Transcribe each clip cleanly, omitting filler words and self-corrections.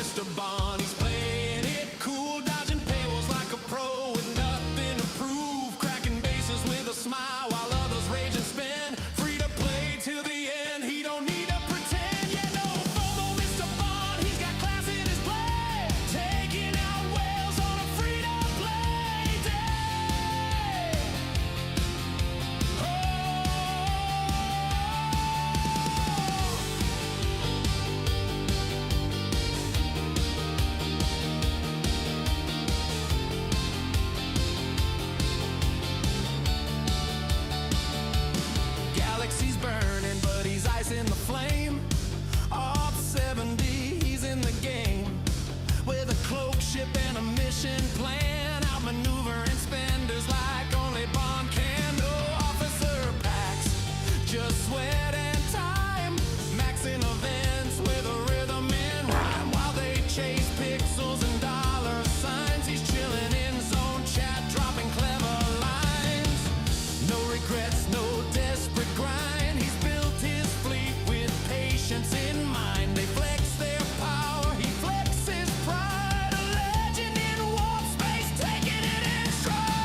Mr. Bond, he's playing it cool, dodging paywalls like a pro with nothing to prove, cracking bases with a smile while others rage and spin. Free to play till the end, he don't need to pretend. Yeah, no FOMO, Mr. Bond, he's got class in his play, taking out whales on a free-to-play day. Galaxy's burning, but he's ice in the flame. Off 70, he's in the game, with a cloak, ship, and a mission plan. Outmaneuvering spenders like only Bond can. No officer packs, just sweat and time. Maxing events with a rhythm and rhyme, while they chase pixels and dollar signs. He's chilling in zone chat, dropping clever lines. No regrets, no desperate grind. He's built his fleet with patience in mind. They flex their power, he flexes pride. A legend in warp space, taking it in stride.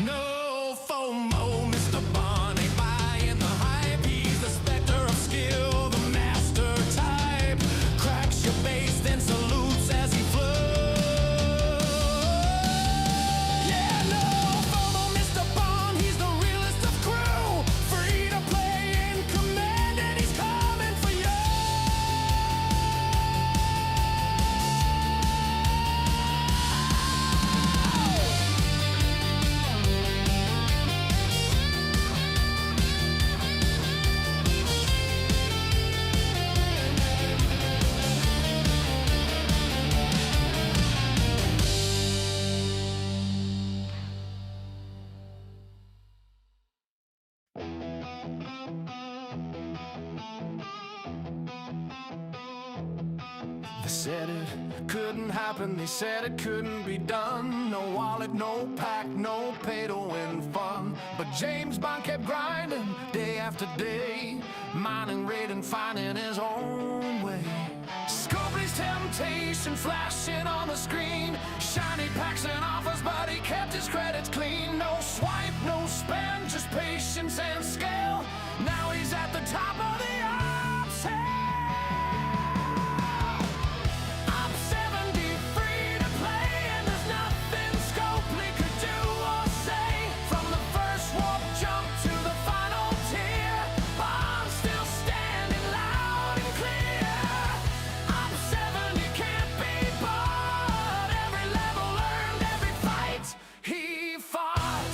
No FOMO, Mr. Bond ain't buying the hype. He's the specter of skill, the master type. Cracks your base, then salutes as he flows. Yeah, no FOMO, Mr. Bond, he's the realest of crew. Free to play in command, and he's coming for you. They said it couldn't happen, they said it couldn't be done. No wallet, no pack, no pay to win fun. But James Bond kept grinding day after day, mining, raiding, finding his own way. Scopely's temptation flashing on the screen, shiny packs and offers, but he kept his credits clean. No swipe, no spend, just patience and scale. Now he's at the top of the ops hill. I'm 70, free to play, and there's nothing Scopely could do or say. From the first warp jump to the final tier, Bond's still standing loud and clear. I'm 70, can't be bought. Every level earned, every fight he fought.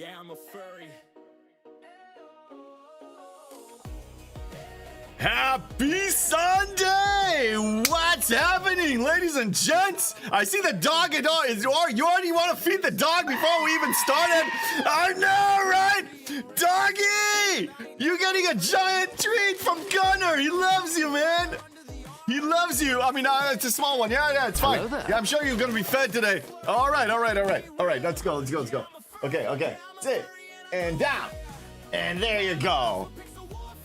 Yeah, I'm a furry. Happy Sunday! What's happening, ladies and gents? I see the dog. You already want to feed the dog before we even started? I know, right? Doggy! You're getting a giant treat from Gunner. He loves you, man. He loves you. I mean, it's a small one. Yeah, it's fine. Yeah, I'm sure you're going to be fed today. All right. Let's go. Okay. Sit. And down. And there you go.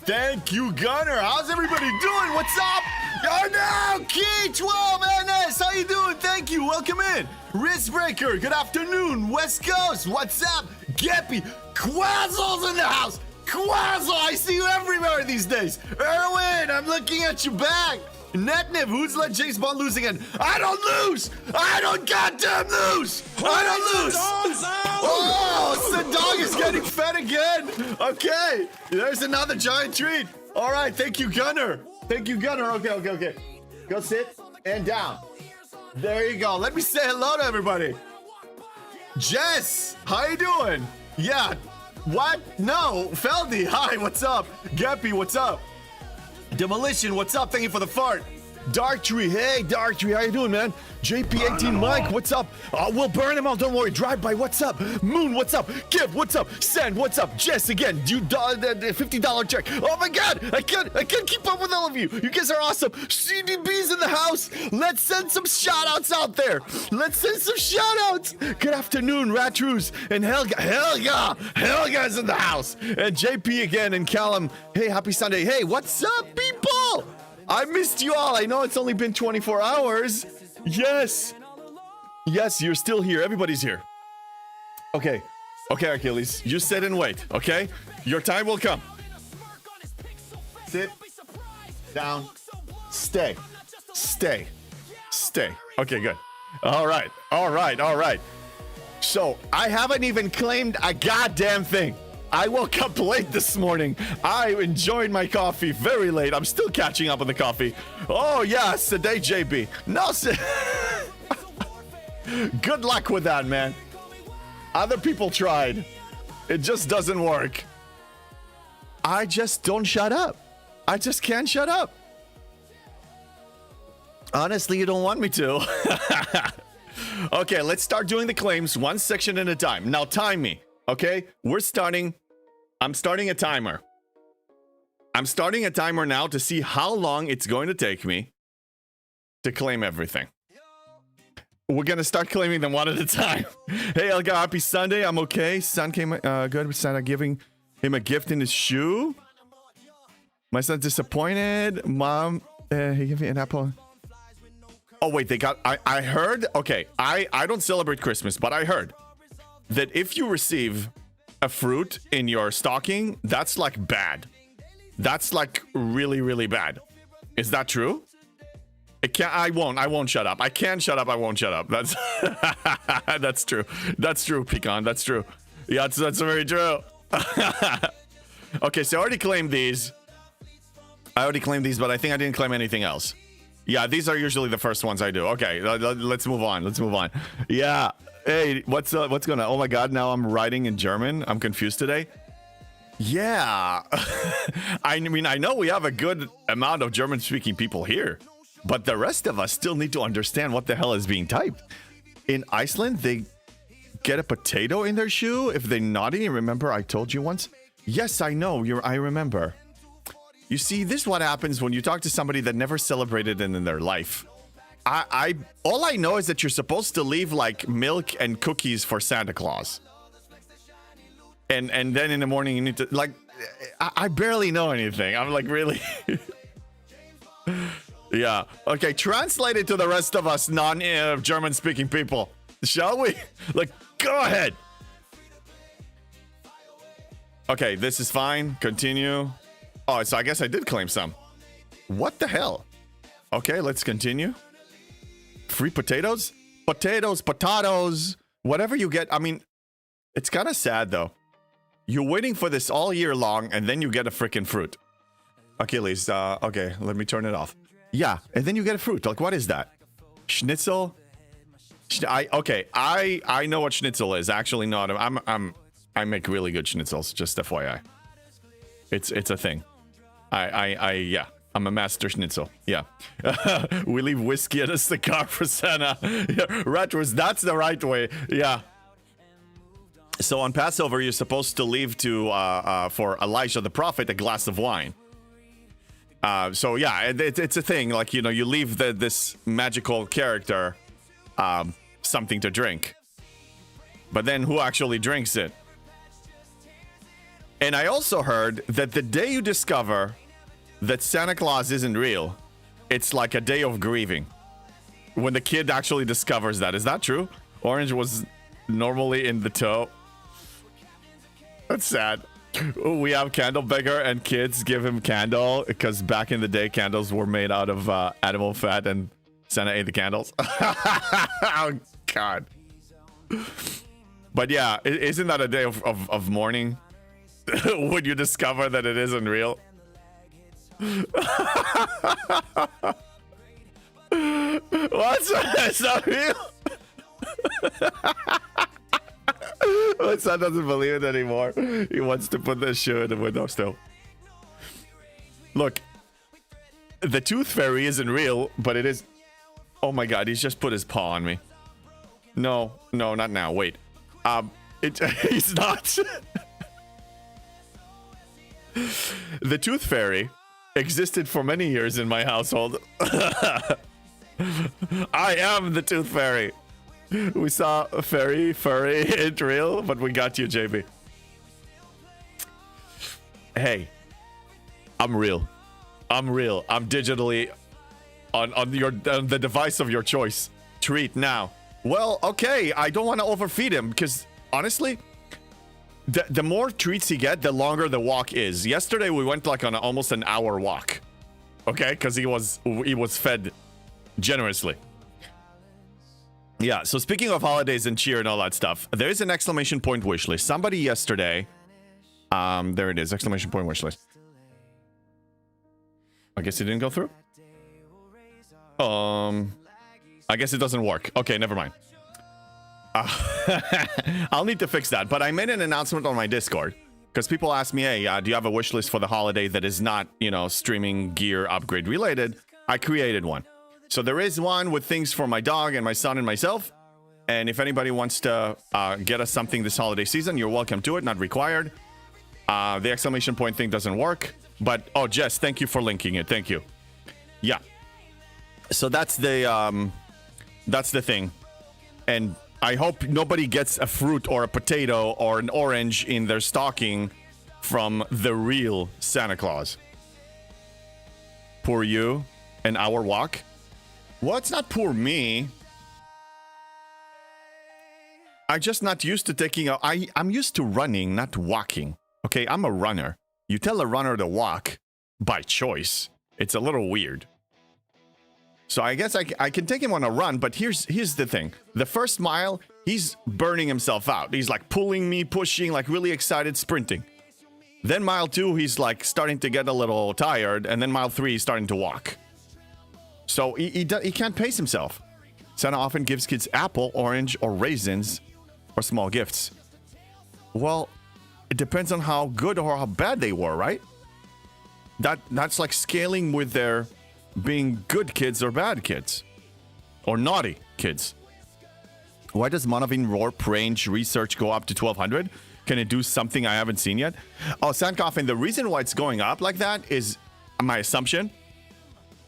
Thank you, Gunner. How's everybody doing? What's up? Oh, no! Key12NS, how you doing? Thank you. Welcome in. Wristbreaker, good afternoon. West Coast, what's up? Geppy, Quazzle's in the house. Quazzle, I see you everywhere these days. Erwin, I'm looking at you back. Netniv, who's let James Bond lose again? I don't lose! I don't goddamn lose! I don't lose! Oh, the dog is getting fed again. Okay, there's another giant treat. All right, thank you, Gunner. Okay. Go sit and down. There you go. Let me say hello to everybody. Jess, how you doing? Yeah. What? No. Feldy, hi, what's up? Geppy, what's up? Demolition, what's up? Thank you for the fart. Darktree, hey Darktree, how you doing, man? JP18 Mike, what's up? We'll burn him out, don't worry. Drive by, what's up? Moon, what's up? Gibb, what's up? Send, what's up? Jess, again, you $50 check. Oh my God, I can't keep up with all of you. You guys are awesome. CDB's in the house. Let's send some shout outs out there. Good afternoon, Ratrus and Helga's in the house. And JP again and Callum. Hey, happy Sunday. Hey, what's up, people? I missed you all. I know it's only been 24 hours. Yes, you're still here. Everybody's here. Okay, Achilles. You sit and wait, okay? Your time will come. Sit. Down. Stay. Okay, good. All right. So, I haven't even claimed a goddamn thing. I woke up late this morning. I enjoyed my coffee very late. I'm still catching up on the coffee. Oh, yes, today, JB. No, good luck with that, man. Other people tried. It just doesn't work. I just don't shut up. I just can't shut up. Honestly, you don't want me to. Okay, let's start doing the claims one section at a time. Now, time me. Okay, I'm starting a timer. I'm starting a timer now to see how long it's going to take me to claim everything. We're going to start claiming them one at a time. Hey, Elga, happy Sunday. I'm okay. Son came good. Santa giving him a gift in his shoe. My son's disappointed. Mom, he gave me an apple. Oh, wait, I heard. Okay, I don't celebrate Christmas, but I heard that if you receive a fruit in your stocking, that's like bad. That's like really, really bad. Is that true? I won't shut up. I can't shut up. I won't shut up. That's that's true. That's true, Pecan. That's true. Yeah, that's very true. Okay, so I already claimed these. But I think I didn't claim anything else. Yeah, these are usually the first ones I do. Okay, let's move on. Yeah. Hey, what's going on? Oh my God, now I'm writing in German. I'm confused today. Yeah. I mean, I know we have a good amount of German-speaking people here, but the rest of us still need to understand what the hell is being typed. In Iceland, they get a potato in their shoe if they're naughty. Remember, I told you once? Yes, I know. I remember. You see, this is what happens when you talk to somebody that never celebrated it in their life. All I know is that you're supposed to leave like milk and cookies for Santa Claus. And then in the morning you need to like I barely know anything. I'm like, really? Yeah. Okay, translate it to the rest of us non-German speaking people. Shall we? Like, go ahead. Okay, this is fine. Continue. Oh, so I guess I did claim some. What the hell? Okay, let's continue. Free potatoes? Potatoes, whatever you get. I mean, it's kind of sad though. You're waiting for this all year long and then you get a freaking fruit. Achilles, okay, let me turn it off. Yeah, and then you get a fruit. Like, what is that? Schnitzel? I know what schnitzel is. Actually, not. I make really good schnitzels, just FYI. It's a thing. Yeah. I'm a master schnitzel. Yeah. We leave whiskey in a cigar for Santa. Yeah, Retros, that's the right way. Yeah. So on Passover, you're supposed to leave for Elijah the prophet a glass of wine. So yeah, it's a thing. Like, you know, you leave this magical character something to drink. But then who actually drinks it? And I also heard that the day you discover that Santa Claus isn't real, it's like a day of grieving. When the kid actually discovers that. Is that true? Orange was normally in the toe. That's sad. We have candle beggar and kids give him candle because back in the day candles were made out of animal fat and Santa ate the candles. Oh God. But yeah, isn't that a day of mourning? When you discover that it isn't real? What's that? It's not real. My son doesn't believe it anymore. He wants to put this shoe in the window still. Look, the tooth fairy isn't real, but it is. Oh my God, he's just put his paw on me. No, not now. Wait. He's not. The tooth fairy existed for many years in my household. I am the tooth fairy. We saw a furry, it's real, but we got you, JB. Hey, I'm real. I'm digitally on the device of your choice. Treat now. Well, okay, I don't want to overfeed him because honestly, the more treats he get, the longer the walk is. Yesterday we went like on almost an hour walk. Okay, because he was fed generously. Yeah, so speaking of holidays and cheer and all that stuff, there is an exclamation point wish list. Somebody yesterday, there it is, exclamation point wish list. I guess it didn't go through? I guess it doesn't work. Okay, never mind. I'll need to fix that, but I made an announcement on my Discord because people ask me, hey, do you have a wish list for the holiday that is not, you know, streaming gear upgrade related? I created one. So there is one with things for my dog and my son and myself. And if anybody wants to get us something this holiday season, you're welcome to it, not required. The exclamation point thing doesn't work, but oh, Jess, thank you for linking it. Thank you. Yeah. So that's the thing. And I hope nobody gets a fruit or a potato or an orange in their stocking from the real Santa Claus. Poor you and our walk. Well, it's not poor me. I'm just not used to taking I'm used to running, not walking. Okay, I'm a runner. You tell a runner to walk by choice. It's a little weird. So I guess I can take him on a run, but here's the thing. The first mile, he's burning himself out. He's like pulling me, pushing, like really excited, sprinting. Then mile 2, he's like starting to get a little tired. And then mile 3, he's starting to walk. So he can't pace himself. Santa often gives kids apple, orange, or raisins, or small gifts. Well, it depends on how good or how bad they were, right? That's like scaling with their being good kids or bad kids. Or naughty kids. Why does Monovine Warp range research go up to 1200? Can it do something I haven't seen yet? Oh, Sandcoffin, the reason why it's going up like that is, my assumption,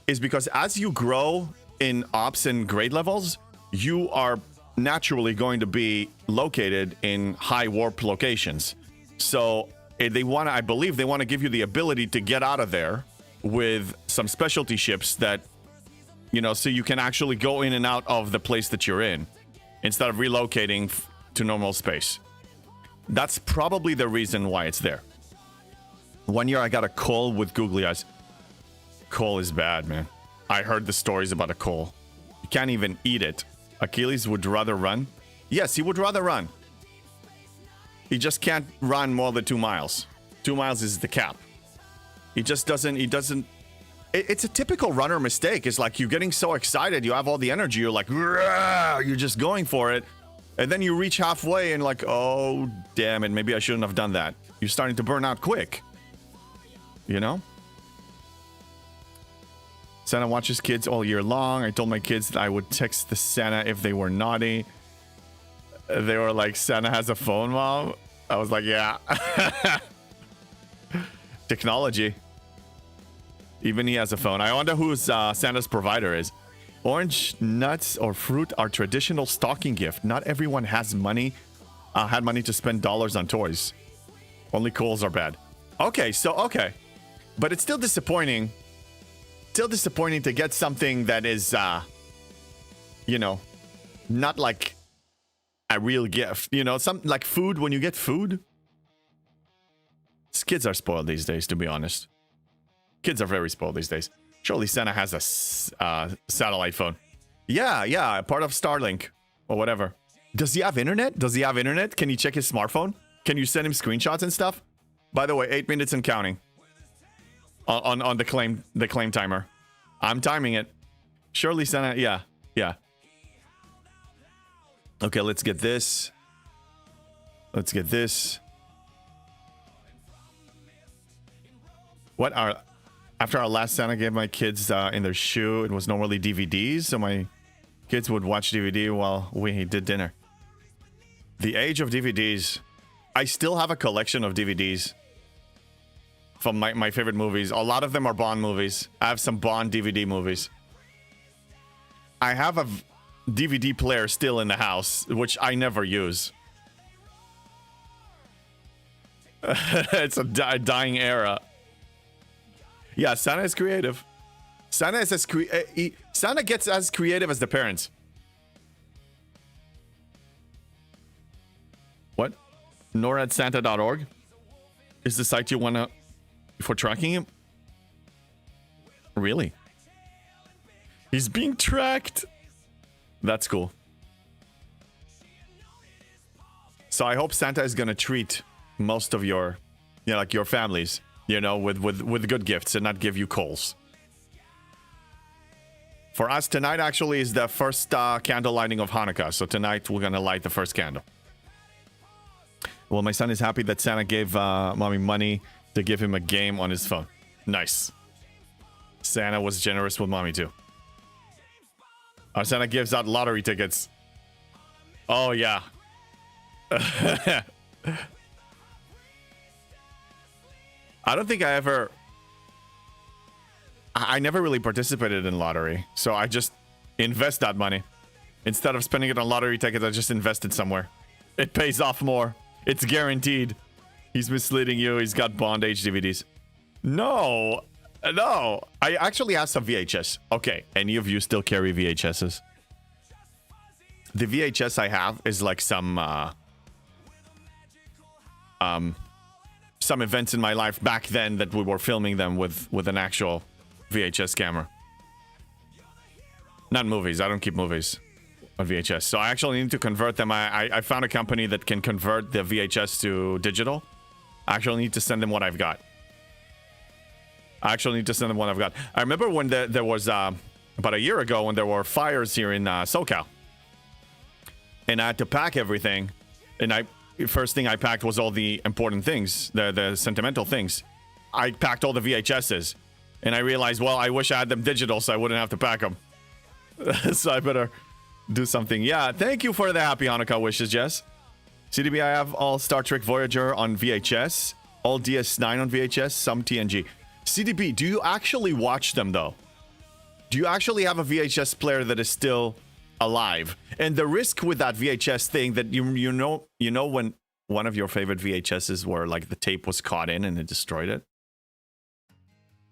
is because as you grow in ops and grade levels, you are naturally going to be located in high warp locations. So I believe they want to give you the ability to get out of there with some specialty ships that, you know, so you can actually go in and out of the place that you're in instead of relocating to normal space. That's probably the reason why it's there. One year I got a coal with googly eyes. Coal is bad, man. I heard the stories about a coal. You can't even eat it. Achilles would rather run. Yes, he would rather run. He just can't run more than 2 miles. 2 miles is the cap. He doesn't. It's a typical runner mistake. It's like you're getting so excited. You have all the energy. You're like, you're just going for it. And then you reach halfway and like, oh, damn it, maybe I shouldn't have done that. You're starting to burn out quick. You know? Santa watches kids all year long. I told my kids that I would text the Santa if they were naughty. They were like, Santa has a phone, Mom? I was like, yeah. Technology. Even he has a phone. I wonder who Santa's provider is. Orange, nuts, or fruit are traditional stocking gift. Not everyone has money, had money to spend dollars on toys. Only coals are bad. Okay, so, okay. But it's still disappointing. Still disappointing to get something that is, you know, not like a real gift. You know, some like food, when you get food. Kids are spoiled these days, to be honest. Kids are very spoiled these days. Surely Santa has a satellite phone. Yeah, part of Starlink or whatever. Does he have internet? Does he have internet? Can you check his smartphone? Can you send him screenshots and stuff? By the way, 8 minutes and counting. On the claim timer. I'm timing it. Surely Santa, yeah. Okay, let's get this. Let's get this. What are... After our last Santa gave my kids in their shoe, it was normally DVDs, so my kids would watch DVD while we did dinner. The age of DVDs. I still have a collection of DVDs from my favorite movies. A lot of them are Bond movies. I have some Bond DVD movies. I have a DVD player still in the house, which I never use. It's a dying era. Yeah, Santa is creative. Santa is as Santa gets as creative as the parents. What? NORADSanta.org is the site you wanna for tracking him? Really? He's being tracked. That's cool. So I hope Santa is gonna treat most of your, you know, like your families, you know, with good gifts and not give you coals. For us, tonight actually is the first candle lighting of Hanukkah. So tonight we're gonna light the first candle. Well, my son is happy that Santa gave mommy money to give him a game on his phone. Nice. Santa was generous with mommy too. Our Santa gives out lottery tickets. Oh yeah. I don't think I never really participated in lottery, so I just invest that money. Instead of spending it on lottery tickets, I just invest it somewhere. It pays off more. It's guaranteed. He's misleading you. He's got Bond Age DVDs. No. I actually have some VHS. Okay, any of you still carry VHSs? The VHS I have is like some events in my life back then that we were filming them with an actual VHS camera. Not movies. I don't keep movies on VHS. So I actually need to convert them. I found a company that can convert the VHS to digital. I actually need to send them what I've got. I remember when there was, about a year ago, when there were fires here in SoCal. And I had to pack everything. And first thing I packed was all the important things, the sentimental things. I packed all the VHSs. And I realized, well, I wish I had them digital so I wouldn't have to pack them. So I better do something. Yeah, thank you for the happy Hanukkah wishes, Jess. CDB, I have all Star Trek Voyager on VHS, all DS9 on VHS, some TNG. CDB, do you actually watch them, though? Do you actually have a VHS player that is still alive? And the risk with that VHS thing that you know when one of your favorite VHSs where like the tape was caught in and it destroyed it?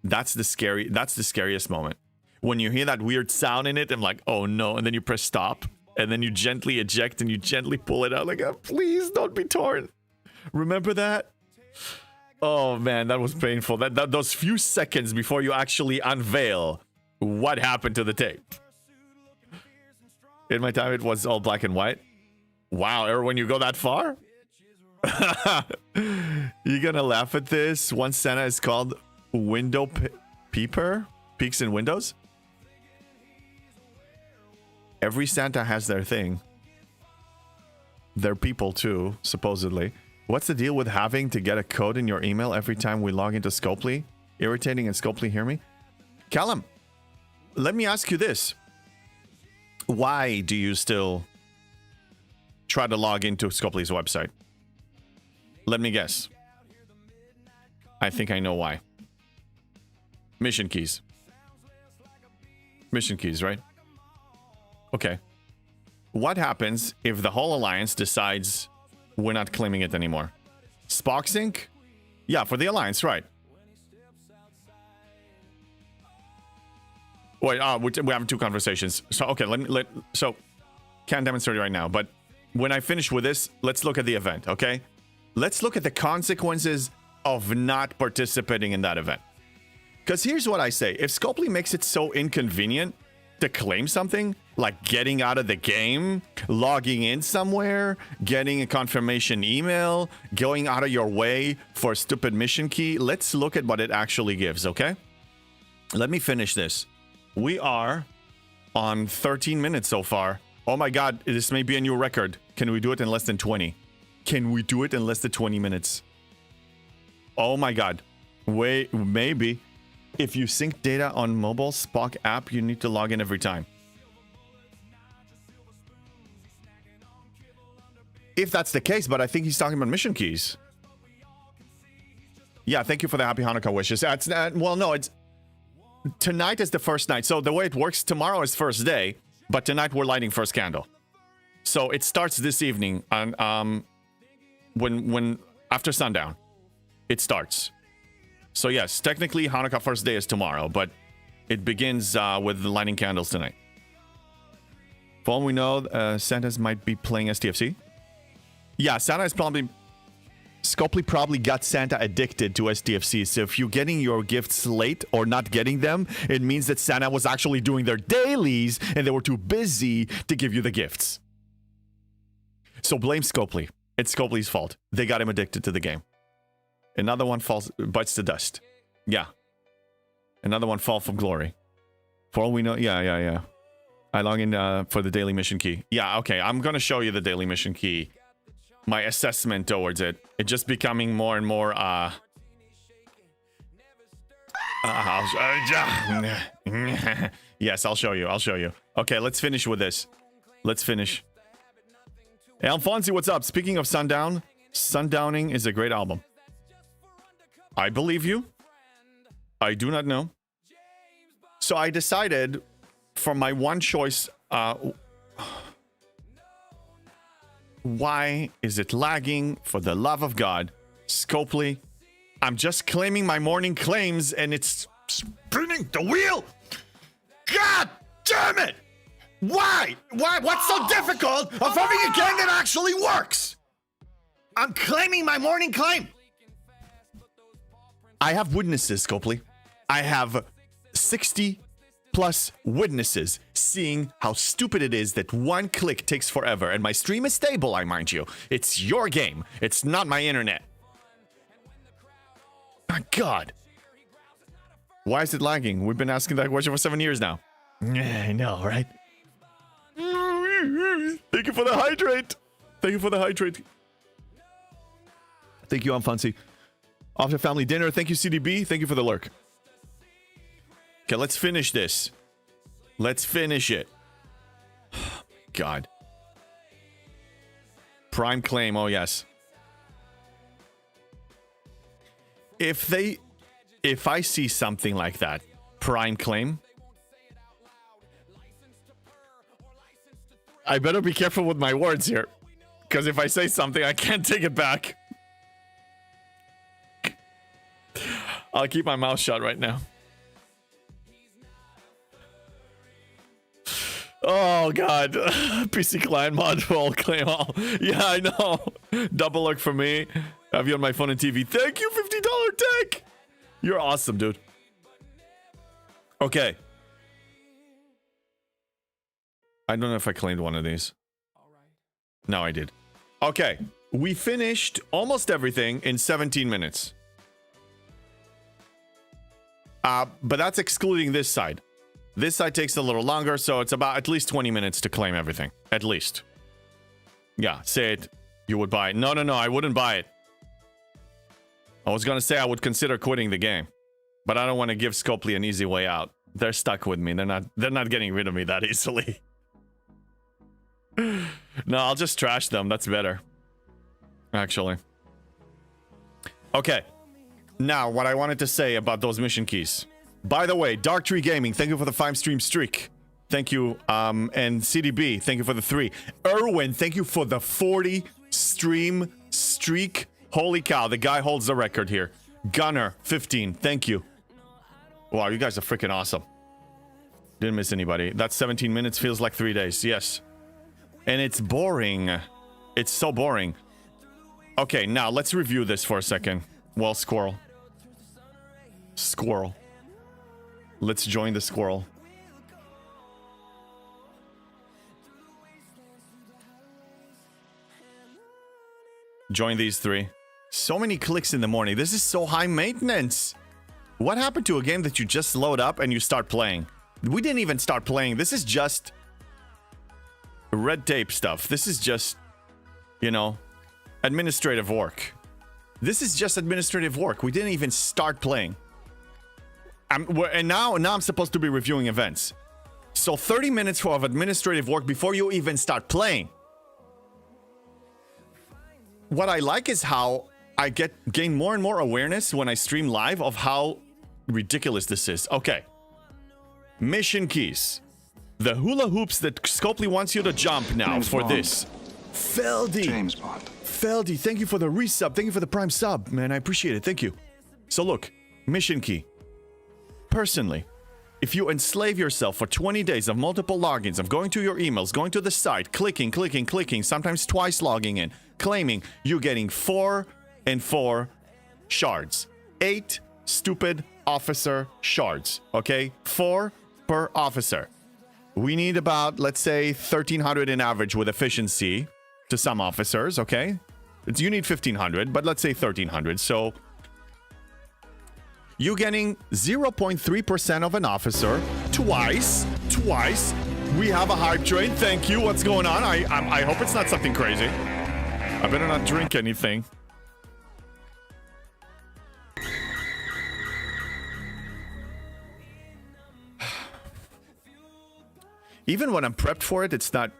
That's the scariest moment. When you hear that weird sound in it, I'm like, oh no, and then you press stop, and then you gently eject and you gently pull it out like, oh, please don't be torn. Remember that? Oh man, that was painful. Those few seconds before you actually unveil what happened to the tape. In my time, it was all black and white. Wow, or when you go that far? You gonna laugh at this? One Santa is called Window Peeper? Peeks in windows? Every Santa has their thing. They're people too, supposedly. What's the deal with having to get a code in your email every time we log into Scopely? Irritating, and Scopely hear me? Callum, let me ask you this. Why do you still try to log into Scopely's website? Let me guess. I think I know why. Mission keys. Mission keys, right? Okay. What happens if the whole alliance decides we're not claiming it anymore? Spock Sync? Yeah, for the alliance, right. Wait, we have two conversations. So, okay, so, can't demonstrate it right now, but when I finish with this, let's look at the event, okay? Let's look at the consequences of not participating in that event. Because here's what I say. If Scopely makes it so inconvenient to claim something, like getting out of the game, logging in somewhere, getting a confirmation email, going out of your way for a stupid mission key, let's look at what it actually gives, okay? Let me finish this. We are on 13 minutes so far. Oh my god, this may be a new record. Can we do it in less than 20? Can we do it in less than 20 minutes? Oh my god. Wait, maybe. If you sync data on mobile Spock app, you need to log in every time. If that's the case, but I think he's talking about mission keys. Yeah, thank you for the happy Hanukkah wishes. Well, no, it's... Tonight is the first night. So the way it works, tomorrow is first day, but tonight we're lighting first candle. So it starts this evening on when after sundown. It starts. So yes, technically Hanukkah first day is tomorrow, but it begins with lighting candles tonight. For all we know, Santa's might be playing STFC. Yeah, Santa is probably... Scopely probably got Santa addicted to STFC, so if you're getting your gifts late or not getting them, it means that Santa was actually doing their dailies and they were too busy to give you the gifts. So blame Scopely. It's Scopely's fault. They got him addicted to the game. Another one bites the dust. Yeah. Another one fall from glory. For all we know, yeah. I log in for the daily mission key. Yeah, okay, I'm gonna show you the daily mission key. My assessment towards it. It's just becoming more and more, yes, I'll show you. Okay, let's finish with this. Let's finish. Hey, Alfonsi, what's up? Speaking of Sundown, Sundowning is a great album. I believe you. I do not know. So I decided for my one choice, why is it lagging? For the love of God, Scopely, I'm just claiming my morning claims and it's spinning the wheel. God damn it! Why? What's so difficult of having a game that actually works? I'm claiming my morning claim. I have witnesses, Scopely. I have 60 plus witnesses seeing how stupid it is that one click takes forever. And my stream is stable, I mind you. It's your game. It's not my internet. My God. Why is it lagging? We've been asking that question for 7 years now. I know, right? Thank you for the hydrate. Thank you for the hydrate. Thank you, Alfonsi. After family dinner. Thank you, CDB. Thank you for the lurk. Okay, let's finish this. Let's finish it. God. Prime claim. Oh, yes. If I see something like that, prime claim, I better be careful with my words here. Because if I say something, I can't take it back. I'll keep my mouth shut right now. Oh, God. PC client mod roll claim all. Yeah, I know. Double look for me. Have you on my phone and TV. Thank you, $50 tech. You're awesome, dude. Okay. I don't know if I claimed one of these. No, I did. Okay. We finished almost everything in 17 minutes. But that's excluding this side. This side takes a little longer, so it's about at least 20 minutes to claim everything. At least. Yeah, say it. You would buy it. No, I wouldn't buy it. I was gonna say I would consider quitting the game, but I don't want to give Scopely an easy way out. They're stuck with me. They're not getting rid of me that easily. No, I'll just trash them. That's better. Actually. Okay. Now, what I wanted to say about those mission keys. By the way, Dark Tree Gaming, thank you for the 5-stream streak. Thank you. And CDB, thank you for the 3. Erwin, thank you for the 40-stream streak. Holy cow, the guy holds the record here. Gunner, 15, thank you. Wow, you guys are freaking awesome. Didn't miss anybody. That 17 minutes feels like 3 days, yes. And it's boring. It's so boring. Okay, now let's review this for a second. Well, squirrel. Squirrel. Let's join the squirrel. Join these 3. So many clicks in the morning. This is so high maintenance. What happened to a game that you just load up and you start playing? We didn't even start playing. This is just red tape stuff. This is just, you know, administrative work. This is just administrative work. We didn't even start playing. And now I'm supposed to be reviewing events. So 30 minutes of administrative work before you even start playing. What I like is how I gain more and more awareness when I stream live of how ridiculous this is. Okay. Mission keys. The hula hoops that Scopely wants you to jump now James for Bond. this. Feldy. James Bond. Feldy, thank you for the resub. Thank you for the prime sub, man. I appreciate it. Thank you. So look, mission key. Personally, if you enslave yourself for 20 days of multiple logins, of going to your emails, going to the site, clicking, sometimes twice logging in, claiming you're getting 4 and 4 shards. 8 stupid officer shards, okay? 4 per officer. We need about, let's say, 1,300 in average with efficiency to some officers, okay? You need 1,500, but let's say 1,300. So you're getting 0.3% of an officer twice. We have a hype train. Thank you. What's going on? I hope it's not something crazy. I better not drink anything. Even when I'm prepped for it, it's not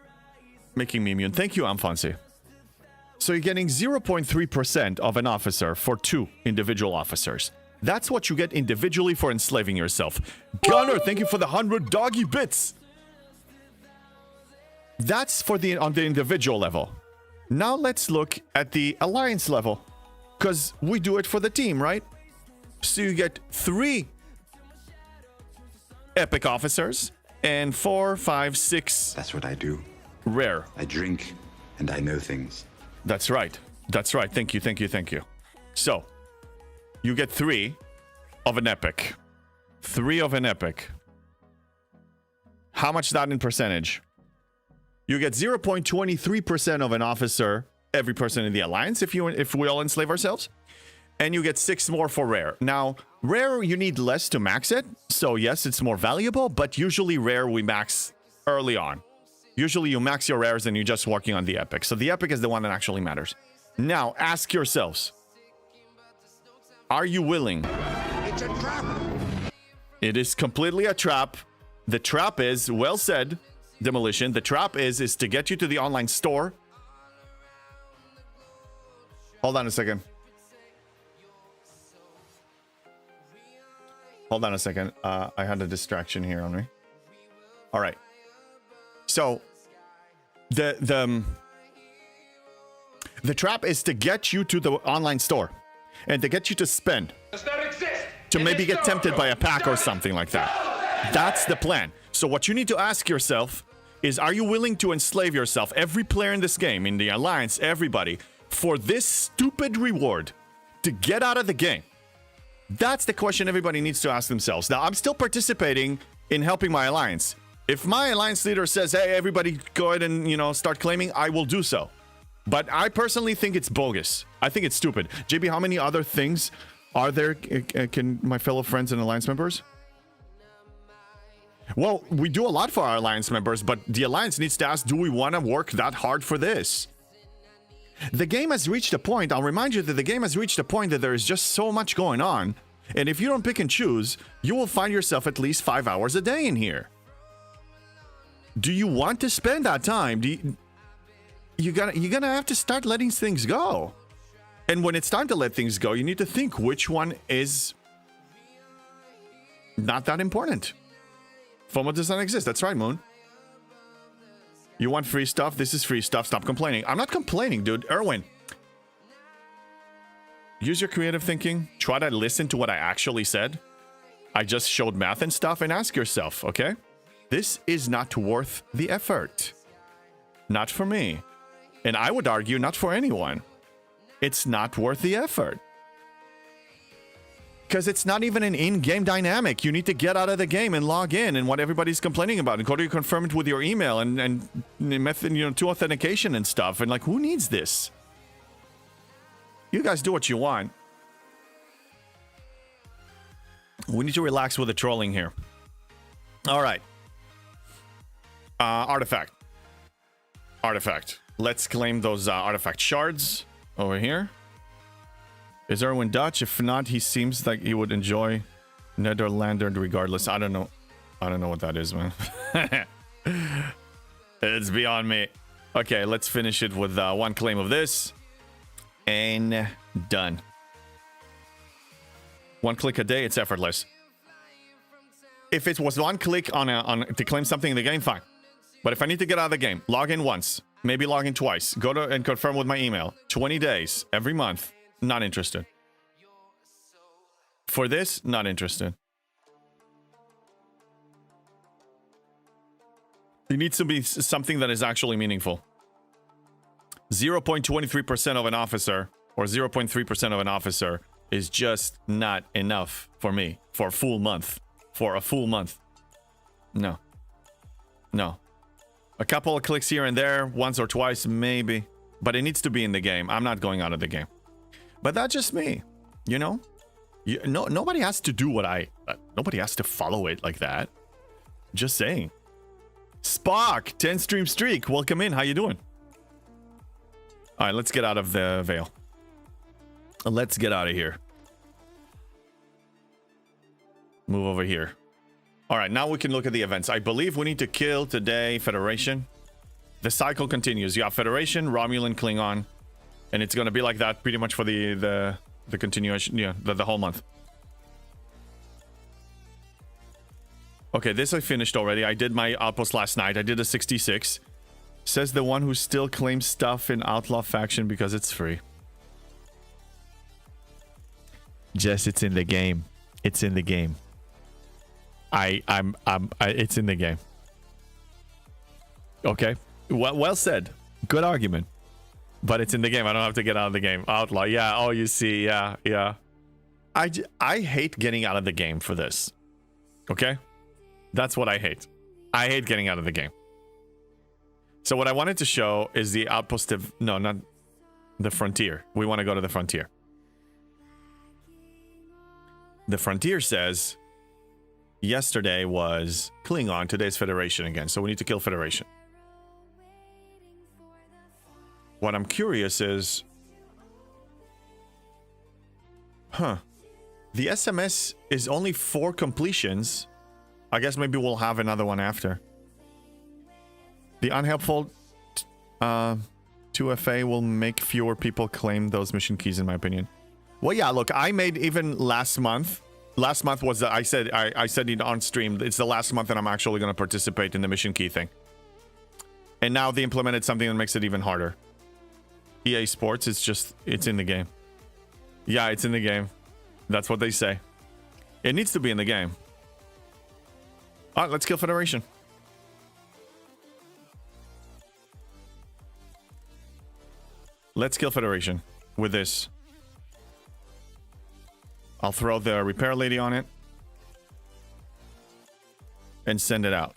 making me immune. Thank you, Amfonsi. So you're getting 0.3% of an officer for 2 individual officers. That's what you get individually for enslaving yourself. Gunner, thank you for the 100 doggy bits. That's for on the individual level. Now let's look at the alliance level, because we do it for the team, right? So you get 3 epic officers and 4, 5, 6. That's what I do. Rare. I drink and I know things. That's right. That's right. Thank you. So you get 3 of an epic. 3 of an epic. How much that in percentage? You get 0.23% of an officer, every person in the alliance, if we all enslave ourselves. And you get 6 more for rare. Now, rare, you need less to max it. So yes, it's more valuable, but usually rare we max early on. Usually you max your rares and you're just working on the epic. So the epic is the one that actually matters. Now, ask yourselves, are you willing? It's a trap. It is completely a trap. The trap is, well said, Demolition. The trap is to get you to the online store. Hold on a second. I had a distraction here on me. All right. So the trap is to get you to the online store and to get you to spend. Does not exist. To maybe get tempted by a pack or something like that. That's the plan. So what you need to ask yourself is, are you willing to enslave yourself, every player in this game, in the alliance, everybody, for this stupid reward to get out of the game? That's the question everybody needs to ask themselves. Now, I'm still participating in helping my alliance. If my alliance leader says, hey, everybody go ahead and, start claiming, I will do so. But I personally think it's bogus. I think it's stupid. JB, how many other things are there, can my fellow friends and alliance members? Well, we do a lot for our alliance members, but the alliance needs to ask, do we want to work that hard for this? The game has reached a point, I'll remind you that the game has reached a point that there is just so much going on. And if you don't pick and choose, you will find yourself at least 5 hours a day in here. Do you want to spend that time? You're gonna have to start letting things go. And when it's time to let things go, you need to think which one is not that important. FOMO does not exist. That's right, Moon. You want free stuff? This is free stuff. Stop complaining. I'm not complaining, dude. Erwin. Use your creative thinking. Try to listen to what I actually said. I just showed math and stuff, and ask yourself, okay? This is not worth the effort. Not for me. And I would argue not for anyone. It's not worth the effort. Because it's not even an in-game dynamic. You need to get out of the game and log in and what everybody's complaining about. And go to confirm it with your email and method, to authentication and stuff. And like, who needs this? You guys do what you want. We need to relax with the trolling here. All right. Artifact. Artifact. Let's claim those artifact shards over here. Is Erwin Dutch? If not, he seems like he would enjoy Netherlander regardless. I don't know what that is, man. It's beyond me. Okay, let's finish it with one claim of this. And done. One click a day, it's effortless. If it was one click on to claim something in the game, fine. But if I need to get out of the game, log in once, maybe log in twice, go to and confirm with my email. 20 days, every month. Not interested. For this, not interested. It needs to be something that is actually meaningful. 0.23% of an officer or 0.3% of an officer is just not enough for me for a full month. For a full month. No. No. A couple of clicks here and there, once or twice, maybe. But it needs to be in the game. I'm not going out of the game. But that's just me, you know? Nobody has to do what nobody has to follow it like that. Just saying. Spock, 10 stream streak. Welcome in. How you doing? All right, let's get out of the veil. Let's get out of here. Move over here. All right, now we can look at the events. I believe we need to kill today Federation. The cycle continues. You have Federation, Romulan, Klingon. And it's going to be like that pretty much for the continuation, yeah, the whole month. Okay, this I finished already. I did my outpost last night. I did a 66. Says the one who still claims stuff in Outlaw Faction because it's free. Jess, it's in the game. It's in the game. It's in the game. Okay. Well said. Good argument. But it's in the game. I don't have to get out of the game. Outlaw. Yeah. Oh, you see. Yeah. Yeah. I hate getting out of the game for this. Okay? That's what I hate. I hate getting out of the game. So what I wanted to show is the outpost of... No, not the frontier. We want to go to the frontier. The frontier says... Yesterday was Klingon. Today's Federation again. So we need to kill Federation. What I'm curious is... Huh. The SMS is only 4 completions. I guess maybe we'll have another one after. The unhelpful 2FA will make fewer people claim those mission keys, in my opinion. Well, yeah, look, I made even last month. Last month was I said it on stream. It's the last month that I'm actually going to participate in the mission key thing. And now they implemented something that makes it even harder. EA Sports, it's in the game. Yeah, it's in the game. That's what they say. It needs to be in the game. All right, let's kill Federation. Let's kill Federation with this. I'll throw the repair lady on it. And send it out.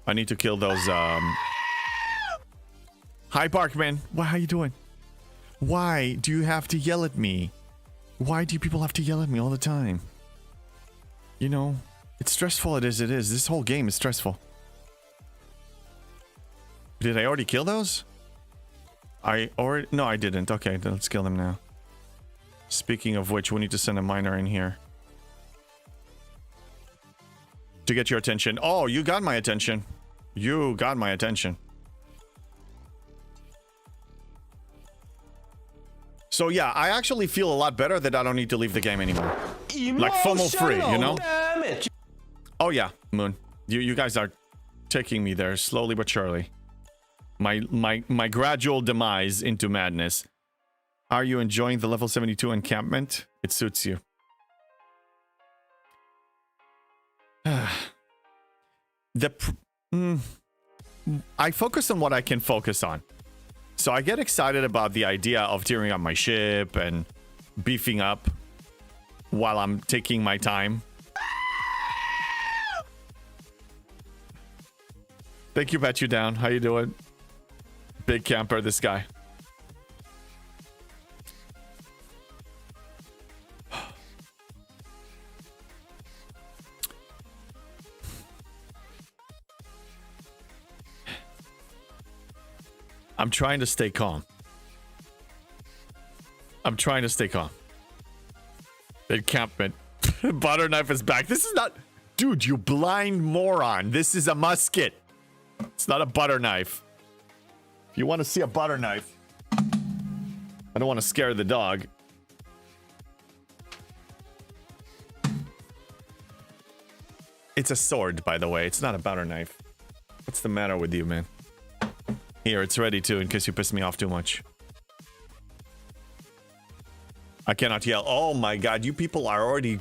I need to kill those, Hi, Parkman. How you doing? Why do you have to yell at me? Why do people have to yell at me all the time? You know, it's stressful as it is. This whole game is stressful. Did I already kill those? No, I didn't. Okay, then let's kill them now. Speaking of which, we need to send a miner in here to get your attention. Oh, you got my attention. You got my attention. So yeah, I actually feel a lot better that I don't need to leave the game anymore. Like FOMO free, you know? Damage. Oh yeah, Moon. You guys are taking me there slowly but surely. My gradual demise into madness. Are you enjoying the level 72 encampment? It suits you. I focus on what I can focus on. So I get excited about the idea of tearing up my ship and beefing up while I'm taking my time. Thank you, Bet You Down. How you doing? Big camper, this guy. I'm trying to stay calm. I'm trying to stay calm. Encampment. Butter knife is back. This is not... Dude, you blind moron. This is a musket. It's not a butter knife. If you want to see a butter knife... I don't want to scare the dog. It's a sword, by the way. It's not a butter knife. What's the matter with you, man? Here, it's ready too, in case you piss me off too much. I cannot yell. Oh my god, you people are already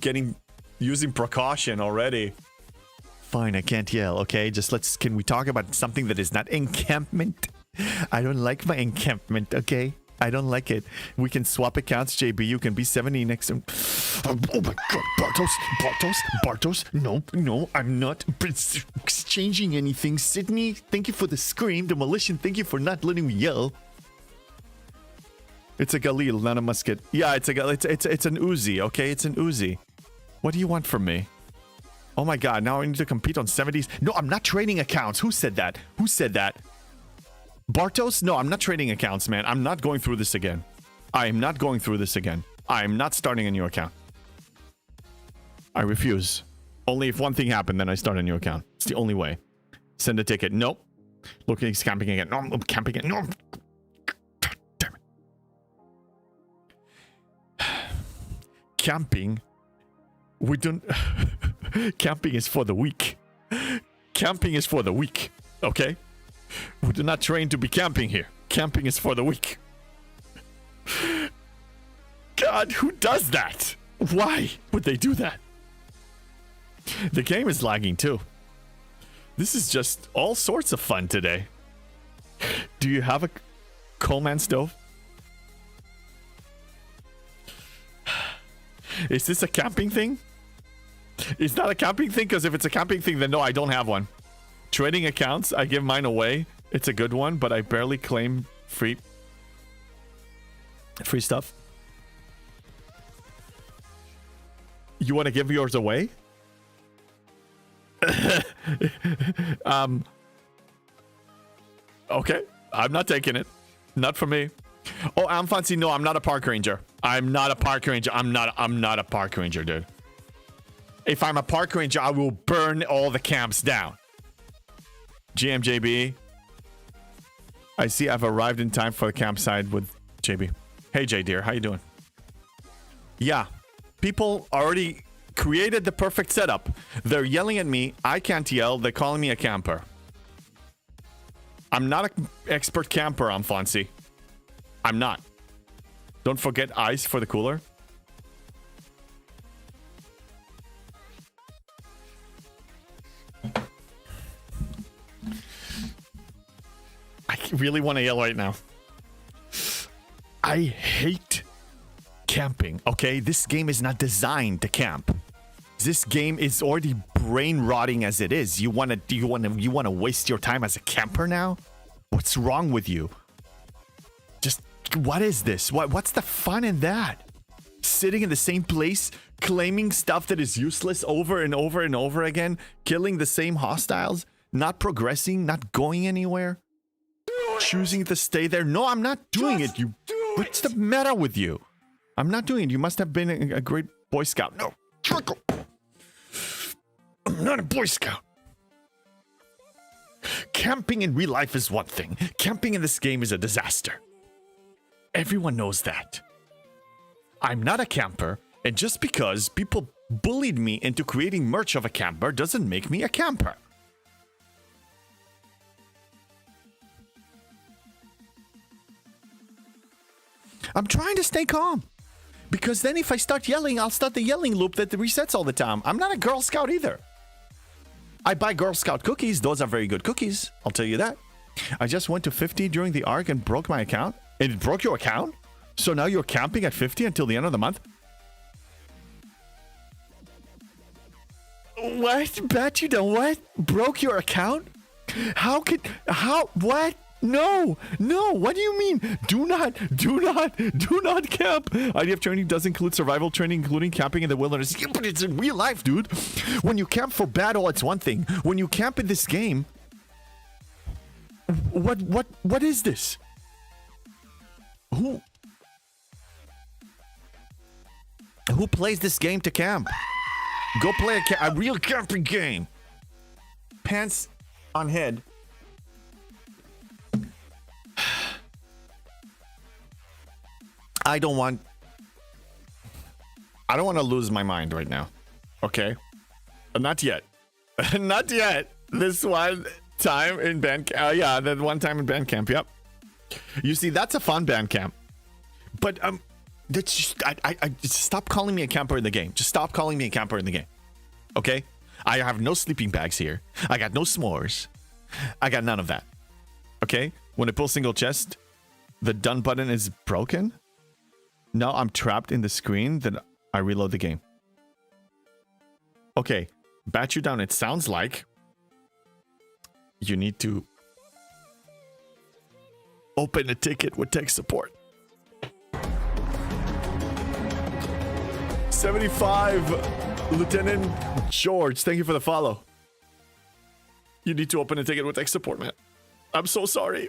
using precaution already. Fine, I can't yell, okay? Just can we talk about something that is not encampment? I don't like my encampment, okay? I don't like it. We can swap accounts, JB. You can be 70 next to... Oh my god, Bartos, no, I'm not exchanging anything. Sydney, thank you for the scream. Demolition, thank you for not letting me yell. It's a Galil, not a musket. Yeah, it's an Uzi, okay? It's an Uzi. What do you want from me? Oh my god, now I need to compete on 70s. No, I'm not trading accounts. Who said that? Who said that? Bartos? No, I'm not trading accounts, man. I'm not going through this again. I am not going through this again. I am not starting a new account. I refuse. Only if one thing happened, then I start a new account. It's the only way. Send a ticket. Nope. Look, he's camping again. No, I'm camping again. No. God damn it. Camping? We don't... Camping is for the weak. Camping is for the weak. Okay? We do not train to be camping here. Camping is for the weak. God, who does that? Why would they do that? The game is lagging too. This is just all sorts of fun today. Do you have a Coleman stove? Is this a camping thing? It's not a camping thing, because if it's a camping thing, then no, I don't have one. Trading accounts, I give mine away. It's a good one, but I barely claim free stuff. You want to give yours away? Okay, I'm not taking it. Not for me. Oh, I'm fancy. No, I'm not a park ranger. I'm not a park ranger. I'm not a park ranger, dude. If I'm a park ranger, I will burn all the camps down. GMJB. I see I've arrived in time for the campsite with JB. Hey, J dear, how you doing? Yeah, people already created the perfect setup. They're yelling at me. I can't yell. They're calling me a camper. I'm not an expert camper, I'm fancy. I'm not. Don't forget ice for the cooler. I really want to yell right now. I hate camping. Okay, this game is not designed to camp. This game is already brain rotting as it is. You want to waste your time as a camper now? What's wrong with you? Just what is this? What's the fun in that? Sitting in the same place, claiming stuff that is useless over and over and over again, killing the same hostiles, not progressing, not going anywhere. choosing to stay there. No, I'm not doing it. You. What's the matter with you? I'm not doing it. You must have been a great Boy Scout. No, Trickle. I'm not a Boy Scout. Camping in real life is one thing. Camping in this game is a disaster. Everyone knows that. I'm not a camper, and just because people bullied me into creating merch of a camper doesn't make me a camper. I'm trying to stay calm. Because then if I start yelling, I'll start the yelling loop that resets all the time. I'm not a Girl Scout either. I buy Girl Scout cookies. Those are very good cookies. I'll tell you that. I just went to 50 during the arc and broke my account. And it broke your account? So now you're camping at 50 until the end of the month? What? Bet you know what? Broke your account? What? No, what do you mean? Do not camp. IDF training does include survival training, including camping in the wilderness. Yeah, but it's in real life, dude. When you camp for battle, it's one thing. When you camp in this game, what is this? Who plays this game to camp? Go play a real camping game. Pants on head. I don't want to lose my mind right now. Okay? Not yet. Not yet. This one time in band camp. Yeah, that one time in band camp. Yep. You see, that's a fun band camp. But that's just, I just stop calling me a camper in the game. Just stop calling me a camper in the game. Okay? I have no sleeping bags here. I got no s'mores. I got none of that. Okay? When I pull single chest, the done button is broken. Now I'm trapped in the screen, then I reload the game. Okay, bat you down. It sounds like you need to open a ticket with tech support. 75, Lieutenant George, thank you for the follow. You need to open a ticket with tech support, man. I'm so sorry.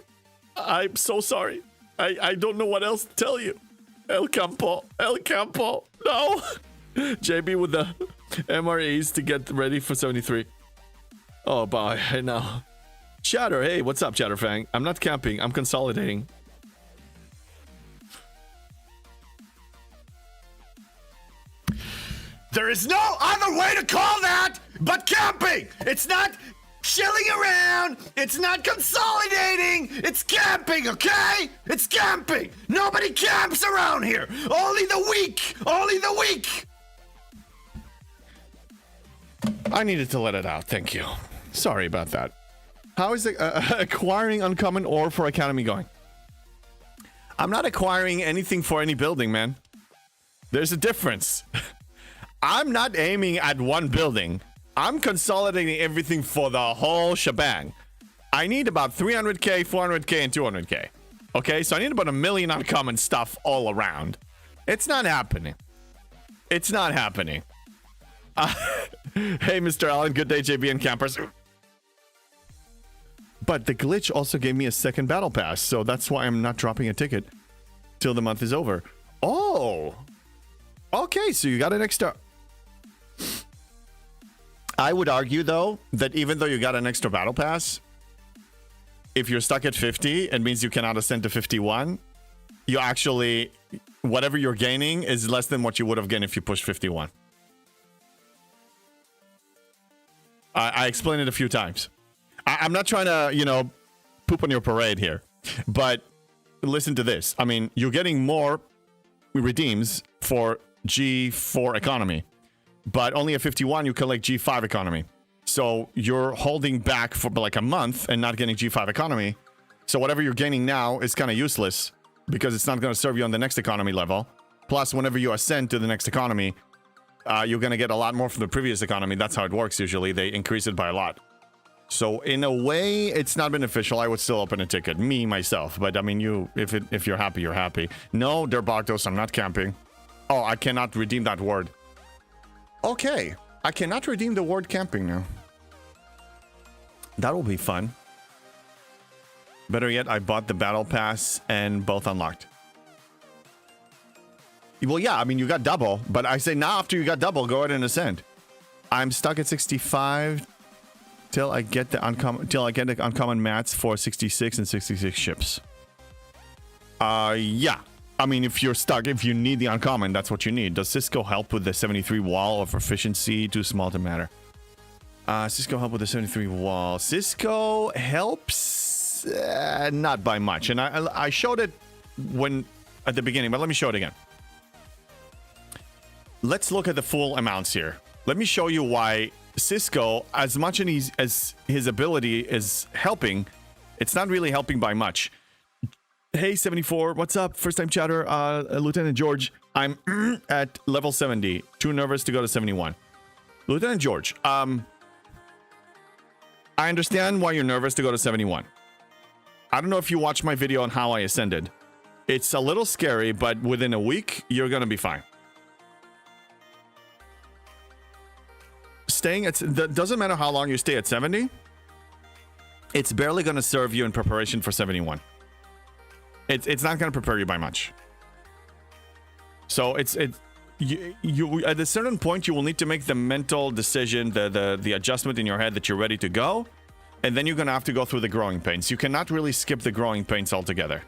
I'm so sorry. I don't know what else to tell you. El Campo, no. JB with the MREs to get ready for 73. Oh, bye, I know. Chatter, hey, what's up, Chatterfang? I'm not camping, I'm consolidating. There is no other way to call that but camping! It's not chilling around, it's not consolidating, it's camping, okay? It's camping! Nobody camps around here! Only the weak! Only the weak! I needed to let it out, thank you. Sorry about that. How is acquiring uncommon ore for Academy going? I'm not acquiring anything for any building, man. There's a difference. I'm not aiming at one building. I'm consolidating everything for the whole shebang. I need about 300k, 400k, and 200k. Okay, so I need about 1 million uncommon stuff all around. It's not happening. It's not happening. Hey, Mr. Allen, good day, JB and campers. But the glitch also gave me a second battle pass, so that's why I'm not dropping a ticket till the month is over. Oh! Okay, so you got an extra... I would argue, though, that even though you got an extra battle pass, if you're stuck at 50, it means you cannot ascend to 51. You actually, whatever you're gaining is less than what you would have gained if you pushed 51. I explained it a few times. I'm not trying to, poop on your parade here, but listen to this. I mean, you're getting more redeems for G4 economy. But only at 51, you collect G5 economy. So you're holding back for like a month and not getting G5 economy. So whatever you're gaining now is kind of useless because it's not going to serve you on the next economy level. Plus, whenever you ascend to the next economy, you're going to get a lot more from the previous economy. That's how it works usually. They increase it by a lot. So in a way, it's not beneficial. I would still open a ticket, me, myself. But I mean, if you're happy, you're happy. No, Derbactos, I'm not camping. Oh, I cannot redeem that word. Okay, I cannot redeem the word camping now. That will be fun. Better yet, I bought the battle pass and both unlocked. Well, yeah, I mean, you got double, but I say now after you got double, go ahead and ascend. I'm stuck at 65 till I get the uncommon mats for 66 and 66 ships. Yeah. I mean, if you're stuck, if you need the uncommon, that's what you need. Does Cisco help with the 73 wall of efficiency? Too small to matter. Cisco help with the 73 wall. Cisco helps not by much. And I showed it at the beginning, but let me show it again. Let's look at the full amounts here. Let me show you why Cisco, as much as his ability is helping, it's not really helping by much. Hey, 74, what's up? First time chatter, Lieutenant George. I'm at level 70. Too nervous to go to 71. Lieutenant George, I understand why you're nervous to go to 71. I don't know if you watched my video on how I ascended. It's a little scary, but within a week, you're going to be fine. Staying at... Doesn't matter how long you stay at 70. It's barely going to serve you in preparation for 71. It's not going to prepare you by much. So you at a certain point you will need to make the mental decision, the adjustment in your head that you're ready to go, and then you're going to have to go through the growing pains. You cannot really skip the growing pains altogether.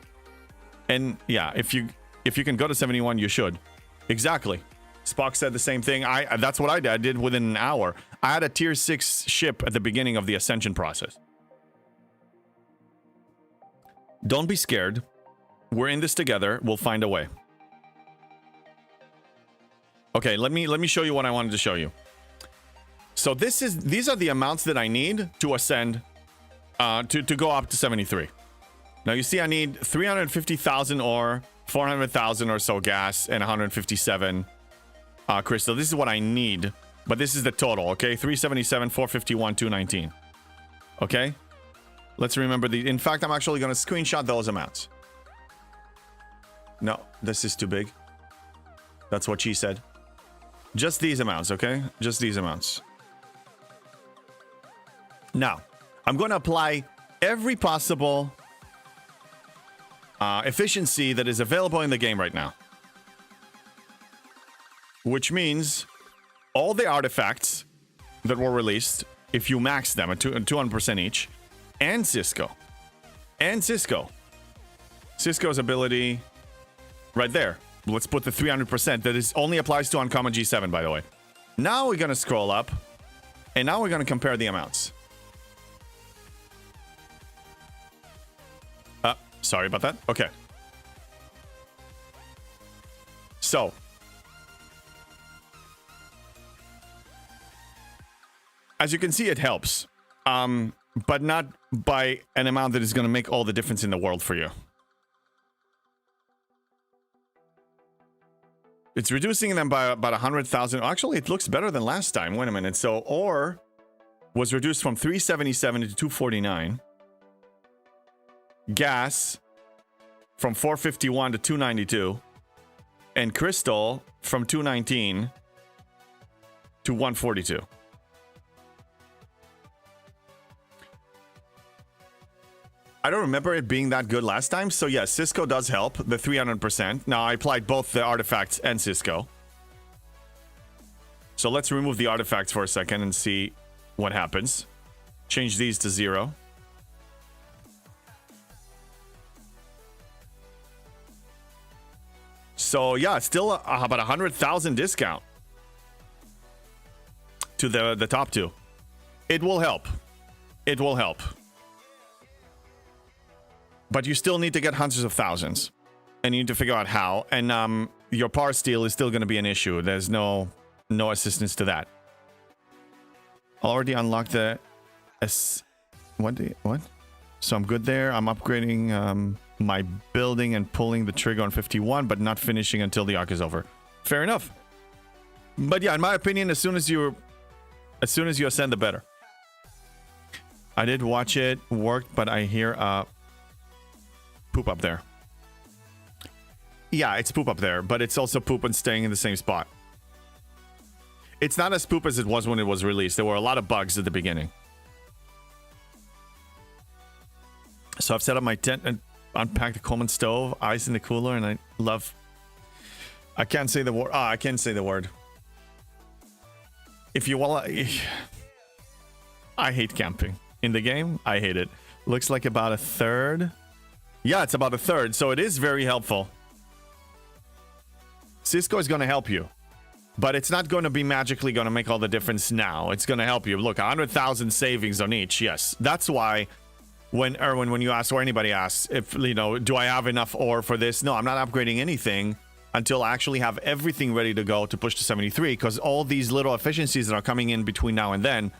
And yeah, if you can go to 71, you should. Exactly. Spock said the same thing. That's what I did. I did within an hour. I had a tier 6 ship at the beginning of the ascension process. Don't be scared. We're in this together. We'll find a way. Okay, let me show you what I wanted to show you. So these are the amounts that I need to ascend to go up to 73. Now you see I need 350,000 ore, 400,000 or so gas, and 157 crystal. This is what I need, but this is the total, okay? 377, 451, 219. Okay? Let's remember in fact, I'm actually going to screenshot those amounts. No, this is too big. That's what she said. Just these amounts, okay? Just these amounts. Now, I'm going to apply every possible efficiency that is available in the game right now. Which means all the artifacts that were released, if you max them at 200% each, and Cisco. Cisco's ability... Right there. Let's put the 300%. That is only applies to uncommon G7, by the way. Now we're going to scroll up. And now we're going to compare the amounts. Sorry about that. Okay. So. As you can see, it helps. But not by an amount that is going to make all the difference in the world for you. It's reducing them by about 100,000. Actually, it looks better than last time. Wait a minute. So, ore was reduced from 377 to 249. Gas from 451 to 292. And crystal from 219 to 142. I don't remember it being that good last time. So yes, Cisco does help, the 300%. Now I applied both the artifacts and Cisco. So let's remove the artifacts for a second and see what happens. Change these to 0. So yeah, it's still about 100,000 discount to the top two. It will help. It will help. But you still need to get hundreds of thousands. And you need to figure out how. And your power steal is still going to be an issue. There's no assistance to that. Already unlocked the... What? So I'm good there. I'm upgrading my building and pulling the trigger on 51, but not finishing until the arc is over. Fair enough. But yeah, in my opinion, as soon as you ascend, the better. I did watch it. Worked, but I hear... poop up there. Yeah, it's poop up there, but it's also poop and staying in the same spot. It's not as poop as it was when it was released. There were a lot of bugs at the beginning. So I've set up my tent and unpacked the common stove, ice in the cooler, and I can't say the word. I can't say the word. If you want, I hate camping in the game. I hate it. Looks like about a third. Yeah, it's about a third, so it is very helpful. Cisco is going to help you, but it's not going to be magically going to make all the difference now. It's going to help you. Look, 100,000 savings on each. Yes, that's why when Erwin, when you ask or anybody asks if, you know, do I have enough ore for this? No, I'm not upgrading anything until I actually have everything ready to go to push to 73, because all these little efficiencies that are coming in between now and then,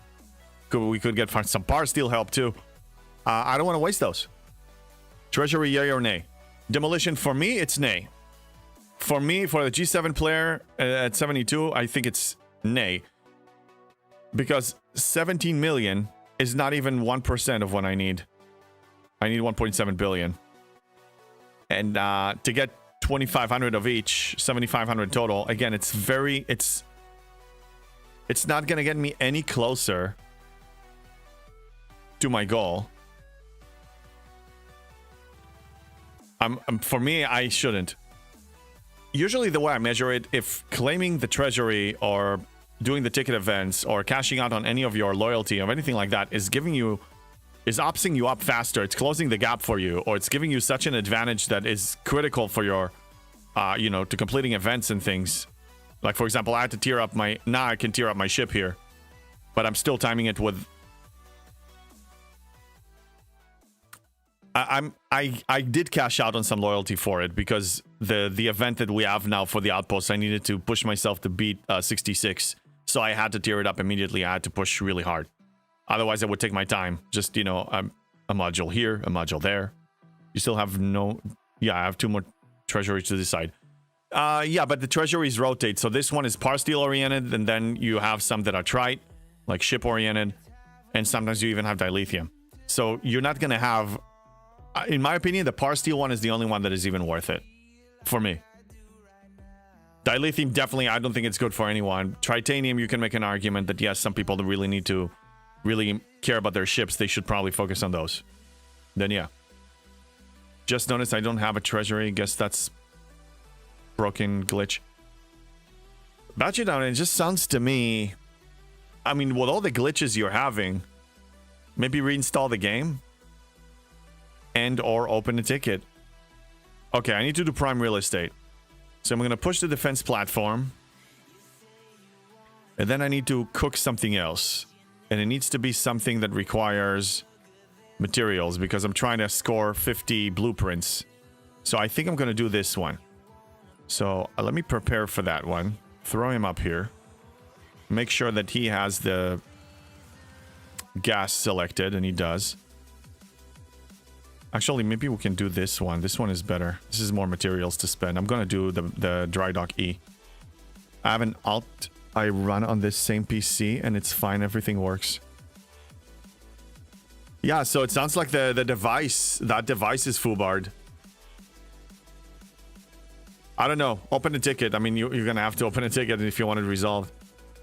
we could get some power steel help too. I don't want to waste those. Treasury, yay or nay? Demolition, for me, it's nay. For me, for the G7 player at 72, I think it's nay. Because 17 million is not even 1% of what I need. I need 1.7 billion. And to get 2,500 of each, 7,500 total, again, it's not going to get me any closer to my goal. For me, I shouldn't. Usually the way I measure it, if claiming the treasury or doing the ticket events or cashing out on any of your loyalty or anything like that is opsing you up faster, it's closing the gap for you, or it's giving you such an advantage that is critical for your, to completing events and things. Like, for example, I had to tier up now I can tier up my ship here, but I'm still timing it with, I did cash out on some loyalty for it because the event that we have now for the outpost, I needed to push myself to beat 66. So I had to tier it up immediately. I had to push really hard. Otherwise, I would take my time. Just, a module here, a module there. You still have I have 2 more treasuries to decide. But the treasuries rotate. So this one is power steel oriented, and then you have some that are trite, like ship oriented, and sometimes you even have dilithium. So you're not going to have, in my opinion, the power steel one is the only one that is even worth it for me. Dilithium, definitely, I don't think it's good for anyone. Tritanium, you can make an argument that yes, some people that really need to really care about their ships, they should probably focus on those. Then yeah. Just noticed I don't have a treasury. Guess that's broken glitch. Batch it down, it just sounds to me, I mean, with all the glitches you're having, maybe reinstall the game and or open a ticket. Okay, I need to do prime real estate. So I'm going to push the defense platform. And then I need to cook something else. And it needs to be something that requires materials because I'm trying to score 50 blueprints. So I think I'm going to do this one. So let me prepare for that one. Throw him up here. Make sure that he has the gas selected, and he does. Actually, maybe we can do this one. This one is better. This is more materials to spend. I'm going to do the dry dock E. I have an alt I run on this same PC, and it's fine. Everything works. Yeah, so it sounds like the device, that device is foobarred. I don't know. Open a ticket. I mean, you're going to have to open a ticket if you want it resolved.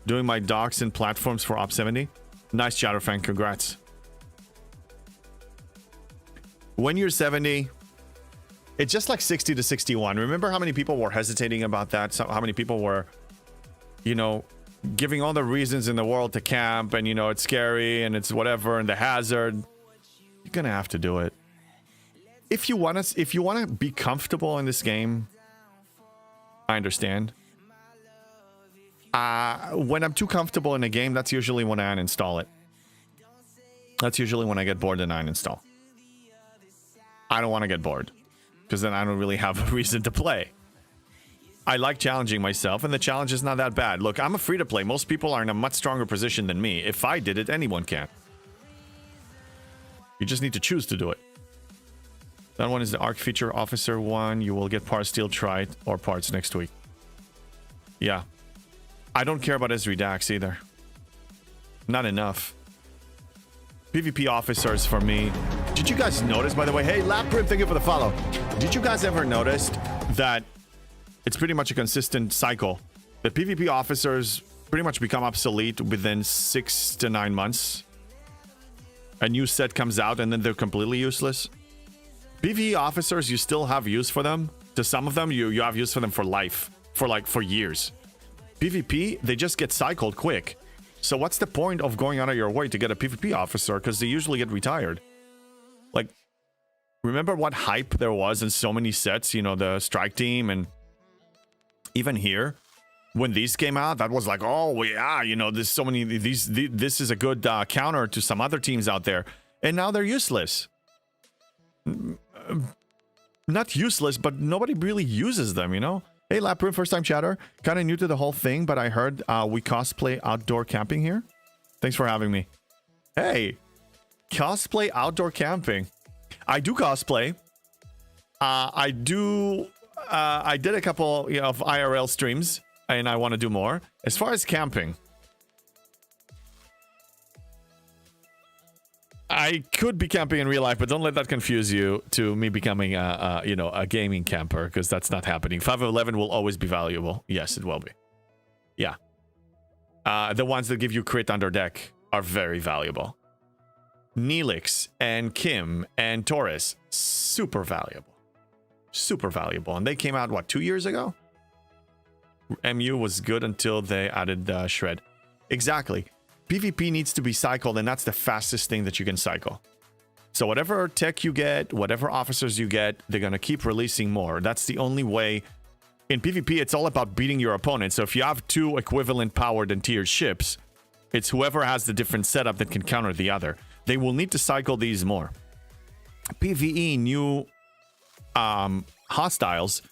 Doing my docks and platforms for Op 70. Nice, Chatterfang. Congrats. When you're 70, it's just like 60 to 61. Remember how many people were hesitating about that? How many people were, giving all the reasons in the world to camp, and, it's scary and it's whatever, and the hazard. You're going to have to do it. If you want to be comfortable in this game, I understand. When I'm too comfortable in a game, that's usually when I uninstall it. That's usually when I get bored and I uninstall. I don't want to get bored, because then I don't really have a reason to play. I like challenging myself, and the challenge is not that bad. Look, I'm a free-to-play. Most people are in a much stronger position than me. If I did it, anyone can. You just need to choose to do it. That one is the Arc Feature Officer one. You will get Power Steel Trite or parts next week. Yeah. I don't care about Esri Dax either. Not enough. PvP officers for me. Did you guys notice, by the way? Hey, Lapgrim, thank you for the follow. Did you guys ever notice that it's pretty much a consistent cycle? The PvP officers pretty much become obsolete within 6 to 9 months. A new set comes out and then they're completely useless. PvE officers, you still have use for them. To some of them, you have use for them for life. For years. PvP, they just get cycled quick. So what's the point of going out of your way to get a PvP officer? Because they usually get retired. Like, remember what hype there was in so many sets? You know, the strike team, and even here, when these came out, that was like, oh yeah, you know, there's so many this is a good counter to some other teams out there, and now they're useless. Not useless, but nobody really uses them, you know. Hey, Laprim, first time chatter. Kind of new to the whole thing, but I heard we cosplay outdoor camping here. Thanks for having me. Hey, cosplay outdoor camping. I do cosplay. I did a couple, you know, of IRL streams, and I want to do more. As far as camping, I could be camping in real life, but don't let that confuse you to me becoming a gaming camper, because that's not happening. 511 will always be valuable. Yes, it will be. Yeah. The ones that give you crit under deck are very valuable. Neelix and Kim and Taurus, super valuable. Super valuable. And they came out, what, 2 years ago? MU was good until they added Shred. Exactly. PvP needs to be cycled, and that's the fastest thing that you can cycle. So whatever tech you get, whatever officers you get, they're going to keep releasing more. That's the only way. In PvP, it's all about beating your opponent. So if you have two equivalent powered and tiered ships, it's whoever has the different setup that can counter the other. They will need to cycle these more. PvE new hostiles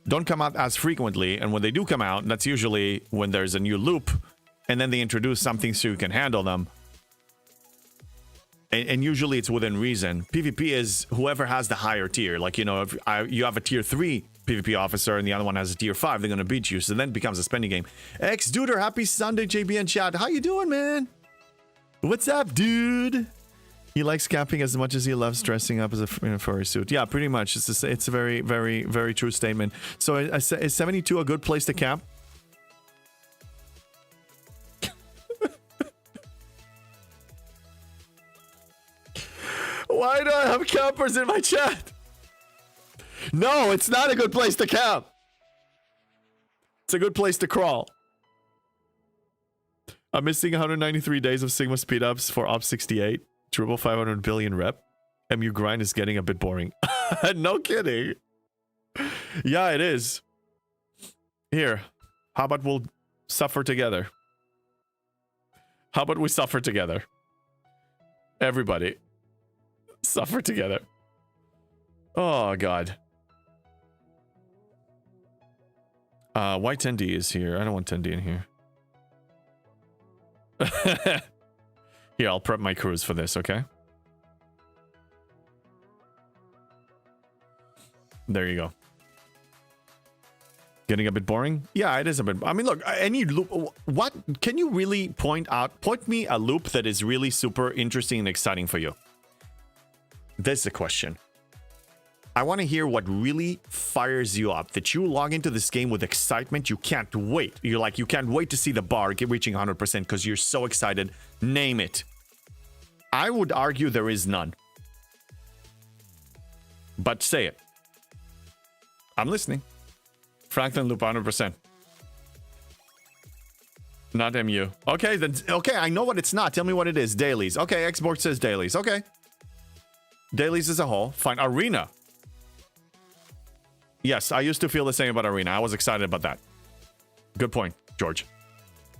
don't come out as frequently, and when they do come out, that's usually when there's a new loop, and then they introduce something so you can handle them. And usually it's within reason. PvP is whoever has the higher tier. Like, you know, if you have a tier 3 PvP officer and the other one has a tier 5, they're going to beat you. So then it becomes a spending game. X-Duder, happy Sunday, JBN chat. How you doing, man? What's up, dude? He likes camping as much as he loves dressing up as in a furry suit. Yeah, pretty much. It's a very, very, very true statement. So is 72 a good place to camp? Why do I have campers in my chat? No, it's not a good place to camp. It's a good place to crawl. I'm missing 193 days of Sigma speedups for Op 68. Triple 500 billion rep. MU grind is getting a bit boring. No kidding. Yeah, it is. Here, how about we'll suffer together? How about we suffer together? Everybody. Suffer together. Oh, God. Why 10D is here? I don't want 10D in here. Here, I'll prep my crews for this, okay? There you go. Getting a bit boring? Yeah, it is a bit. I mean, look, any loop. What can you really point me a loop that is really super interesting and exciting for you? That's the question. I want to hear what really fires you up, that you log into this game with excitement. You can't wait. You're like, you can't wait to see the bar reaching 100% because you're so excited. Name it. I would argue there is none. But say it. I'm listening. Franklin loop 100%. Not MU. Okay, then. Okay, I know what it's not. Tell me what it is. Dailies. Okay, Xbox says dailies. Okay. Dailies as a whole. Fine. Arena. Yes, I used to feel the same about Arena. I was excited about that. Good point, George.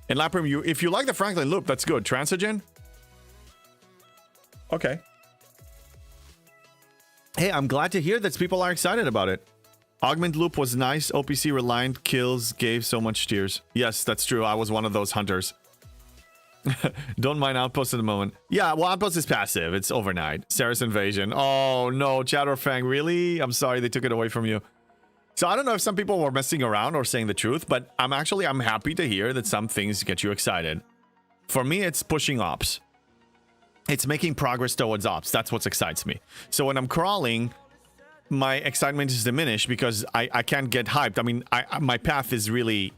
And Laprim, if you like the Franklin loop, that's good. Transigen? Okay. Hey, I'm glad to hear that people are excited about it. Augment loop was nice. OPC reliant kills gave so much tears. Yes, that's true. I was one of those hunters. Don't mind Outpost at the moment. Yeah, well, Outpost is passive. It's overnight. Sarah's Invasion. Oh, no. Chatterfang, really? I'm sorry they took it away from you. So I don't know if some people were messing around or saying the truth, but I'm happy to hear that some things get you excited. For me, it's pushing ops. It's making progress towards ops. That's what excites me. So when I'm crawling, my excitement is diminished because I can't get hyped. I mean, my path is really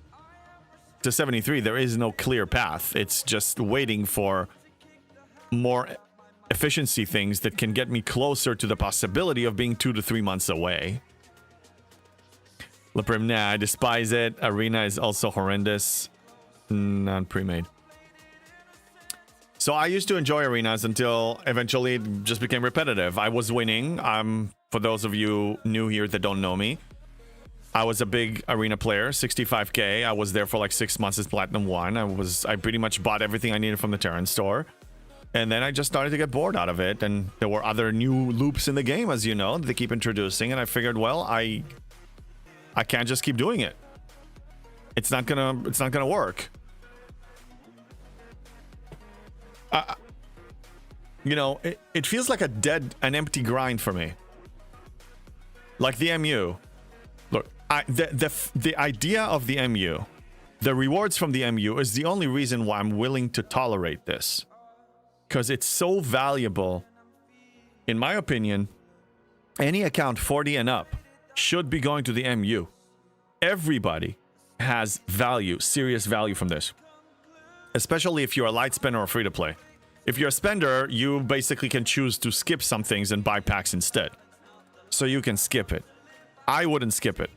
to 73. There is no clear path. It's just waiting for more efficiency things that can get me closer to the possibility of being 2 to 3 months away. Leprim, nah, I despise it. Arena is also horrendous. Not pre-made. So I used to enjoy arenas until eventually it just became repetitive. I was winning. For those of you new here that don't know me, I was a big arena player, 65k. I was there for like 6 months as Platinum 1. I pretty much bought everything I needed from the Terran store. And then I just started to get bored out of it. And there were other new loops in the game, as you know, that they keep introducing. And I figured, well, I can't just keep doing it. It's not gonna work. You know, it feels like an empty grind for me. Like the MU. Look, the idea of the MU, the rewards from the MU is the only reason why I'm willing to tolerate this. Because it's so valuable. In my opinion, any account 40 and up should be going to the MU. Everybody has value, serious value from this. Especially if you're a light spender or free to play. If you're a spender, you basically can choose to skip some things and buy packs instead. So you can skip it. I wouldn't skip it.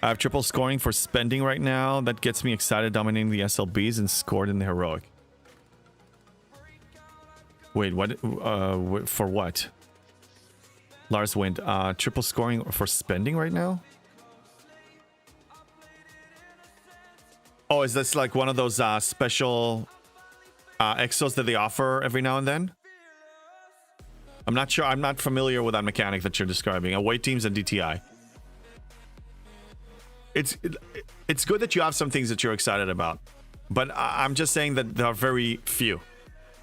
I have triple scoring for spending right now. That gets me excited, dominating the SLBs and scored in the heroic. Wait, what? For what? Lars Wind, triple scoring for spending right now? Oh, is this like one of those special exos that they offer every now and then? I'm not sure. I'm not familiar with that mechanic that you're describing. Away teams and DTI. It's good that you have some things that you're excited about, but I'm just saying that there are very few.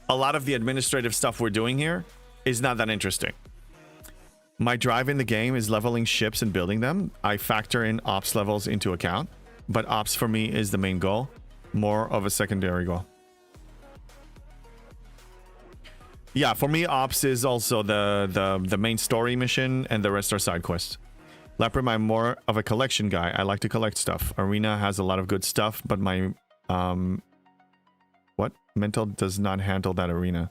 A lot of the administrative stuff we're doing here is not that interesting. My drive in the game is leveling ships and building them. I factor in ops levels into account, but ops for me is the main goal, more of a secondary goal. Yeah, for me, ops is also the main story mission, and the rest are side quests. Leprim, I'm more of a collection guy. I like to collect stuff. Arena has a lot of good stuff, but my mental does not handle that arena.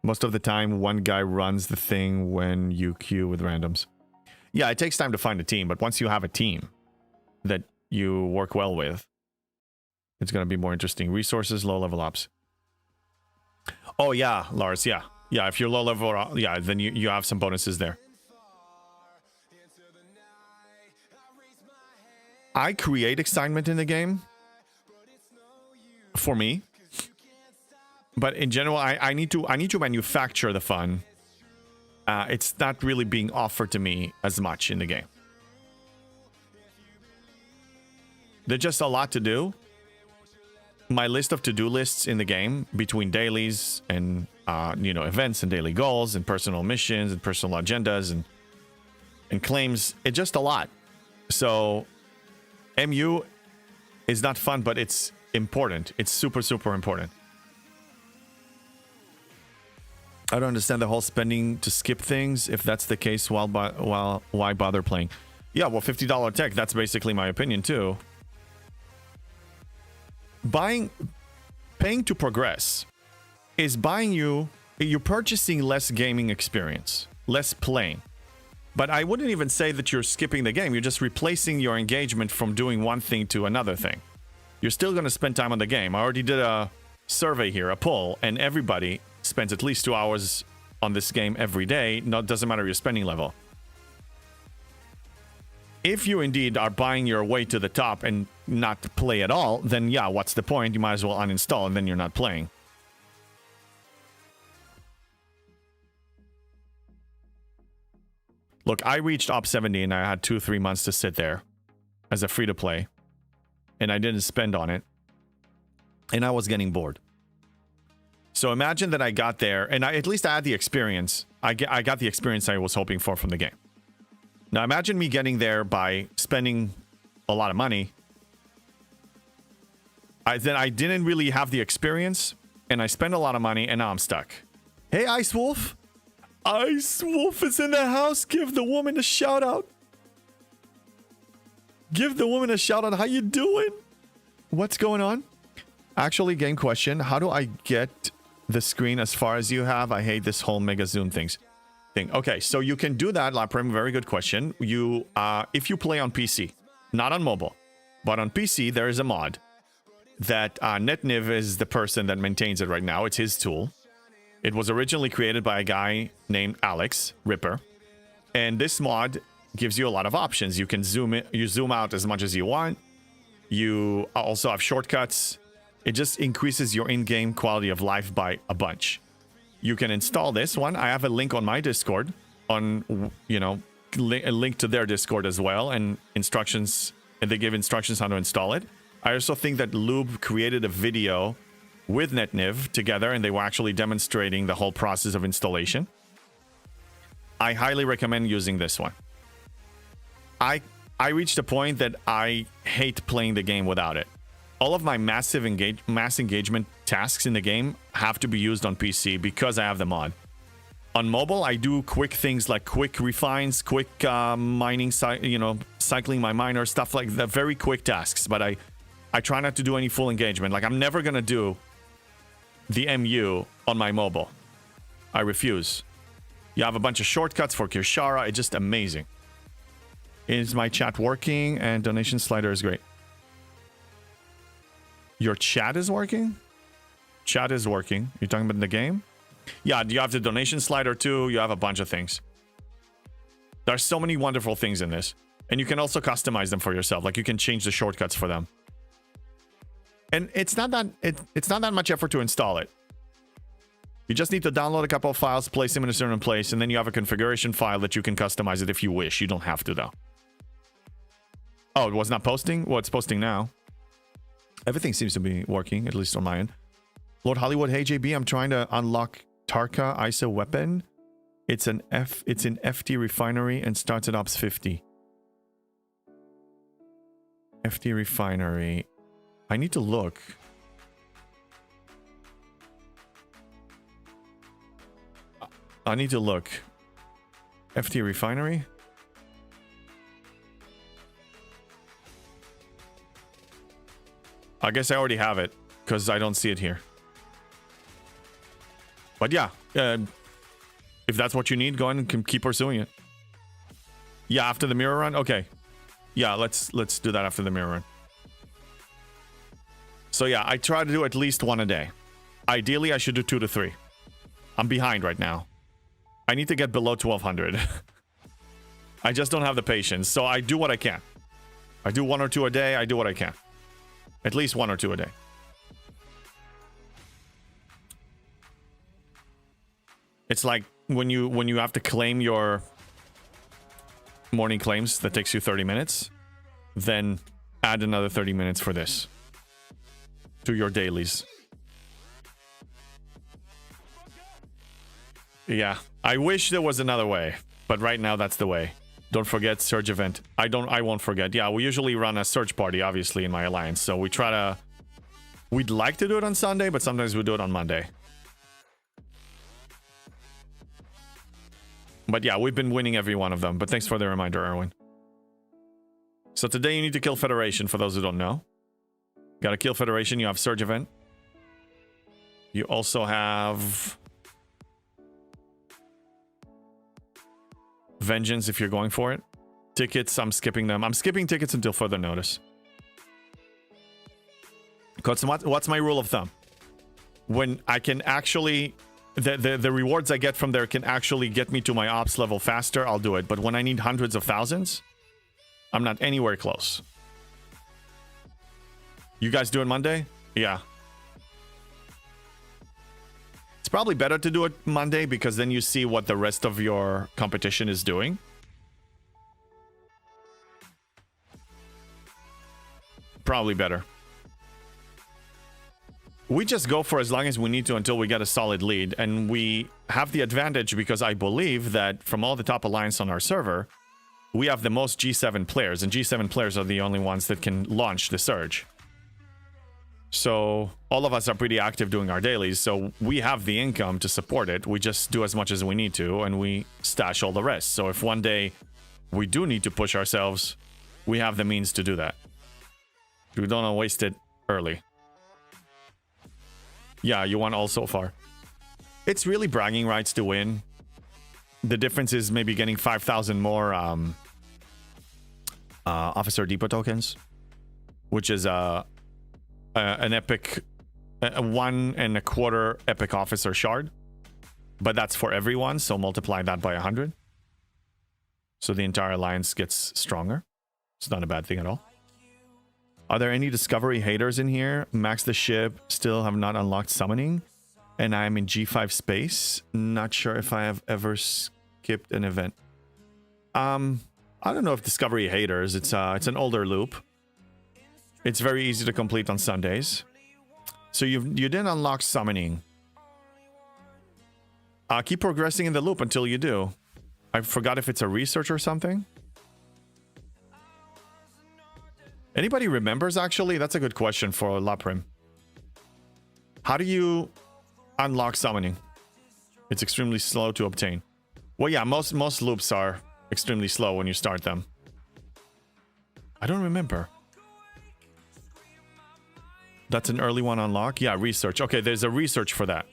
Most of the time, one guy runs the thing when you queue with randoms. Yeah, it takes time to find a team, but once you have a team that you work well with, it's going to be more interesting. Resources, low level ops. Oh yeah, Lars, yeah. Yeah, if you're low level, yeah, then you have some bonuses there. I create excitement in the game. For me. But in general, I need to manufacture the fun. It's not really being offered to me as much in the game. There's just a lot to do. My list of to-do lists in the game, between dailies and events and daily goals and personal missions and personal agendas and claims, it's just a lot. So MU is not fun, but it's important. It's super, super important. I don't understand the whole spending to skip things. If that's the case, why bother playing? Yeah, well, $50 tech, that's basically my opinion too. Paying to progress is you're purchasing less gaming experience, less playing. But I wouldn't even say that you're skipping the game. You're just replacing your engagement from doing one thing to another thing. You're still going to spend time on the game. I already did a survey here, a poll, and everybody spends at least 2 hours on this game every day. No, it doesn't matter your spending level. If you indeed are buying your way to the top and not play at all, then yeah, what's the point? You might as well uninstall and then you're not playing. Look, I reached Op 70 and I had 2-3 months to sit there as a free-to-play. And I didn't spend on it. And I was getting bored. So imagine that I got there and at least I had the experience. I got the experience I was hoping for from the game. Now imagine me getting there by spending a lot of money. Then I didn't really have the experience and I spent a lot of money and now I'm stuck. Hey, Ice Wolf. Ice Wolf is in the house. Give the woman a shout out. Give the woman a shout out. How you doing? What's going on? Actually, game question. How do I get the screen as far as you have. I hate this whole mega zoom thing. Okay, so you can do that, Laprim. Very good question. You, if you play on PC, not on mobile, but on PC, there is a mod that NetNiv is the person that maintains it right now. It's his tool. It was originally created by a guy named Alex Ripper, and this mod gives you a lot of options. You can zoom in, you zoom out as much as you want. You also have shortcuts. It just increases your in-game quality of life by a bunch. You can install this one. I have a link on my Discord, on, you know, a link to their Discord as well, and instructions, and they give instructions how to install it. I also think that Lube created a video with NetNiv together, and they were actually demonstrating the whole process of installation. I highly recommend using this one. I reached a point that I hate playing the game without it. All of my mass engagement tasks in the game have to be used on PC because I have the mod. On mobile, I do quick things like quick refines, quick mining, you know, cycling my miner, stuff like that. Very quick tasks, but I try not to do any full engagement. Like, I'm never gonna do the MU on my mobile. I refuse. You have a bunch of shortcuts for Kirshara. It's just amazing. Is my chat working? And donation slider is great. Your chat is working? Chat is working. You're talking about the game? Yeah, you have the donation slider too. You have a bunch of things. There's so many wonderful things in this. And you can also customize them for yourself. Like, you can change the shortcuts for them. And it's not that much effort to install it. You just need to download a couple of files, place them in a certain place, and then you have a configuration file that you can customize it if you wish. You don't have to, though. Oh, it was not posting? Well, it's posting now. Everything seems to be working, at least on my end. Lord Hollywood, hey JB, I'm trying to unlock Tarka ISO weapon. It's in FT refinery and starts at ops 50. FT refinery. I need to look. I need to look. FT refinery. I guess I already have it because I don't see it here. But yeah, if that's what you need, go ahead and keep pursuing it. Yeah, after the mirror run? Okay. Yeah, let's do that after the mirror run. So yeah, I try to do at least one a day. Ideally, I should do 2 to 3. I'm behind right now. I need to get below 1200. I just don't have the patience, so I do what I can. I do 1 or 2 a day. I do what I can. At least 1 or 2 a day. It's like when you have to claim your morning claims that takes you 30 minutes, then add another 30 minutes for this to your dailies. Yeah, I wish there was another way, but right now that's the way. Don't forget Surge event. I won't forget. Yeah, we usually run a Surge party, obviously, in my alliance. So we try to... We'd like to do it on Sunday, but sometimes we do it on Monday. But yeah, we've been winning every one of them. But thanks for the reminder, Erwin. So today you need to kill Federation, for those who don't know. Gotta kill Federation. You have Surge event. You also have... Vengeance if you're going for it. Tickets, I'm skipping them. I'm skipping tickets until further notice. Because what's my rule of thumb? When I can actually... The rewards I get from there can actually get me to my ops level faster, I'll do it. But when I need hundreds of thousands, I'm not anywhere close. You guys do it Monday? Yeah. It's probably better to do it Monday because then you see what the rest of your competition is doing. Probably better. We just go for as long as we need to until we get a solid lead. And we have the advantage because I believe that from all the top alliance on our server, we have the most G7 players. And G7 players are the only ones that can launch the Surge. So all of us are pretty active doing our dailies, so we have the income to support it. We just do as much as we need to, and we stash all the rest. So if one day we do need to push ourselves, we have the means to do that. We don't want to waste it early. Yeah, you won all so far. It's really bragging rights to win. The difference is maybe getting 5,000 more Officer Depot tokens, which is an epic, a 1.25 epic officer shard. But that's for everyone, so multiply that by 100. So the entire alliance gets stronger. It's not a bad thing at all. Are there any discovery haters in here? Max the ship, still have not unlocked summoning. And I'm in G5 space. Not sure if I have ever skipped an event. I don't know if discovery haters. It's an older loop. It's very easy to complete on Sundays. So you didn't unlock summoning. Keep progressing in the loop until you do. I forgot if it's a research or something. Anybody remembers, actually? That's a good question for Laprim. How do you unlock summoning? It's extremely slow to obtain. Well, yeah, most loops are extremely slow when you start them. I don't remember. That's an early one unlock? Yeah, research. Okay, there's a research for that.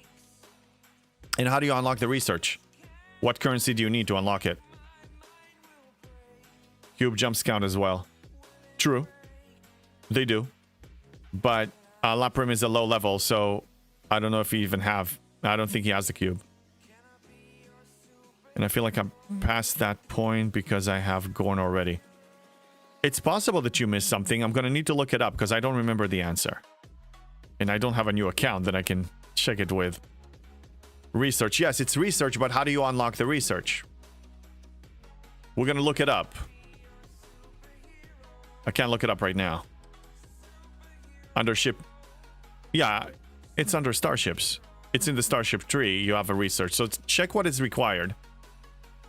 And how do you unlock the research? What currency do you need to unlock it? Cube jumps count as well. True. They do. But Laprim is a low level, so I don't know if he even have... I don't think he has the cube. And I feel like I'm past that point because I have Gorn already. It's possible that you missed something. I'm going to need to look it up because I don't remember the answer. And I don't have a new account that I can check it with. Research. Yes, it's research, but how do you unlock the research? We're going to look it up. I can't look it up right now. Under ship. Yeah, it's under starships. It's in the starship tree. You have a research. So check what is required.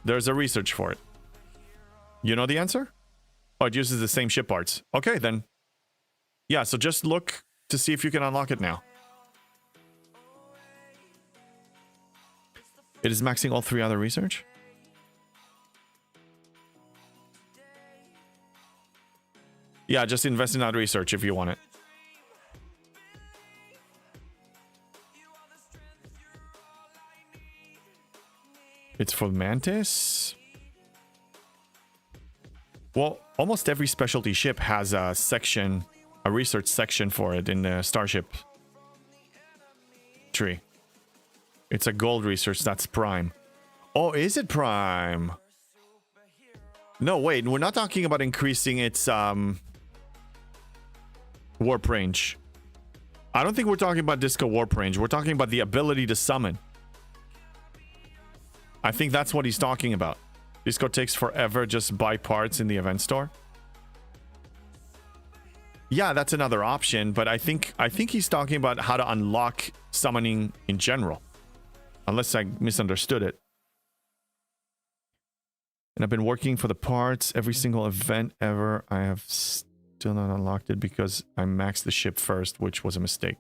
There's a research for it. You know the answer? Oh, it uses the same ship parts. Okay, then. Yeah, so just look to see if you can unlock it now. It is maxing all 3 other research? Yeah, just invest in that research if you want it. It's for Mantis? Well, almost every specialty ship has a section, a research section for it in the starship tree. It's a gold research, that's prime. Oh, is it prime? No, wait, we're not talking about increasing its warp range. I don't think we're talking about disco warp range. We're talking about the ability to summon. I think that's what he's talking about. Disco takes forever, just buy parts in the event store. Yeah, that's another option, but I think he's talking about how to unlock summoning in general. Unless I misunderstood it. And I've been working for the parts every single event ever. I have still not unlocked it because I maxed the ship first, which was a mistake.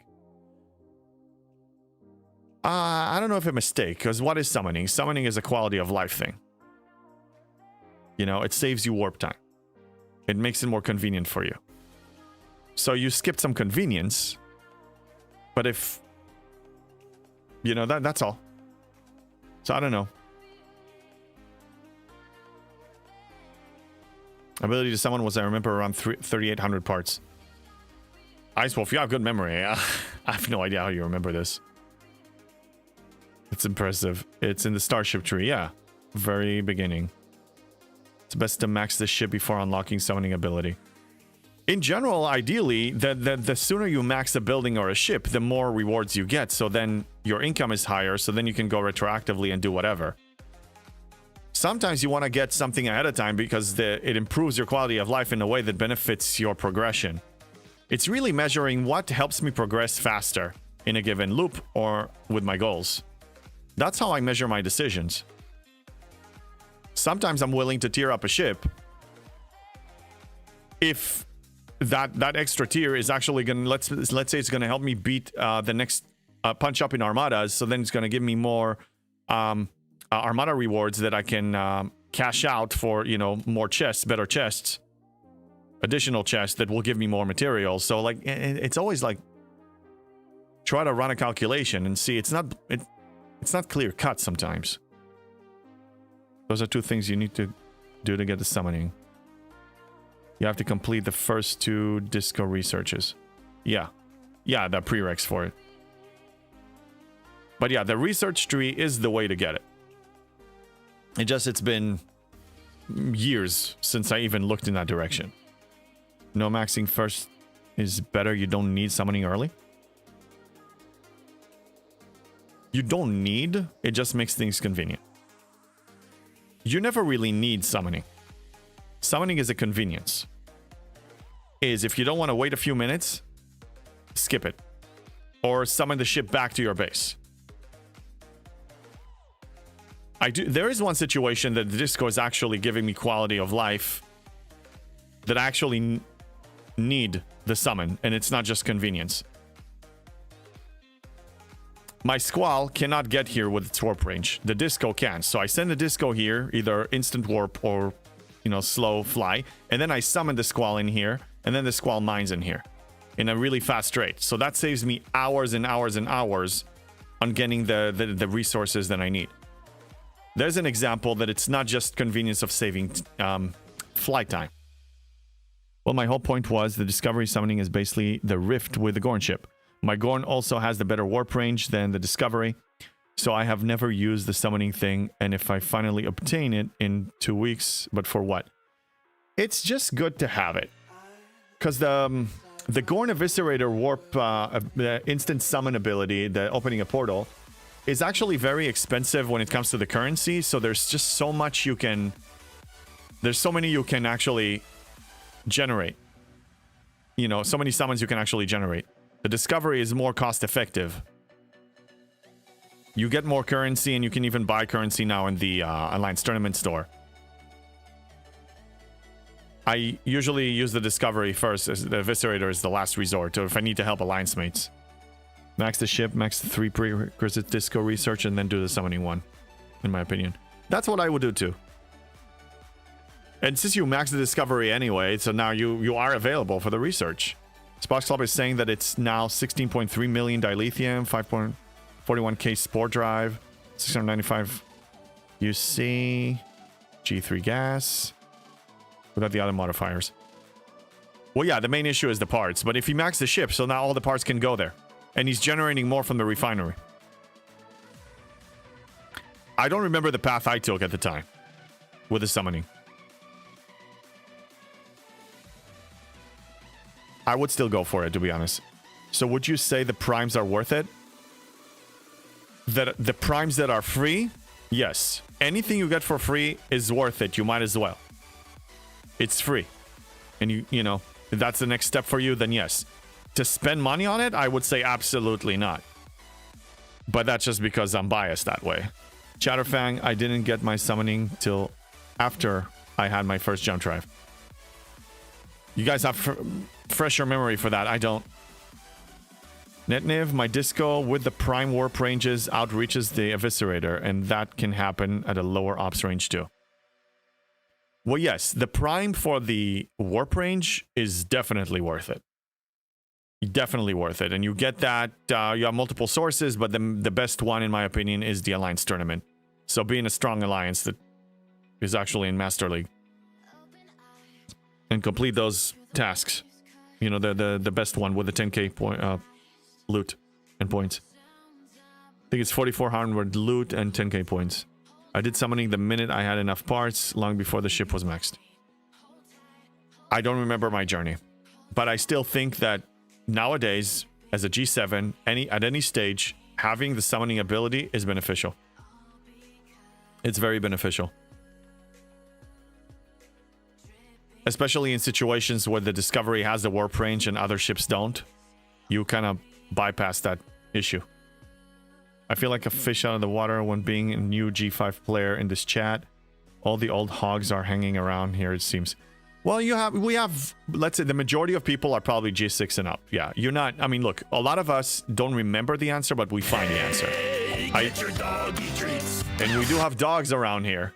I don't know if it's a mistake, because what is summoning? Summoning is a quality of life thing. You know, it saves you warp time. It makes it more convenient for you. So you skipped some convenience. But if... You know, that's all. So I don't know. Ability to summon was, I remember, around 3,800 parts. Ice Wolf, you have good memory. I have no idea how you remember this. It's impressive. It's in the starship tree, yeah. Very beginning. It's best to max the ship before unlocking summoning ability. In general, ideally, the sooner you max a building or a ship, the more rewards you get. So then your income is higher, so then you can go retroactively and do whatever. Sometimes you want to get something ahead of time because it improves your quality of life in a way that benefits your progression. It's really measuring what helps me progress faster in a given loop or with my goals. That's how I measure my decisions. Sometimes I'm willing to tier up a ship if that extra tier is actually going to, let's say it's going to help me beat the next punch up in armadas, so then it's going to give me more armada rewards that I can cash out for, you know, more chests, better chests, additional chests that will give me more materials. So like it's always like try to run a calculation and see. It's It's not clear cut sometimes. Those are two things you need to do to get the summoning. You have to complete the first 2 disco researches. Yeah. Yeah, the prereqs for it. But yeah, the research tree is the way to get it. It's been years since I even looked in that direction. No maxing first is better. You don't need summoning early. You don't need, it just makes things convenient. You never really need summoning. Summoning is a convenience. If you don't want to wait a few minutes, skip it. Or summon the ship back to your base. There is one situation that the disco is actually giving me quality of life that I actually need the summon, and it's not just convenience. My Squall cannot get here with its warp range. The disco can. So I send the disco here, either instant warp or, slow fly. And then I summon the Squall in here, and then the Squall mines in here in a really fast rate. So that saves me hours and hours and hours on getting the resources that I need. There's an example that it's not just convenience of saving flight time. Well, my whole point was the Discovery summoning is basically the rift with the Gorn ship. My Gorn also has the better warp range than the Discovery, so I have never used the summoning thing, and if I finally obtain it in 2 weeks, but for what? It's just good to have it. Because the Gorn Eviscerator warp the instant summon ability, the opening a portal, is actually very expensive when it comes to the currency, so there's just so much you can... There's so many you can actually generate. So many summons you can actually generate. The Discovery is more cost effective. You get more currency, and you can even buy currency now in the Alliance Tournament store. I usually use the Discovery first, as the Eviscerator is the last resort, or if I need to help Alliance mates. Max the ship, max the 3 prerequisite disco research, and then do the summoning one, in my opinion. That's what I would do too. And since you max the Discovery anyway, so now you are available for the research. Sparks Club is saying that it's now 16.3 million dilithium, 5.41k spore drive, 695 UC, G3 gas, without the other modifiers. Well, yeah, the main issue is the parts, but if you max the ship, so now all the parts can go there. And he's generating more from the refinery. I don't remember the path I took at the time with the summoning. I would still go for it, to be honest. So would you say the primes are worth it? That the primes that are free? Yes. Anything you get for free is worth it. You might as well. It's free. And you know, if that's the next step for you, then yes. To spend money on it, I would say absolutely not. But that's just because I'm biased that way. Chatterfang, I didn't get my summoning till after I had my first jump drive. You guys have fresher memory for that. I don't. Netniv, my disco with the prime warp ranges outreaches the Eviscerator, and that can happen at a lower ops range too. Well, yes, the prime for the warp range is definitely worth it. Definitely worth it. And you get that, you have multiple sources, but the best one, in my opinion, is the Alliance Tournament. So being a strong alliance that is actually in Master League. And complete those tasks. You know, the best one with the 10k point, loot and points. I think it's 4,400 loot and 10k points. I did summoning the minute I had enough parts, long before the ship was maxed. I don't remember my journey. But I still think that nowadays, as a G7, at any stage, having the summoning ability is beneficial. It's very beneficial. Especially in situations where the Discovery has the warp range and other ships don't. You kind of bypass that issue. I feel like a fish out of the water when being a new G5 player in this chat. All the old hogs are hanging around here, it seems. Well, we have, let's say the majority of people are probably G6 and up. Yeah, you're not, I mean, look, a lot of us don't remember the answer, but we find the answer. Get your doggy treats. And we do have dogs around here.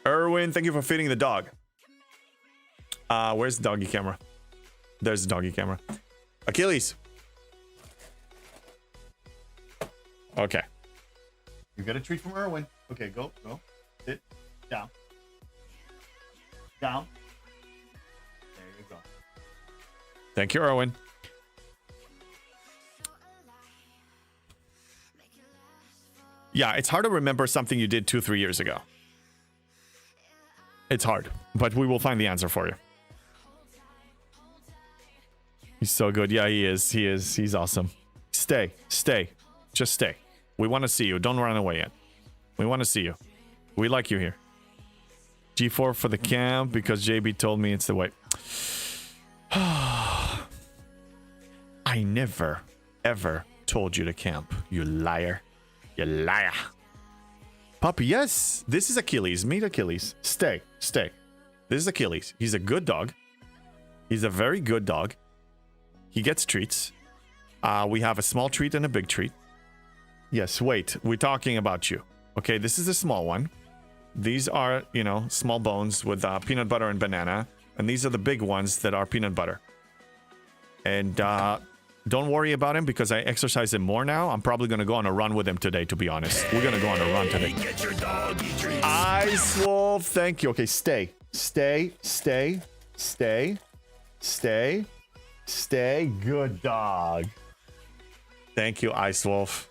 Erwin, thank you for feeding the dog. Where's the doggy camera? There's the doggy camera. Achilles. Okay. You get a treat from Erwin. Okay, go. Sit. Down. Down. There you go. Thank you, Erwin. Yeah, it's hard to remember something you did 2-3 years ago. It's hard, but we will find the answer for you. He's so good. Yeah, he is. He's awesome. Stay. Just stay. We want to see you. Don't run away yet. We want to see you. We like you here. G4 for the camp because JB told me it's the way. I never, ever told you to camp, you liar. You liar. Puppy, yes. This is Achilles. Meet Achilles. Stay. This is Achilles. He's a good dog. He's a very good dog. He gets treats. We have a small treat and a big treat. Yes, wait. We're talking about you. Okay, this is a small one. These are, small bones with peanut butter and banana. And these are the big ones that are peanut butter. And don't worry about him because I exercise him more now. I'm probably going to go on a run with him today, to be honest. We're going to go on a run today. Get your doggy treats. Ice Wolf, thank you. Okay, stay. Good dog. Thank you, Ice Wolf.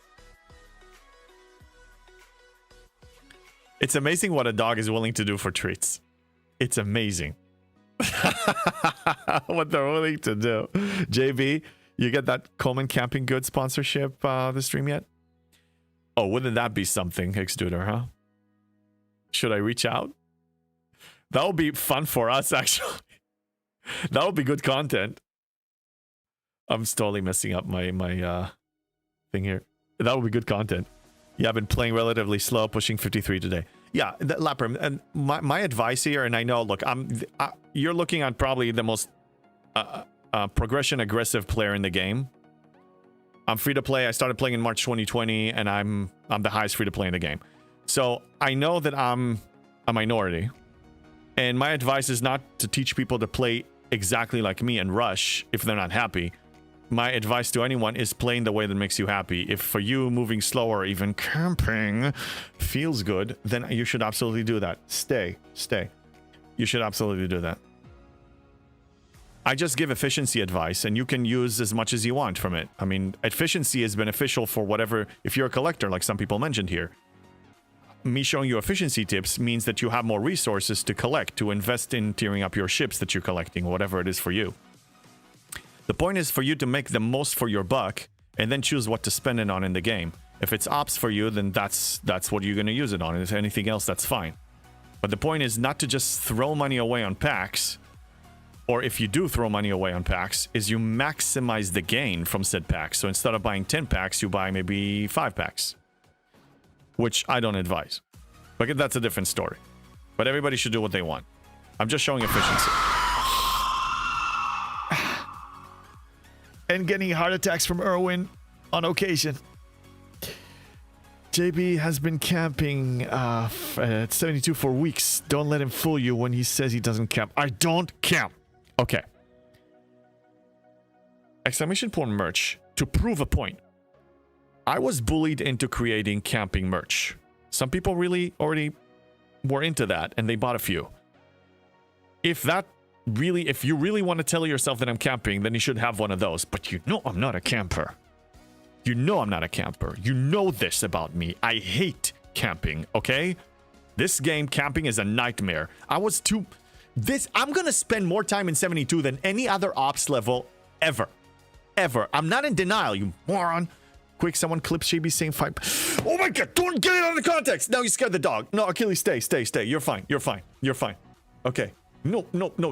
It's amazing what a dog is willing to do for treats. It's amazing. What they're willing to do. JB, you get that Coleman Camping Goods sponsorship this stream yet? Oh, wouldn't that be something, Hixduder, huh? Should I reach out? That would be fun for us, actually. That would be good content. I'm totally messing up my thing here. That would be good content. Yeah, I've been playing relatively slow, pushing 53 today. Yeah, Lapper, and my advice here, and I know, look, you're looking at probably the most progression aggressive player in the game. I'm free to play. I started playing in March 2020, and I'm the highest free to play in the game. So I know that I'm a minority, and my advice is not to teach people to play exactly like me and rush if they're not happy. My advice to anyone is playing the way that makes you happy. If for you moving slower, or even camping feels good, then you should absolutely do that. Stay. You should absolutely do that. I just give efficiency advice, and you can use as much as you want from it. I mean, efficiency is beneficial for whatever, if you're a collector, like some people mentioned here. Me showing you efficiency tips means that you have more resources to collect, to invest in tearing up your ships that you're collecting, whatever it is for you. The point is for you to make the most for your buck, and then choose what to spend it on in the game. If it's ops for you, then that's what you're going to use it on. And if anything else, that's fine. But the point is not to just throw money away on packs, or if you do throw money away on packs, is you maximize the gain from said packs. So instead of buying 10 packs, you buy maybe 5 packs. Which I don't advise. But that's a different story. But everybody should do what they want. I'm just showing efficiency. And getting heart attacks from Erwin on occasion. JB has been camping at 72 for weeks. Don't let him fool you when he says he doesn't camp. I don't camp. Okay. Exclamation point merch. To prove a point. I was bullied into creating camping merch. Some people really already were into that, and they bought a few. If you really want to tell yourself that I'm camping, then you should have one of those. But you know I'm not a camper. You know I'm not a camper. You know this about me. I hate camping, okay? This game, camping is a nightmare. I'm gonna spend more time in 72 than any other ops level ever. I'm not in denial, you moron. Quick, someone clips JB saying fight. Oh my god, don't get it out of the context. Now you scared the dog. No, Achilles, stay. You're fine. Okay. No,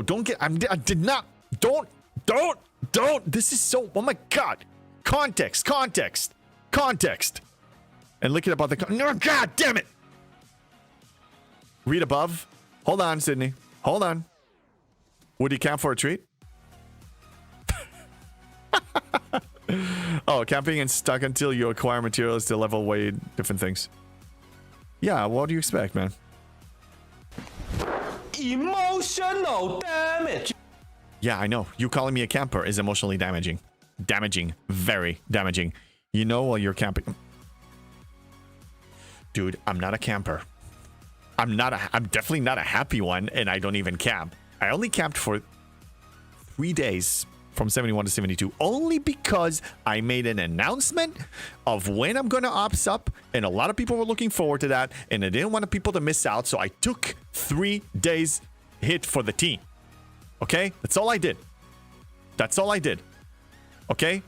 don't get, I did not, don't. This is so, oh my god. Context. And look it about the, no, god damn it. Read above. Hold on, Sydney. Hold on. Would you camp for a treat? Oh, camping and stuck until you acquire materials to level way different things. Yeah, what do you expect, man? Emotional damage. Yeah, I know. You calling me a camper is emotionally damaging. Very damaging. You know while you're camping. Dude, I'm not a camper. I'm definitely not a happy one, and I don't even camp. I only camped for 3 days from 71 to 72, only because I made an announcement of when I'm going to ops up, and a lot of people were looking forward to that, and I didn't want people to miss out, so I took 3 days hit for the team. Okay? That's all I did. That's all I did. Okay?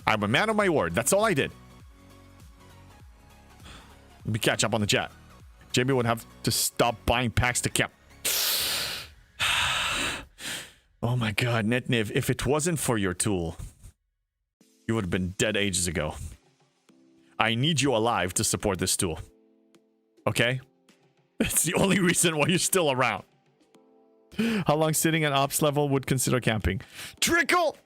I'm a man of my word. That's all I did. Let me catch up on the chat. JB would have to stop buying packs to camp. Oh my god, Netniv, if it wasn't for your tool, you would have been dead ages ago. I need you alive to support this tool. Okay? It's the only reason why you're still around. How long sitting at ops level would consider camping? Trickle!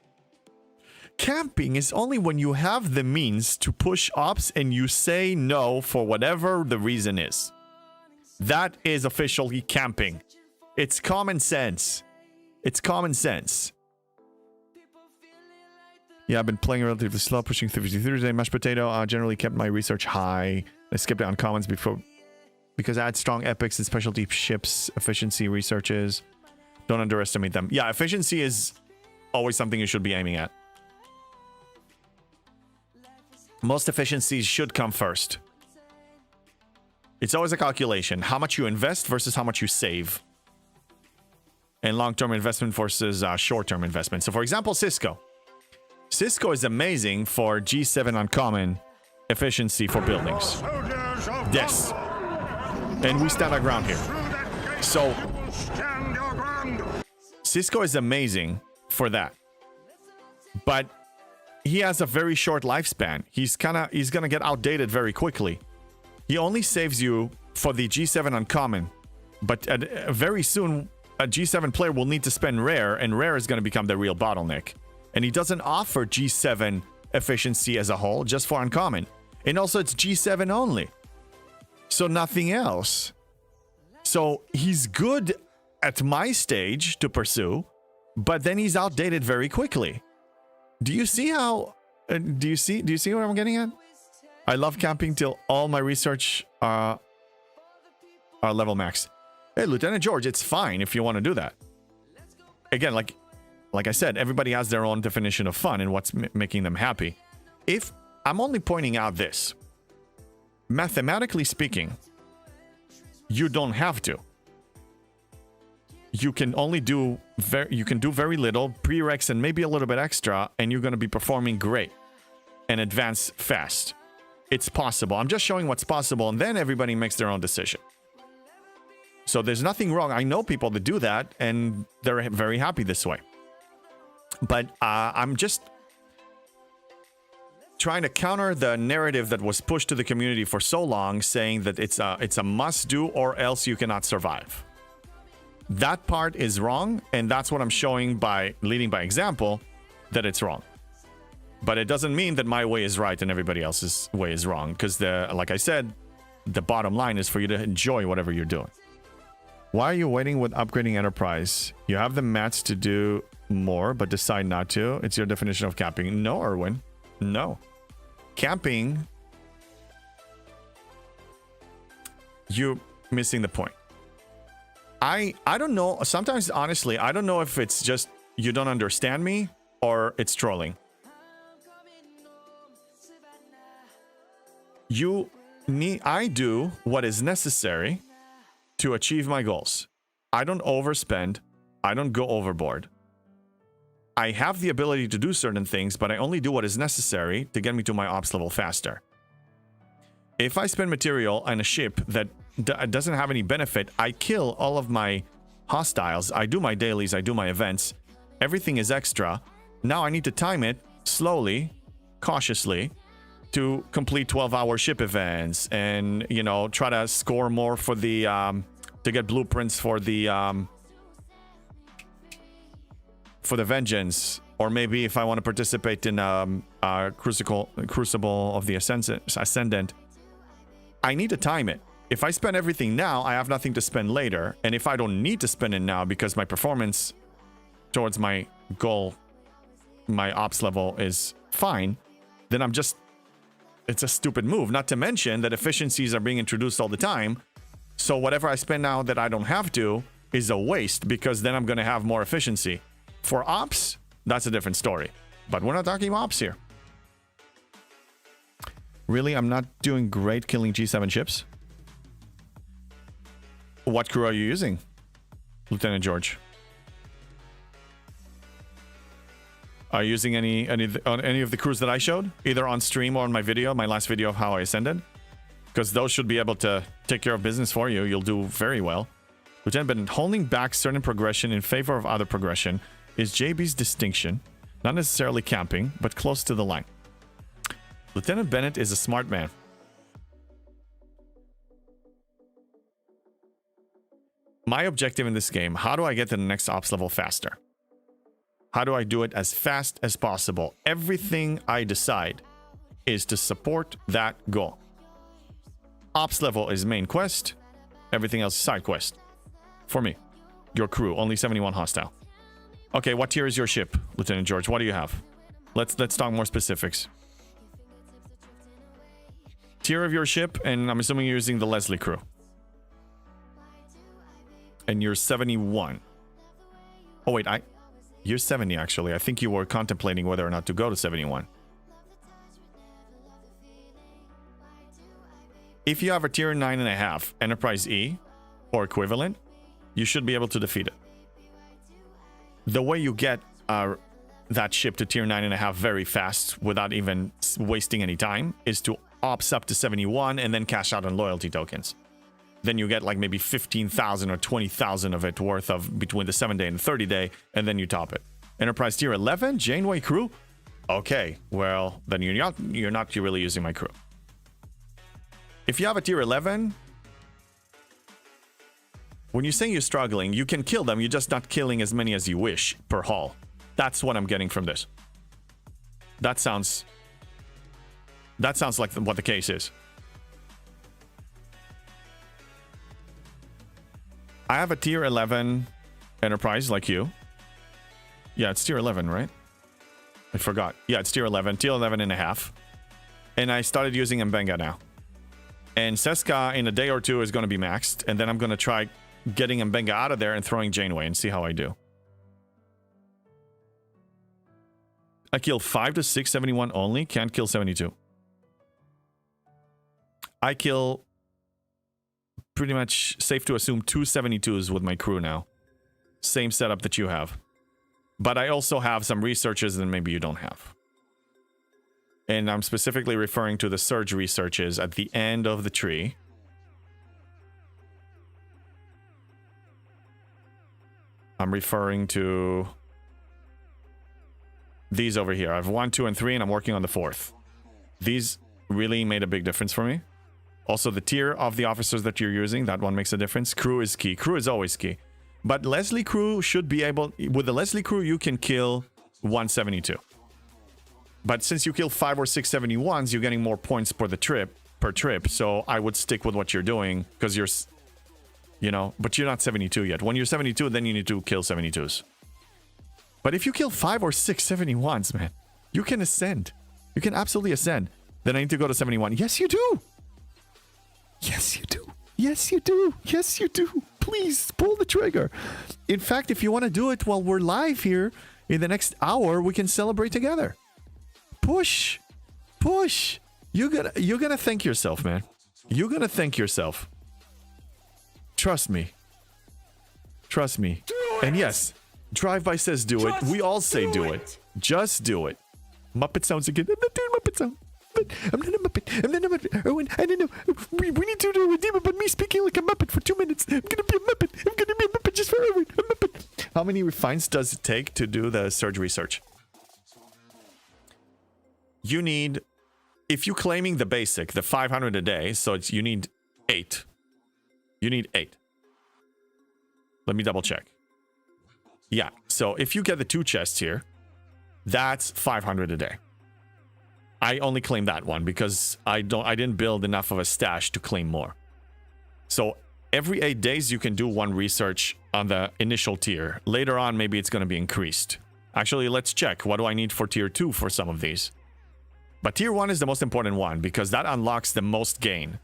Camping is only when you have the means to push ops and you say no for whatever the reason is. That is officially camping. It's common sense. It's common sense. Yeah, I've been playing relatively slow, pushing 53 today. Mashed potato generally kept my research high. I skipped out on commons before because I had strong epics and specialty ships efficiency researches. Don't underestimate them. Yeah, efficiency is always something you should be aiming at. Most efficiencies should come first. It's always a calculation. How much you invest versus how much you save. And long-term investment versus short-term investment. So for example, Cisco. Cisco is amazing for G7 uncommon efficiency for buildings. Yes. And we stand our ground here. So Cisco is amazing for that. But he has a very short lifespan. He's gonna get outdated very quickly. He only saves you for the G7 uncommon, but very soon a G7 player will need to spend rare, and rare is going to become the real bottleneck. And he doesn't offer G7 efficiency as a whole, just for uncommon. And also it's G7 only, so nothing else. So he's good at my stage to pursue, but then he's outdated very quickly. Do you see how? Do you see what I'm getting at? I love camping till all my research are level max. Hey, Lieutenant George, it's fine if you want to do that. Again, like I said, everybody has their own definition of fun and what's making them happy. If I'm only pointing out this, mathematically speaking, you don't have to. You can only do very little prereqs and maybe a little bit extra, and you're going to be performing great and advance fast. It's possible. I'm just showing what's possible, and then everybody makes their own decision. So there's nothing wrong. I know people that do that, and they're very happy this way. But I'm just trying to counter the narrative that was pushed to the community for so long, saying that it's a must-do or else you cannot survive. That part is wrong, and that's what I'm showing by leading by example, that it's wrong. But it doesn't mean that my way is right and everybody else's way is wrong, because like I said, the bottom line is for you to enjoy whatever you're doing. Why are you waiting with upgrading Enterprise? You have the mats to do more, but decide not to. It's your definition of camping. No, Erwin. No. Camping... You're missing the point. I don't know. Sometimes, honestly, I don't know if it's just you don't understand me or it's trolling. I do what is necessary to achieve my goals. I don't overspend. I don't go overboard. I have the ability to do certain things, but I only do what is necessary to get me to my ops level faster. If I spend material on a ship that doesn't have any benefit, I kill all of my hostiles. I do my dailies. I do my events. Everything is extra. Now I need to time it slowly, cautiously, to complete 12-hour ship events and, you know, try to score more for the to get blueprints for the Vengeance, or maybe if I want to participate in Crucible of the Ascendant, I need to time it. If I spend everything now, I have nothing to spend later, and if I don't need to spend it now because my performance towards my goal, my ops level is fine, then I'm just it's a stupid move. Not to mention that efficiencies are being introduced all the time. So whatever I spend now that I don't have to is a waste, because then I'm going to have more efficiency. For ops, that's a different story. But we're not talking ops here. Really, I'm not doing great killing G7 ships. What crew are you using, Lieutenant George? Are you using any of the crews that I showed, either on stream or on my video, my last video of how I ascended? Because those should be able to take care of business for you. You'll do very well. Lieutenant Bennett, holding back certain progression in favor of other progression is JB's distinction. Not necessarily camping, but close to the line. Lieutenant Bennett is a smart man. My objective in this game, how do I get to the next ops level faster? How do I do it as fast as possible? Everything I decide is to support that goal. Ops level is main quest. Everything else is side quest. For me. Your crew, only 71 hostile. Okay, what tier is your ship, Lieutenant George? What do you have? Let's talk more specifics. Tier of your ship, and I'm assuming you're using the Leslie crew. And you're 71. Oh wait, you're 70 actually. I think you were contemplating whether or not to go to 71. If you have a tier 9.5 Enterprise E or equivalent, you should be able to defeat it. The way you get that ship to tier 9.5 very fast without even wasting any time is to ops up to 71 and then cash out on loyalty tokens. Then you get like maybe 15,000 or 20,000 of it worth of between the 7-day and the 30-day, and then you top it. Enterprise tier 11, Janeway crew? Okay, well, then you're not really using my crew. If you have a tier 11, when you're saying you're struggling, you can kill them, you're just not killing as many as you wish per haul. That's what I'm getting from this. That sounds like what the case is. I have a tier 11 Enterprise like you. Yeah, it's tier 11, right? I forgot. Yeah, it's tier 11. Tier 11 and a half. And I started using Mbenga now. And Seska in a day or two is going to be maxed. And then I'm going to try getting Mbenga out of there and throwing Janeway and see how I do. I kill 5 to 6, 71 only. Can't kill 72. I kill... pretty much safe to assume 2 72s with my crew now. Same setup that you have. But I also have some researches that maybe you don't have. And I'm specifically referring to the surge researches at the end of the tree. I'm referring to these over here. I have 1, 2, and 3, and I'm working on the 4th. These really made a big difference for me. Also, the tier of the officers that you're using, that one makes a difference. Crew is key. Crew is always key. But Leslie crew should be able... with the Leslie crew, you can kill 172. But since you kill 5 or 6 71s, you're getting more points per trip. So I would stick with what you're doing, because you're... you know, but you're not 72 yet. When you're 72, then you need to kill 72s. But if you kill 5 or 6 71s, man, you can ascend. You can absolutely ascend. Then I need to go to 71. Yes, you do! Yes, you do. Yes, you do. Yes, you do. Please pull the trigger. In fact, if you want to do it while we're live here in the next hour, we can celebrate together. Push. Push. You're gonna thank yourself, man. You're gonna thank yourself. Trust me. Trust me. And yes, Drive-By says do it. We all say do it. Just do it. Muppet sounds again. I'm not doing Muppet sound. I'm not a Muppet. I'm not a Muppet. Erwin, I don't know. We need to do a redeem about me speaking like a Muppet for 2 minutes. I'm gonna be a Muppet. I'm gonna be a Muppet just for Erwin. A Muppet. How many refines does it take to do the surge research? You need, if you're claiming the basic, the 500 a day, so it's, you need 8. You need 8. Let me double check. Yeah, so if you get the 2 chests here, that's 500 a day. I only claim that one because I didn't build enough of a stash to claim more. So every 8 days you can do 1 research on the initial tier. Later on, maybe it's going to be increased. Actually, let's check. What do I need for tier 2 for some of these? But tier 1 is the most important one because that unlocks the most gain.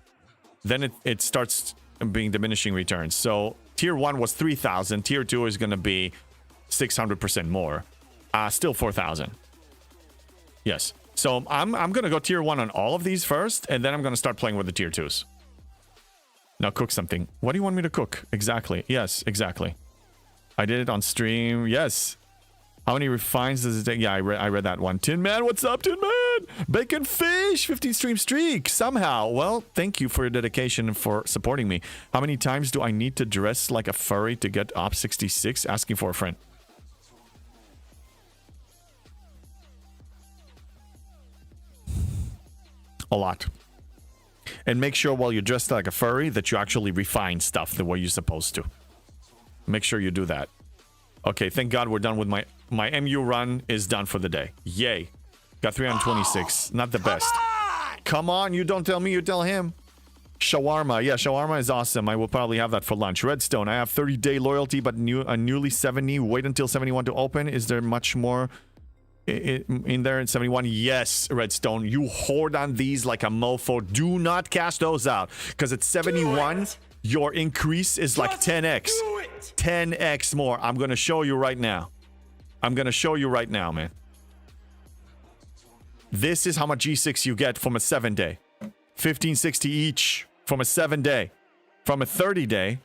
Then it starts being diminishing returns. So tier 1 was 3,000. Tier 2 is going to be 600% more. Still 4,000. Yes. So I'm going to go tier 1 on all of these first, and then I'm going to start playing with the tier 2s. Now cook something. What do you want me to cook? Exactly. Yes, exactly. I did it on stream. Yes. How many refines does it take? Yeah, I read that one. Tin Man, what's up, Tin Man? Bacon Fish, 15 stream streak. Somehow. Well, thank you for your dedication and for supporting me. How many times do I need to dress like a furry to get op 66? Asking for a friend. A lot. And make sure while you're dressed like a furry that you actually refine stuff the way you're supposed to. Make sure you do that. Okay, thank God we're done with my MU run is done for the day. Yay. Got 326. Not the best. Come on, you don't tell me, you tell him. Shawarma. Yeah, shawarma is awesome. I will probably have that for lunch. Redstone. I have 30-day loyalty, but newly 70. Wait until 71 to open. Is there much more in there in 71? Yes, Redstone. You hoard on these like a mofo. Do not cash those out. Because at 71, your increase is like 10x. 10x more. I'm going to show you right now. I'm going to show you right now, man. This is how much G6 you get from a 7-day. 1560 each from a 7-day. From a 30-day,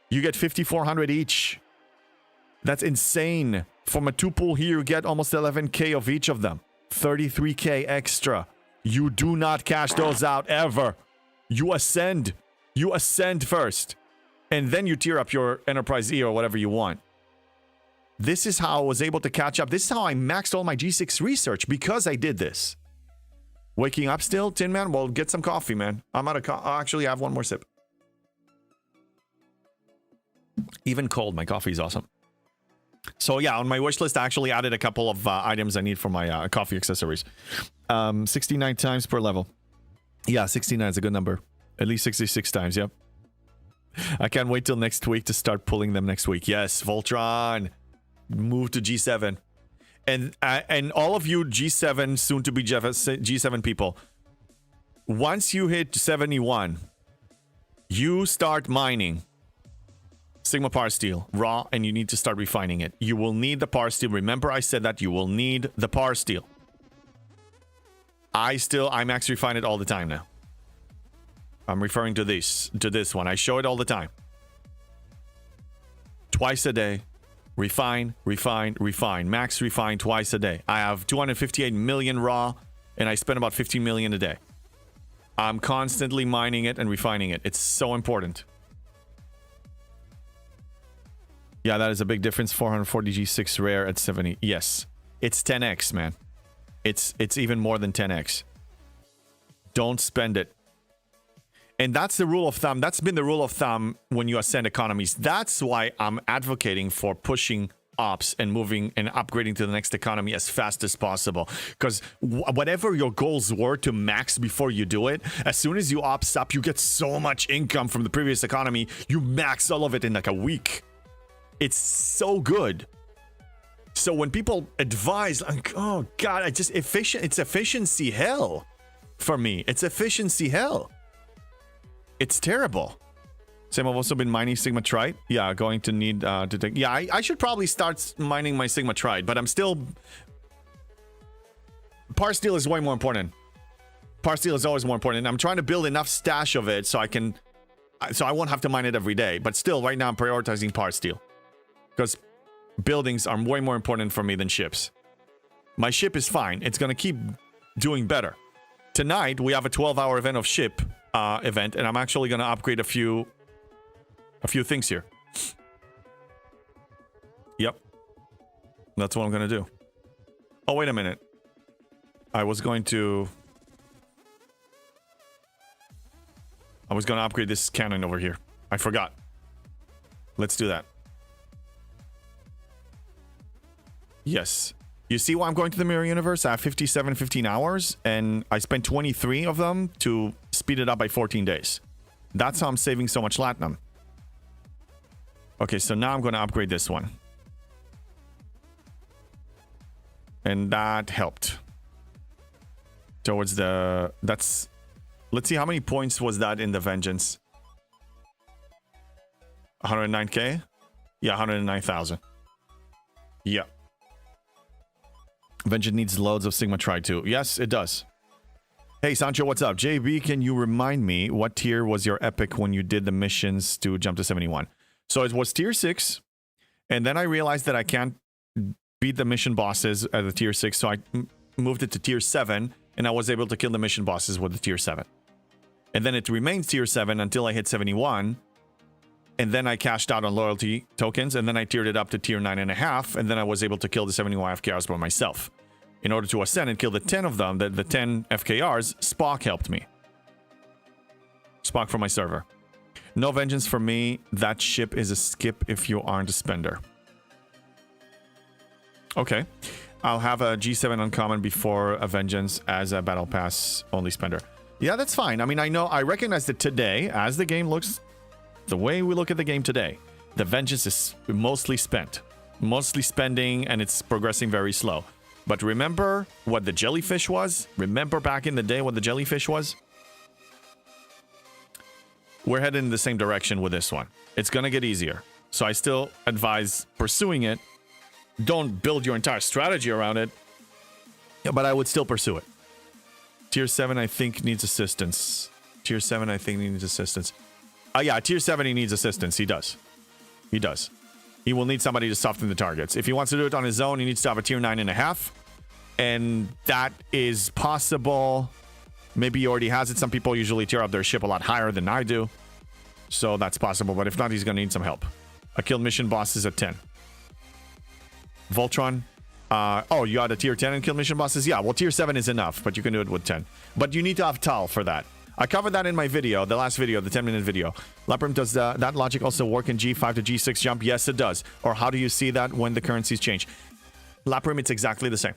you get 5400 each. That's insane. From a 2-pool here, you get almost 11k of each of them. 33k extra. You do not cash those out ever. You ascend. You ascend first. And then you tier up your Enterprise E or whatever you want. This is how I was able to catch up. This is how I maxed all my G6 research because I did this. Waking up still, Tin Man? Well, get some coffee, man. I'm out of actually, I have one more sip. Even cold, my coffee is awesome. So yeah, on my wish list, I actually added a couple of items I need for my coffee accessories. 69 times per level. Yeah, 69 is a good number. At least 66 times, yep. I can't wait till next week to start pulling them next week. Yes, Voltron. Move to G7. And all of you G7, soon to be G7 people, once you hit 71, you start mining Sigma Power Steel raw, and you need to start refining it. You will need the Power Steel. Remember I said that you will need the Power Steel. I max refine it all the time now. I'm referring to this one. I show it all the time. Twice a day. Refine, refine, refine. Max refine twice a day. I have 258 million raw, and I spend about 15 million a day. I'm constantly mining it and refining it. It's so important. Yeah, that is a big difference. 440 G6 rare at 70. Yes. It's 10x, man. It's even more than 10x. Don't spend it. And that's the rule of thumb. That's been the rule of thumb when you ascend economies. That's why I'm advocating for pushing ops and moving and upgrading to the next economy as fast as possible. Because whatever your goals were to max before you do it, as soon as you ops up, you get so much income from the previous economy. You max all of it in like a week. It's so good. So when people advise, like, oh God, it's efficiency hell for me. It's efficiency hell. It's terrible. Sam, I've also been mining Sigma Trite. Yeah, going to need to take... Yeah, I should probably start mining my Sigma Trite, but I'm still... Power Steel is way more important. Power Steel is always more important. I'm trying to build enough stash of it so I can... So I won't have to mine it every day. But still, right now I'm prioritizing Power Steel. Because buildings are way more important for me than ships. My ship is fine. It's going to keep doing better. Tonight, we have a 12-hour event of ship... event, and I'm actually gonna upgrade a few things here. Yep, that's what I'm gonna do. Oh, wait a minute. I was gonna upgrade this cannon over here. I forgot. Let's do that. Yes. You see why I'm going to the Mirror Universe? I have 15 hours, and I spent 23 of them to speed it up by 14 days. That's how I'm saving so much Latinum. Okay, so now I'm going to upgrade this one. And that helped. towards the... That's... Let's see, how many points was that in the Vengeance? 109k? Yeah, 109,000. Yeah. Vengeance needs loads of Sigma Tri too. Yes, it does. Hey, Sancho, what's up? JB, can you remind me what tier was your epic when you did the missions to jump to 71? So it was tier 6, and then I realized that I can't beat the mission bosses at the tier 6, so I moved it to tier 7, and I was able to kill the mission bosses with the tier 7. And then it remains tier 7 until I hit 71, and then I cashed out on loyalty tokens, and then I tiered it up to tier 9.5, and then I was able to kill the 71 FKRs by myself. In order to ascend and kill the 10 of them, the 10 FKRs, Spock helped me. Spock from my server. No Vengeance for me. That ship is a skip if you aren't a spender. Okay. I'll have a G7 uncommon before a Vengeance as a Battle Pass only spender. Yeah, that's fine. I mean, I recognize that today, as the game looks... The way we look at the game today, the Vengeance is mostly spent. Mostly spending, and it's progressing very slow. But remember what the Jellyfish was? Remember back in the day what the Jellyfish was? We're heading in the same direction with this one. It's gonna get easier. So I still advise pursuing it. Don't build your entire strategy around it. Yeah, but I would still pursue it. Tier 7, I think, needs assistance. Tier 7, I think, needs assistance. Yeah, tier 7, he needs assistance. He does. He does. He will need somebody to soften the targets. If he wants to do it on his own, he needs to have a tier 9.5. And that is possible. Maybe he already has it. Some people usually tier up their ship a lot higher than I do. So that's possible. But if not, he's going to need some help. I killed mission bosses at 10. Voltron. Oh, you had a tier 10 and killed mission bosses? Yeah, well, tier 7 is enough, but you can do it with 10. But you need to have Tal for that. I covered that in my video, the last video, the 10-minute video. Laprim, does that logic also work in G5 to G6 jump? Yes, it does. Or how do you see that when the currencies change? Laprim, it's exactly the same.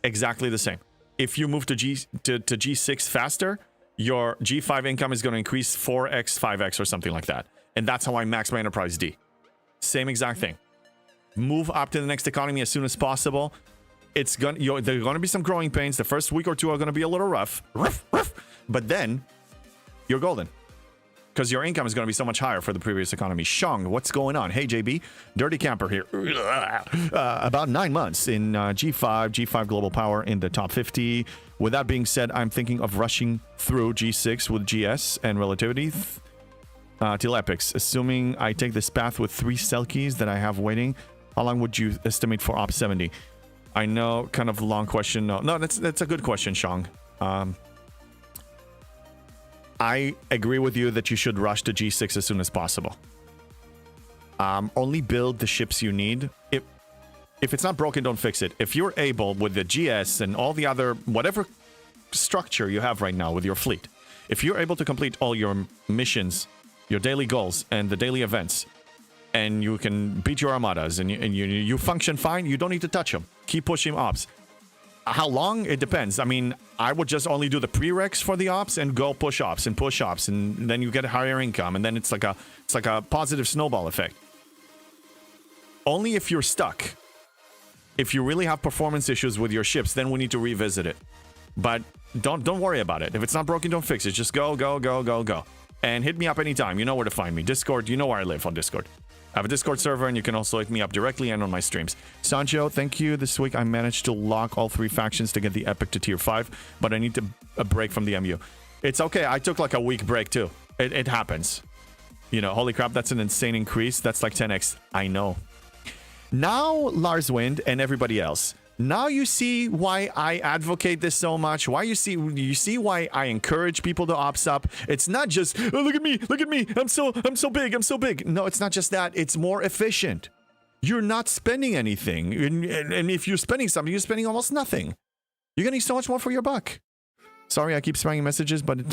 Exactly the same. If you move to G6 faster, your G5 income is going to increase 4x, 5x, or something like that. And that's how I max my Enterprise D. Same exact thing. Move up to the next economy as soon as possible. It's there are going to be some growing pains. The first week or two are going to be a little rough. But then, you're golden. Because your income is going to be so much higher for the previous economy. Shang, what's going on? Hey, JB. Dirty Camper here. About 9 months in G5 global power in the top 50. With that being said, I'm thinking of rushing through G6 with GS and relativity till epics. Assuming I take this path with 3 Selkies that I have waiting, how long would you estimate for Op 70? I know, kind of a long question. No, that's a good question, Shang. I agree with you that you should rush to G6 as soon as possible. Only build the ships you need. If it's not broken, don't fix it. If you're able, with the GS and all the other, whatever structure you have right now with your fleet, if you're able to complete all your missions, your daily goals, and the daily events, and you can beat your armadas, and you function fine, you don't need to touch them. Keep pushing ops. How long? It depends. I mean, I would just only do the prereqs for the ops and go push ops, and then you get a higher income, and then it's like a positive snowball effect. Only if you're stuck. If you really have performance issues with your ships, then we need to revisit it. But don't worry about it. If it's not broken, don't fix it. Just go. And hit me up anytime. You know where to find me. Discord, you know where I live on Discord. I have a Discord server, and you can also hit me up directly and on my streams. Sancho, thank you. This week I managed to lock all 3 factions to get the epic to tier 5, but I need a break from the MU. It's okay. I took like a week break too. It happens. You know, holy crap, that's an insane increase. That's like 10x. I know. Now, Lars Wind and everybody else. Now you see why I advocate this so much. You see why I encourage people to ops up. It's not just, oh, look at me, I'm so big. No, it's not just that. It's more efficient. You're not spending anything, and if you're spending something, you're spending almost nothing. You're getting so much more for your buck. Sorry, I keep spamming messages, but is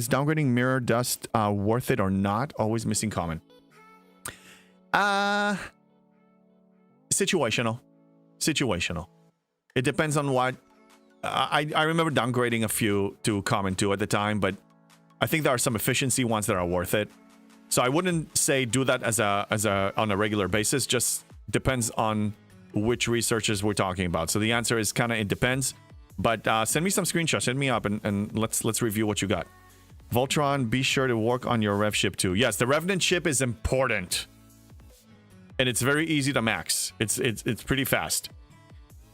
downgrading mirror dust worth it or not? Always missing comment. Situational. It depends on what. I remember downgrading a few to common 2 at the time, but I think there are some efficiency ones that are worth it. So I wouldn't say do that on a regular basis. Just depends on which researchers we're talking about. So the answer is kind of it depends. But send me some screenshots. Send me up and let's review what you got. Voltron, be sure to work on your rev ship too. Yes, the Revenant ship is important. And it's very easy to max. It's pretty fast.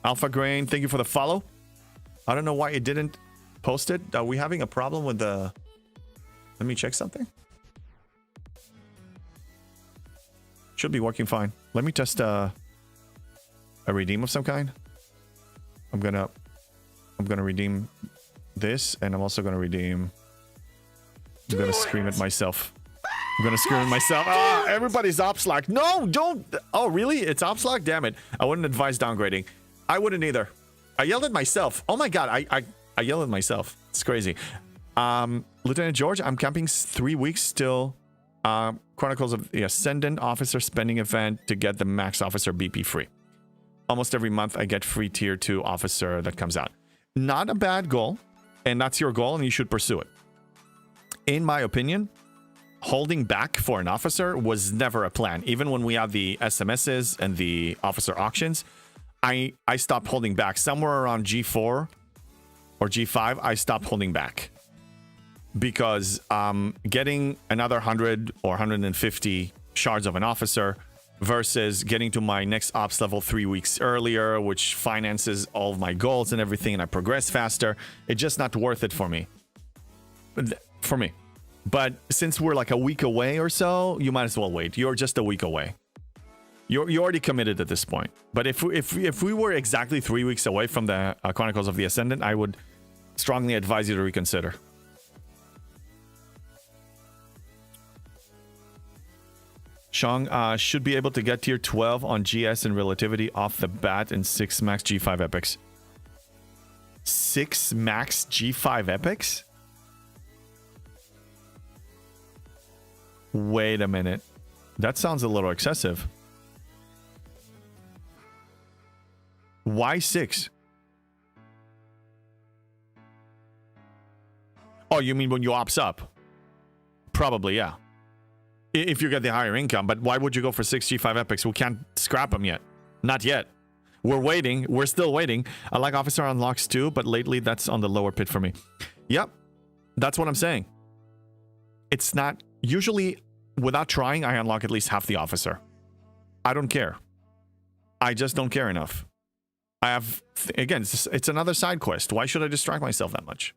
Alpha Grain, thank you for the follow. I don't know why it didn't post it. Are we having a problem with the... Let me check something. Should be working fine. Let me test a redeem of some kind. I'm gonna redeem this, and I'm also gonna redeem... I'm gonna scream at myself. I'm gonna scream at myself. Ah, everybody's ops lock. No, don't. Oh, really? It's ops lock? Damn it. I wouldn't advise downgrading. I wouldn't either. I yelled at myself. Oh my god, I yelled at myself. It's crazy. Lieutenant George, I'm camping 3 weeks still. Chronicles of the Ascendant Officer Spending Event to get the Max Officer BP free. Almost every month I get free tier 2 officer that comes out. Not a bad goal, and that's your goal, and you should pursue it. In my opinion, holding back for an officer was never a plan. Even when we had the SMSs and the officer auctions, I stopped holding back. Somewhere around G4 or G5, I stopped holding back. Because getting another 100 or 150 shards of an officer versus getting to my next ops level 3 weeks earlier, which finances all of my goals and everything, and I progress faster, it's just not worth it for me. For me. But since we're like a week away or so, you might as well wait. You're just a week away. You're already committed at this point. But if we were exactly 3 weeks away from the Chronicles of the Ascendant, I would strongly advise you to reconsider. Shang should be able to get tier 12 on GS and Relativity off the bat in 6 max G5 epics. 6 max G5 epics? Wait a minute. That sounds a little excessive. Why 6? Oh, you mean when you ops up? Probably, yeah. If you get the higher income, but why would you go for 6 G5 epics? We can't scrap them yet. Not yet. We're waiting. We're still waiting. I like Officer unlocks too, but lately that's on the lower pit for me. Yep. That's what I'm saying. It's not... Usually, without trying, I unlock at least half the officer. I don't care. I just don't care enough. I have... Again, it's another side quest. Why should I distract myself that much?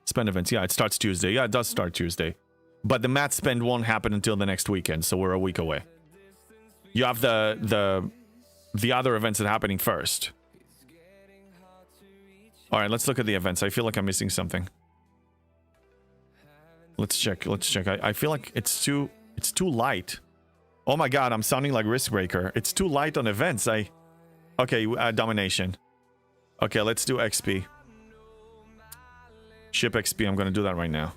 Spend events. Yeah, it starts Tuesday. Yeah, it does start Tuesday. But the mat spend won't happen until the next weekend, so we're a week away. You have the other events that are happening first. Alright, let's look at the events. I feel like I'm missing something. Let's check. Let's check. I feel like it's too light. Oh my god, I'm sounding like Riskbreaker. It's too light on events. Okay, domination. Okay, let's do XP. Ship XP, I'm gonna do that right now.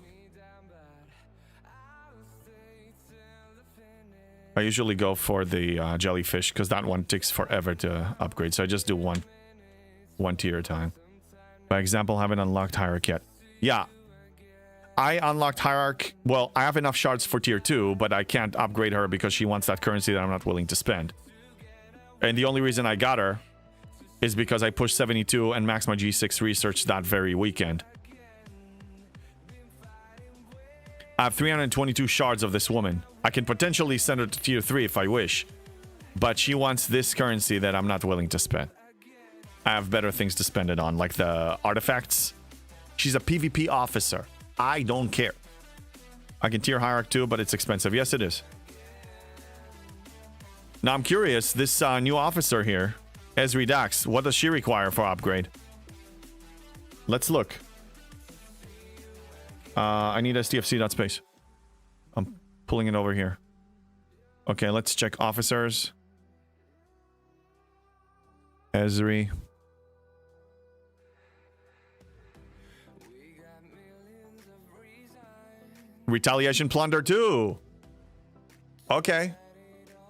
I usually go for the jellyfish because that one takes forever to upgrade, so I just do one tier at a time. By example, haven't unlocked Hierarch yet. Yeah, I unlocked Hierarch. Well, I have enough shards for tier 2, but I can't upgrade her because she wants that currency that I'm not willing to spend. And the only reason I got her is because I pushed 72 and maxed my G6 research that very weekend. I have 322 shards of this woman. I can potentially send her to tier 3 if I wish. But she wants this currency that I'm not willing to spend. I have better things to spend it on, like the artifacts. She's a PvP officer. I don't care. I can tier Hierarch too, but it's expensive. Yes, it is. Now, I'm curious. This new officer here, Esri Dax, what does she require for upgrade? Let's look. I need STFC.space. I'm pulling it over here. Okay, let's check officers. Esri. Retaliation plunder too. Okay.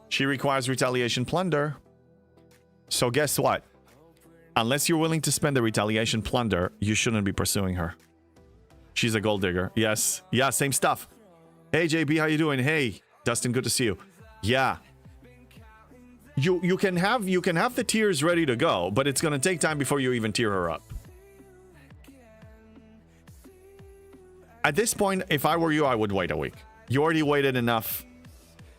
She requires retaliation plunder. So guess what? Unless you're willing to spend the retaliation plunder, you shouldn't be pursuing her. She's a gold digger. Yes. Yeah, same stuff. Hey, JB, how you doing? Hey, Dustin, good to see you. Yeah. You can have the tiers ready to go, but it's gonna take time before you even tier her up. At this point, if I were you, I would wait a week. You already waited enough.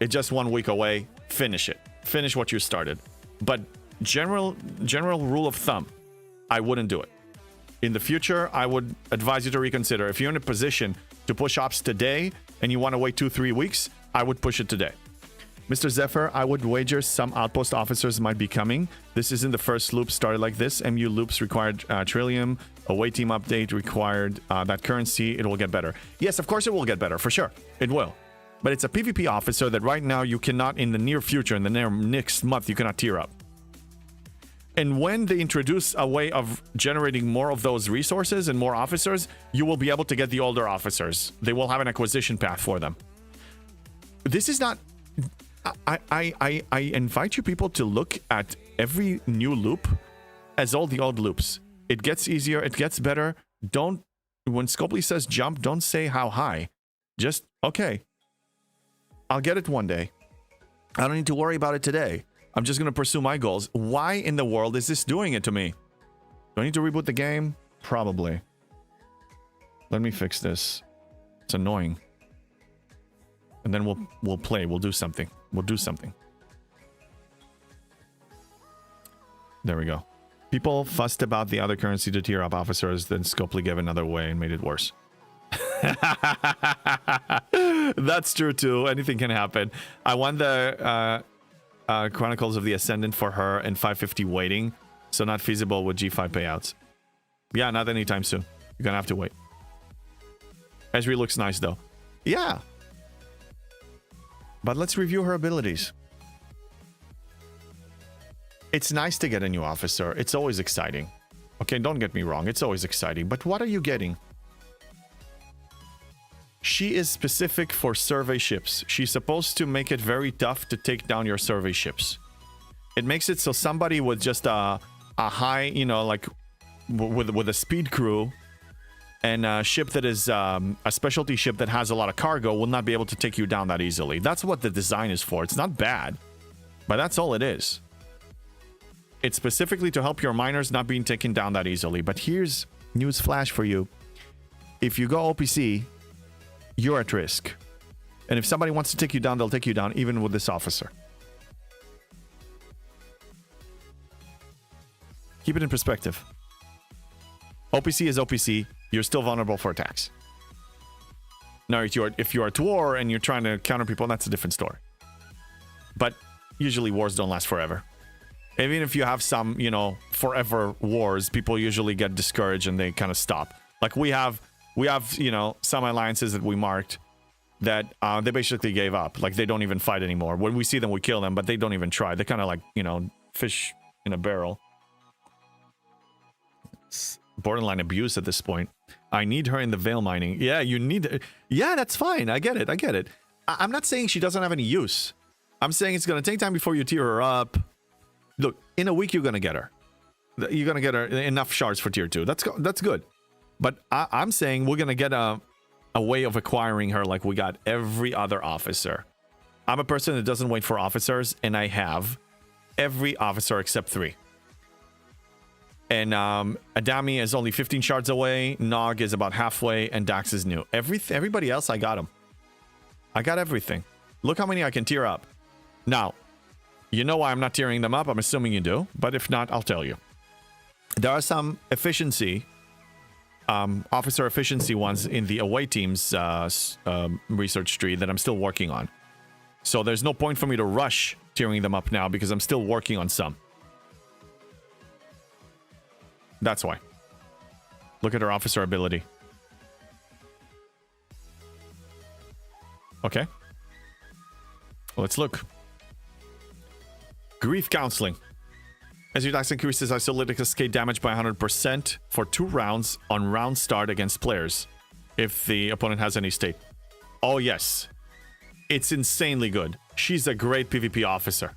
It's just 1 week away. Finish it. Finish what you started. But general rule of thumb, I wouldn't do it. In the future, I would advise you to reconsider. If you're in a position to push ops today and you want to wait 2-3 weeks, I would push it today. Mr. Zephyr, I would wager some outpost officers might be coming. This isn't the first loop started like this. MU loops required Trillium. Away team update required that currency. It will get better. Yes, of course it will get better, for sure. It will. But it's a PvP officer that right now you cannot, in the near future, in the next month, you cannot tier up. And when they introduce a way of generating more of those resources and more officers, you will be able to get the older officers. They will have an acquisition path for them. This is not... I invite you people to look at every new loop as all the old loops. It gets easier, it gets better. Don't... When Scopely says jump, don't say how high. Just, okay. I'll get it one day. I don't need to worry about it today. I'm just going to pursue my goals. Why in the world is this doing it to me? Do I need to reboot the game? Probably. Let me fix this. It's annoying. And then we'll play. We'll do something. We'll do something. There we go. People fussed about the other currency to tier up officers, then Scopely gave another way and made it worse. That's true too. Anything can happen. I won the Chronicles of the Ascendant for her and 550 waiting, so not feasible with G5 payouts. Yeah, not anytime soon. You're gonna have to wait. Esri looks nice though. Yeah. But let's review her abilities. It's nice to get a new officer. It's always exciting. Okay, don't get me wrong. It's always exciting. But what are you getting? She is specific for survey ships. She's supposed to make it very tough to take down your survey ships. It makes it so somebody with just a high, you know, like with a speed crew and a ship that is a specialty ship that has a lot of cargo will not be able to take you down that easily. That's what the design is for. It's not bad, but that's all it is. It's specifically to help your miners not being taken down that easily. But here's news flash for you. If you go OPC, you're at risk. And if somebody wants to take you down, they'll take you down, even with this officer. Keep it in perspective. OPC is OPC. You're still vulnerable for attacks. Now, if you're at war and you're trying to counter people, that's a different story. But usually wars don't last forever. Even if you have some, you know, forever wars, people usually get discouraged and they kind of stop. Like we have, you know, some alliances that we marked that they basically gave up. Like they don't even fight anymore. When we see them, we kill them, but they don't even try. They're kind of like, you know, fish in a barrel. It's borderline abuse at this point. I need her in the veil mining. Yeah, you need... Yeah, that's fine. I get it. I'm not saying she doesn't have any use. I'm saying it's going to take time before you tier her up. Look, in a week, you're going to get her. You're going to get her enough shards for tier 2. That's good. But I'm saying we're going to get a way of acquiring her like we got every other officer. I'm a person that doesn't wait for officers, and I have every officer except 3. And Adami is only 15 shards away, Nog is about halfway, and Dax is new. Everybody else, I got them. I got everything. Look how many I can tier up. Now, you know why I'm not tearing them up. I'm assuming you do. But if not, I'll tell you. There are some efficiency, officer efficiency ones in the away team's research tree that I'm still working on. So there's no point for me to rush tearing them up now because I'm still working on some. That's why. Look at her officer ability. Okay. Let's look. Grief Counseling. As your dice increases, isolytic escape damage by 100% for 2 rounds on round start against players, if the opponent has any state. Oh, yes. It's insanely good. She's a great PvP officer.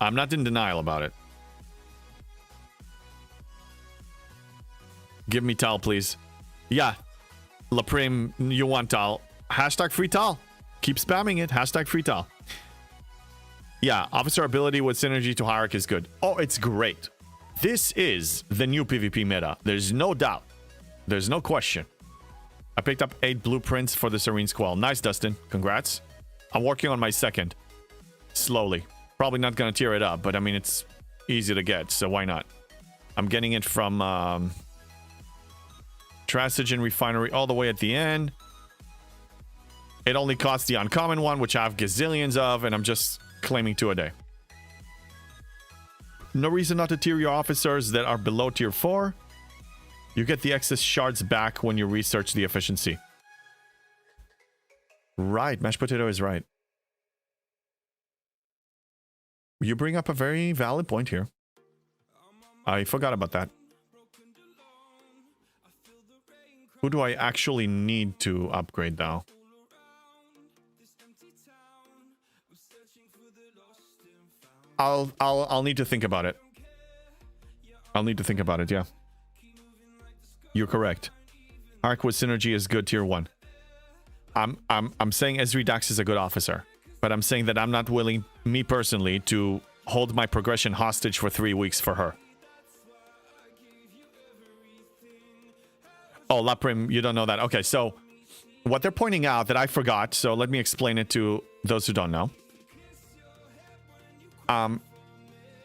I'm not in denial about it. Give me Tal, please. Yeah. Laprim, you want Tal. Hashtag free Tal. Keep spamming it. Hashtag free Tal. Yeah, officer ability with synergy to hierarchy is good. Oh, it's great. This is the new PvP meta. There's no doubt. There's no question. I picked up 8 blueprints for the Serene Squall. Nice, Dustin. Congrats. I'm working on my second. Slowly. Probably not going to tear it up, but I mean, it's easy to get, so why not? I'm getting it from Trasogen Refinery all the way at the end. It only costs the uncommon one, which I have gazillions of, and I'm just claiming 2 a day. No reason not to tier your officers that are below tier 4. You get the excess shards back when you research the efficiency. Right, Mashed Potato is right. You bring up a very valid point here. I forgot about that. Who do I actually need to upgrade though? I'll need to think about it. I'll need to think about it, yeah. You're correct. Arc with synergy is good tier 1. I'm saying Ezri Dax is a good officer, but I'm saying that I'm not willing, me personally, to hold my progression hostage for 3 weeks for her. Oh, Laprim, you don't know that. Okay, so what they're pointing out that I forgot, so let me explain it to those who don't know.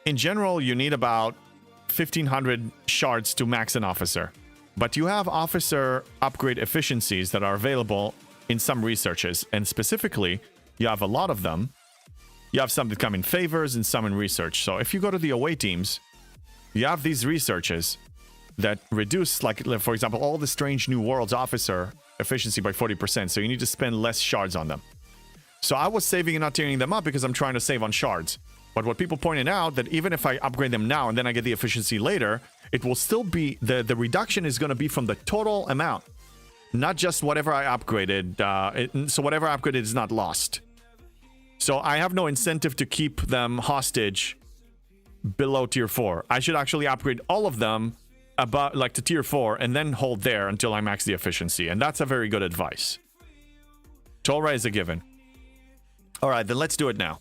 In general, you need about 1,500 shards to max an officer. But you have officer upgrade efficiencies that are available in some researches. And specifically, you have a lot of them. You have some that come in favors and some in research. So if you go to the away teams, you have these researches that reduce, like, for example, all the Strange New Worlds officer efficiency by 40%. So you need to spend less shards on them. So I was saving and not tearing them up because I'm trying to save on shards. But what people pointed out, that even if I upgrade them now and then I get the efficiency later, it will still be, the reduction is going to be from the total amount, not just whatever I upgraded. So whatever I upgraded is not lost. So I have no incentive to keep them hostage below tier 4. I should actually upgrade all of them about like to tier 4 and then hold there until I max the efficiency. And that's a very good advice. Tolra is a given. All right, then let's do it now.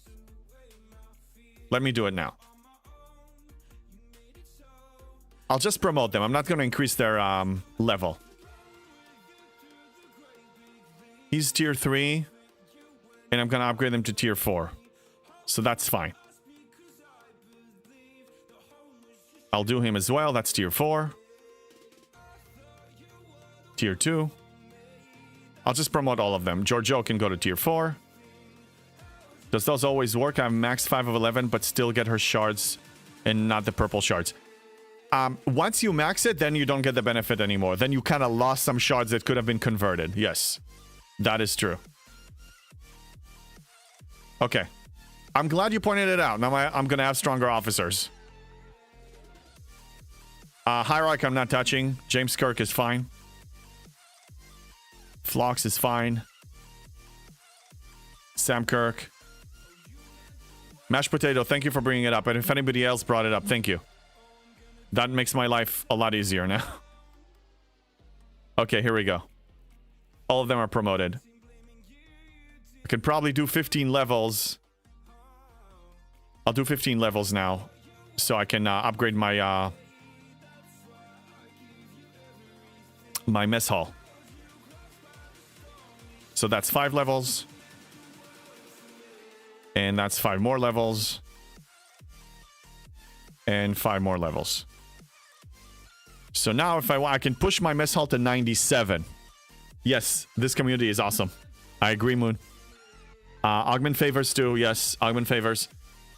Let me do it now. I'll just promote them. I'm not going to increase their level. He's tier 3. And I'm going to upgrade them to tier 4. So that's fine. I'll do him as well. That's tier 4. Tier 2. I'll just promote all of them. Giorgio can go to tier 4. Does those always work? I'm max 5 of 11, but still get her shards and not the purple shards. Once you max it, then you don't get the benefit anymore. Then you kind of lost some shards that could have been converted. Yes, that is true. Okay. I'm glad you pointed it out. Now I'm going to have stronger officers. Hierarch I'm not touching. James Kirk is fine. Phlox is fine. Sam Kirk. Mashed Potato, thank you for bringing it up. And if anybody else brought it up, thank you. That makes my life a lot easier now. Okay, here we go. All of them are promoted. I could probably do 15 levels. I'll do 15 levels now. So I can upgrade my my mess hall. So that's 5 levels. And that's 5 more levels. And 5 more levels. So now if I can push my mess hall to 97. Yes, this community is awesome. I agree, Moon. Augment favors too. Yes, augment favors.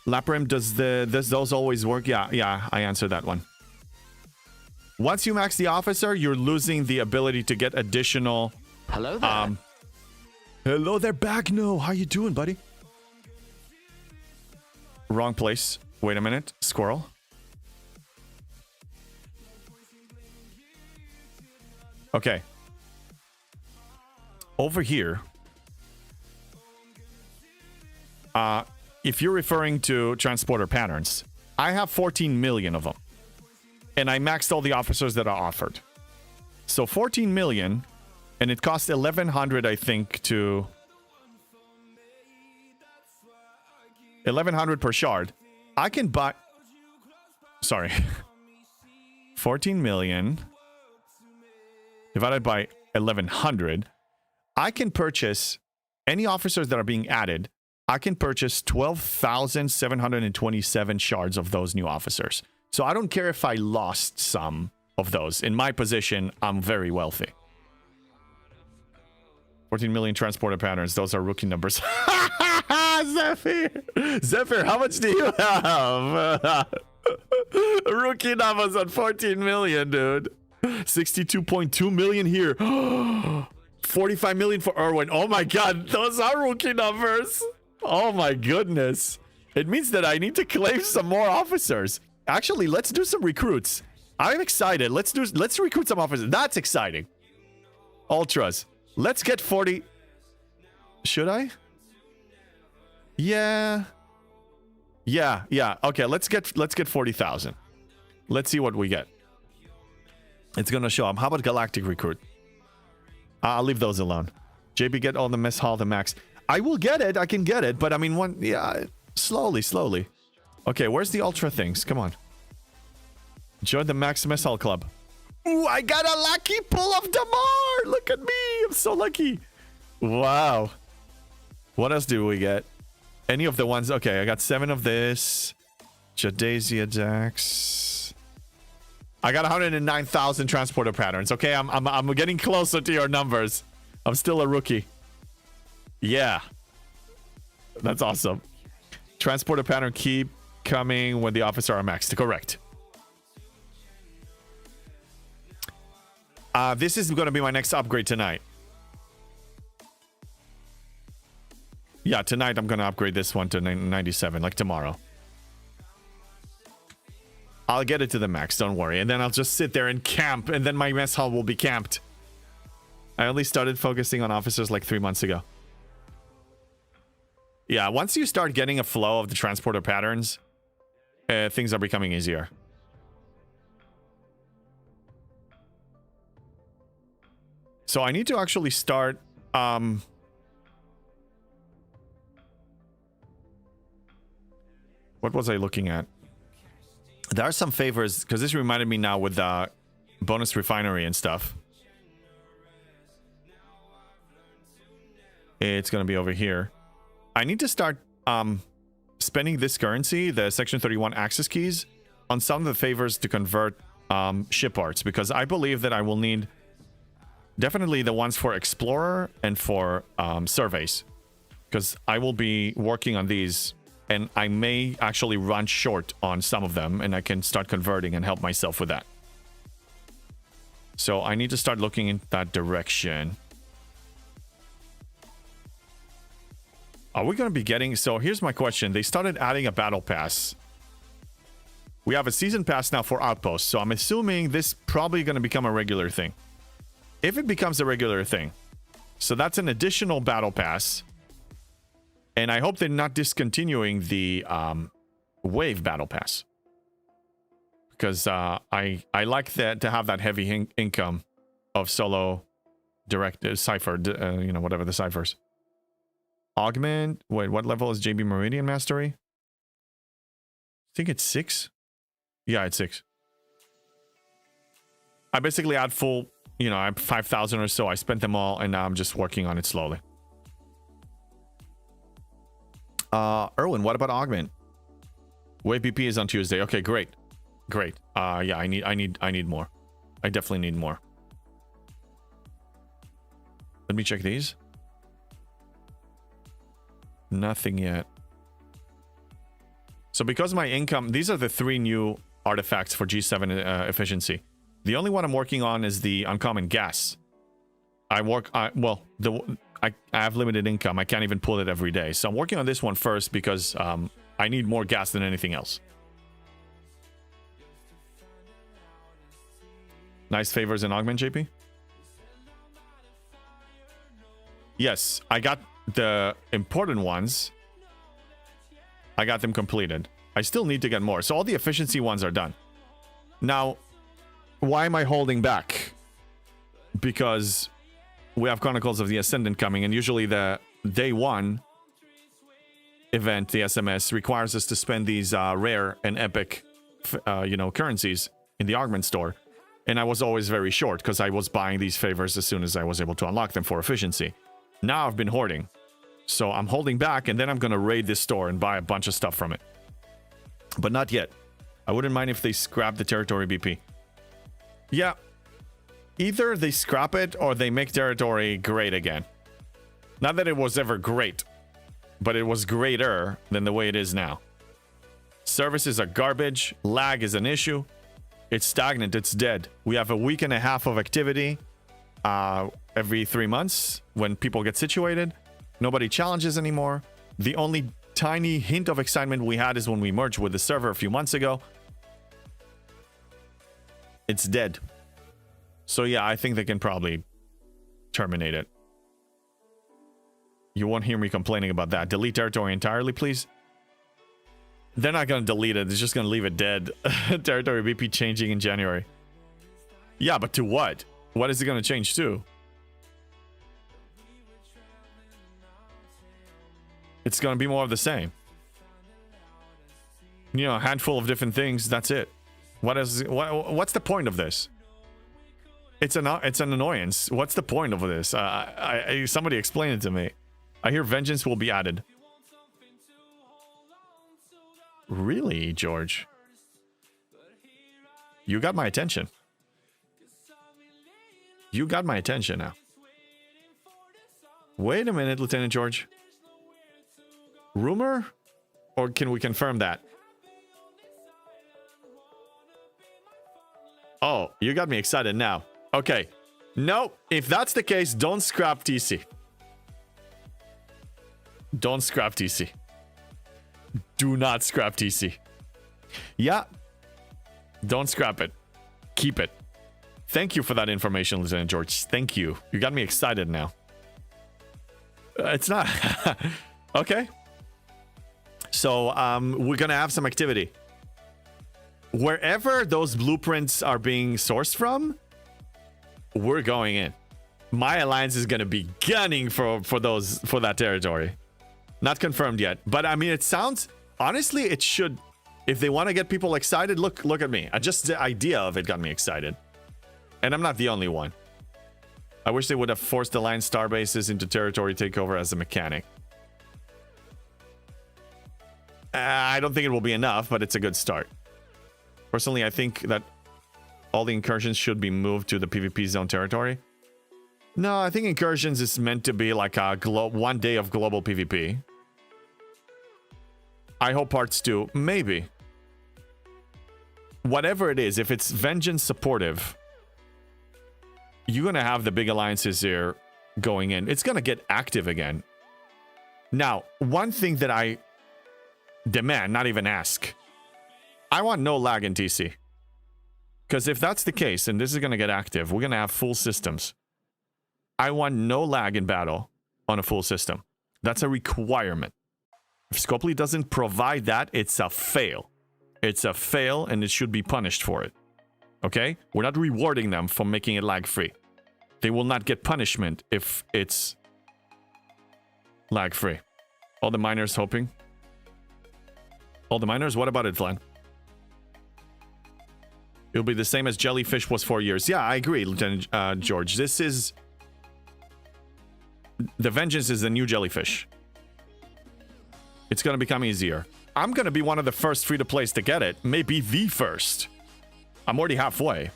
Laprim, does those always work? Yeah, I answered that one. Once you max the officer, you're losing the ability to get additional... Hello there. Hello there, Bagno. How you doing, buddy? Wrong place. Wait a minute. Squirrel. Okay. Over here. If you're referring to transporter patterns, I have 14 million of them. And I maxed all the officers that are offered. So 14 million, and it costs 1,100, I think, to... 1100 per shard. I can buy... Sorry. 14 million divided by 1100. I can purchase any officers that are being added. I can purchase 12,727 shards of those new officers. So I don't care if I lost some of those. In my position, I'm very wealthy. 14 million transporter patterns. Those are rookie numbers. Zephyr! Zephyr, how much do you have? Rookie numbers on 14 million, dude. 62.2 million here. 45 million for Erwin. Oh my god, those are rookie numbers. Oh my goodness. It means that I need to claim some more officers. Actually, let's do some recruits. I'm excited. Let's recruit some officers. That's exciting. Ultras. Let's get 40. Should I? Yeah. Okay, let's get 40,000. Let's see what we get. It's gonna show up. How about Galactic Recruit? I'll leave those alone. JB, get all the mess hall the max. I will get it. I can get it, but I mean, slowly. Okay, where's the ultra things? Come on. Join the Max Mess Hall Club. Ooh, I got a lucky pull of Damar. Look at me. I'm so lucky. Wow. What else do we get? Any of the ones? Okay, I got 7 of this. Jadasia Jax. I got 109,000 transporter patterns. Okay, I'm getting closer to your numbers. I'm still a rookie. Yeah. That's awesome. Transporter pattern keep coming when the officer are maxed. Correct. This is going to be my next upgrade tonight. Yeah, tonight I'm going to upgrade this one to 97, like tomorrow. I'll get it to the max, don't worry. And then I'll just sit there and camp, and then my mess hall will be camped. I only started focusing on officers like 3 months ago. Yeah, once you start getting a flow of the transporter patterns, things are becoming easier. So I need to actually start... What was I looking at? There are some favors, because this reminded me now with bonus refinery and stuff. It's going to be over here. I need to start spending this currency, the Section 31 access keys, on some of the favors to convert ship parts, because I believe that I will need definitely the ones for Explorer and for surveys, because I will be working on these. And I may actually run short on some of them, and I can start converting and help myself with that. So I need to start looking in that direction. Are we going to be getting... So here's my question. They started adding a battle pass. We have a season pass now for outposts. So I'm assuming this probably going to become a regular thing. If it becomes a regular thing. So that's an additional battle pass. And I hope they're not discontinuing the wave battle pass, because I like that, to have that heavy income of solo direct cipher, you know, whatever the ciphers. Augment. Wait, what level is JB Meridian Mastery? I think it's 6. Yeah, it's 6. I basically had full, you know, I have 5,000 or so. I spent them all, and now I'm just working on it slowly. Erwin, what about Augment? Wave BP is on Tuesday. Okay, great. Yeah, I need more. I definitely need more. Let me check these. Nothing yet. So because my income, these are the 3 new artifacts for G7 efficiency. The only one I'm working on is the uncommon gas. I have limited income. I can't even pull it every day. So I'm working on this one first because I need more gas than anything else. Nice favors in Augment, JP? Yes, I got the important ones. I got them completed. I still need to get more. So all the efficiency ones are done. Now, why am I holding back? Because... we have Chronicles of the Ascendant coming, and usually the day 1 event, the SMS, requires us to spend these rare and epic, currencies in the augment store. And I was always very short because I was buying these favors as soon as I was able to unlock them for efficiency. Now I've been hoarding. So I'm holding back, and then I'm going to raid this store and buy a bunch of stuff from it. But not yet. I wouldn't mind if they scrap the territory BP. Yeah. Either they scrap it or they make territory great again. Not that it was ever great, but it was greater than the way it is now. Services are garbage. Lag is an issue. It's stagnant. It's dead. We have a week and a half of activity every 3 months when people get situated. Nobody challenges anymore. The only tiny hint of excitement we had is when we merged with the server a few months ago. It's dead. So yeah, I think they can probably terminate it. You won't hear me complaining about that. Delete territory entirely, please. They're not going to delete it. They're just going to leave it dead. Territory BP changing in January. Yeah, but to what? What is it going to change to? It's going to be more of the same. You know, a handful of different things. That's it. What's the point of this? It's an annoyance. What's the point of this? Somebody explain it to me. I hear vengeance will be added. Really, George? You got my attention. You got my attention now. Wait a minute, Lieutenant George. Rumor? Or can we confirm that? Oh, you got me excited now. Okay. No, if that's the case, don't scrap TC. Don't scrap TC. Do not scrap TC. Yeah. Don't scrap it. Keep it. Thank you for that information, Lieutenant George. Thank you. You got me excited now. It's not... Okay. So, we're gonna have some activity. Wherever those blueprints are being sourced from, we're going in. My alliance is gonna be gunning for that territory. Not confirmed yet, but I mean, it sounds... Honestly, it should... If they want to get people excited, look at me. Just the idea of it got me excited. And I'm not the only one. I wish they would have forced alliance starbases into territory takeover as a mechanic. I don't think it will be enough, but it's a good start. Personally, I think that all the incursions should be moved to the PvP zone territory. No, I think incursions is meant to be like a 1 day of global PvP. I hope parts 2, maybe. Whatever it is, if it's vengeance supportive, you're gonna have the big alliances here going in. It's gonna get active again. Now, one thing that I demand, not even ask, I want no lag in TC. Because if that's the case, and this is gonna get active, we're gonna have full systems. I want no lag in battle on a full system. That's a requirement. If Scopely doesn't provide that, it's a fail. It's a fail, and it should be punished for it. Okay? We're not rewarding them for making it lag-free. They will not get punishment if it's lag-free. All the miners hoping. All the miners? What about it, Flan? It'll be the same as Jellyfish was 4 years. Yeah, I agree, Lieutenant George. This is... The Vengeance is the new Jellyfish. It's going to become easier. I'm going to be one of the first free-to-plays to get it. Maybe the first. I'm already halfway.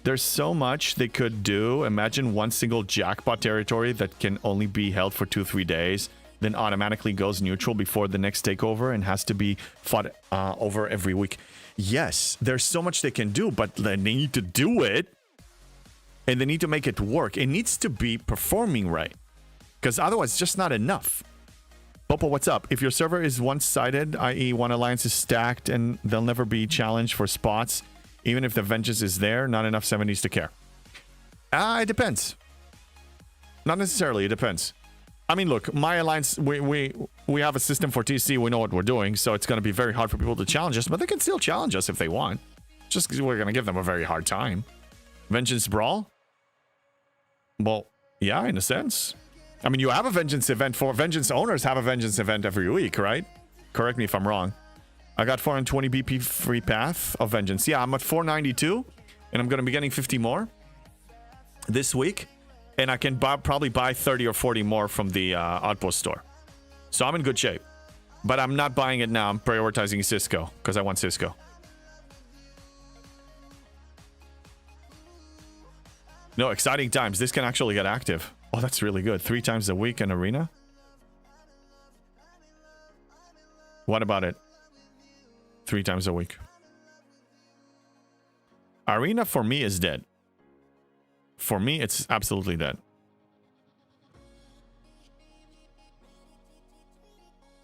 There's so much they could do. Imagine one single jackpot territory that can only be held for 2-3 days, then automatically goes neutral before the next takeover and has to be fought over every week. Yes, there's so much they can do, but they need to do it. And they need to make it work. It needs to be performing right. Because otherwise, it's just not enough. Popo, what's up? If your server is one-sided, i.e. one alliance is stacked and they'll never be challenged for spots, even if the vengeance is there, not enough 70s to care. It depends. Not necessarily, it depends. I mean, look, my alliance, we have a system for TC, we know what we're doing, so it's going to be very hard for people to challenge us, but they can still challenge us if they want. Just because we're going to give them a very hard time. Vengeance Brawl? Well, yeah, in a sense. I mean, you have a Vengeance event for... Vengeance owners have a Vengeance event every week, right? Correct me if I'm wrong. I got 420 BP free path of vengeance. Yeah, I'm at 492, and I'm going to be getting 50 more this week. And I can probably buy 30 or 40 more from the Outpost store. So I'm in good shape. But I'm not buying it now. I'm prioritizing Cisco because I want Cisco. No, exciting times. This can actually get active. Oh, that's really good. 3 times a week in Arena? What about it? 3 times a week. Arena for me is dead. For me, it's absolutely dead.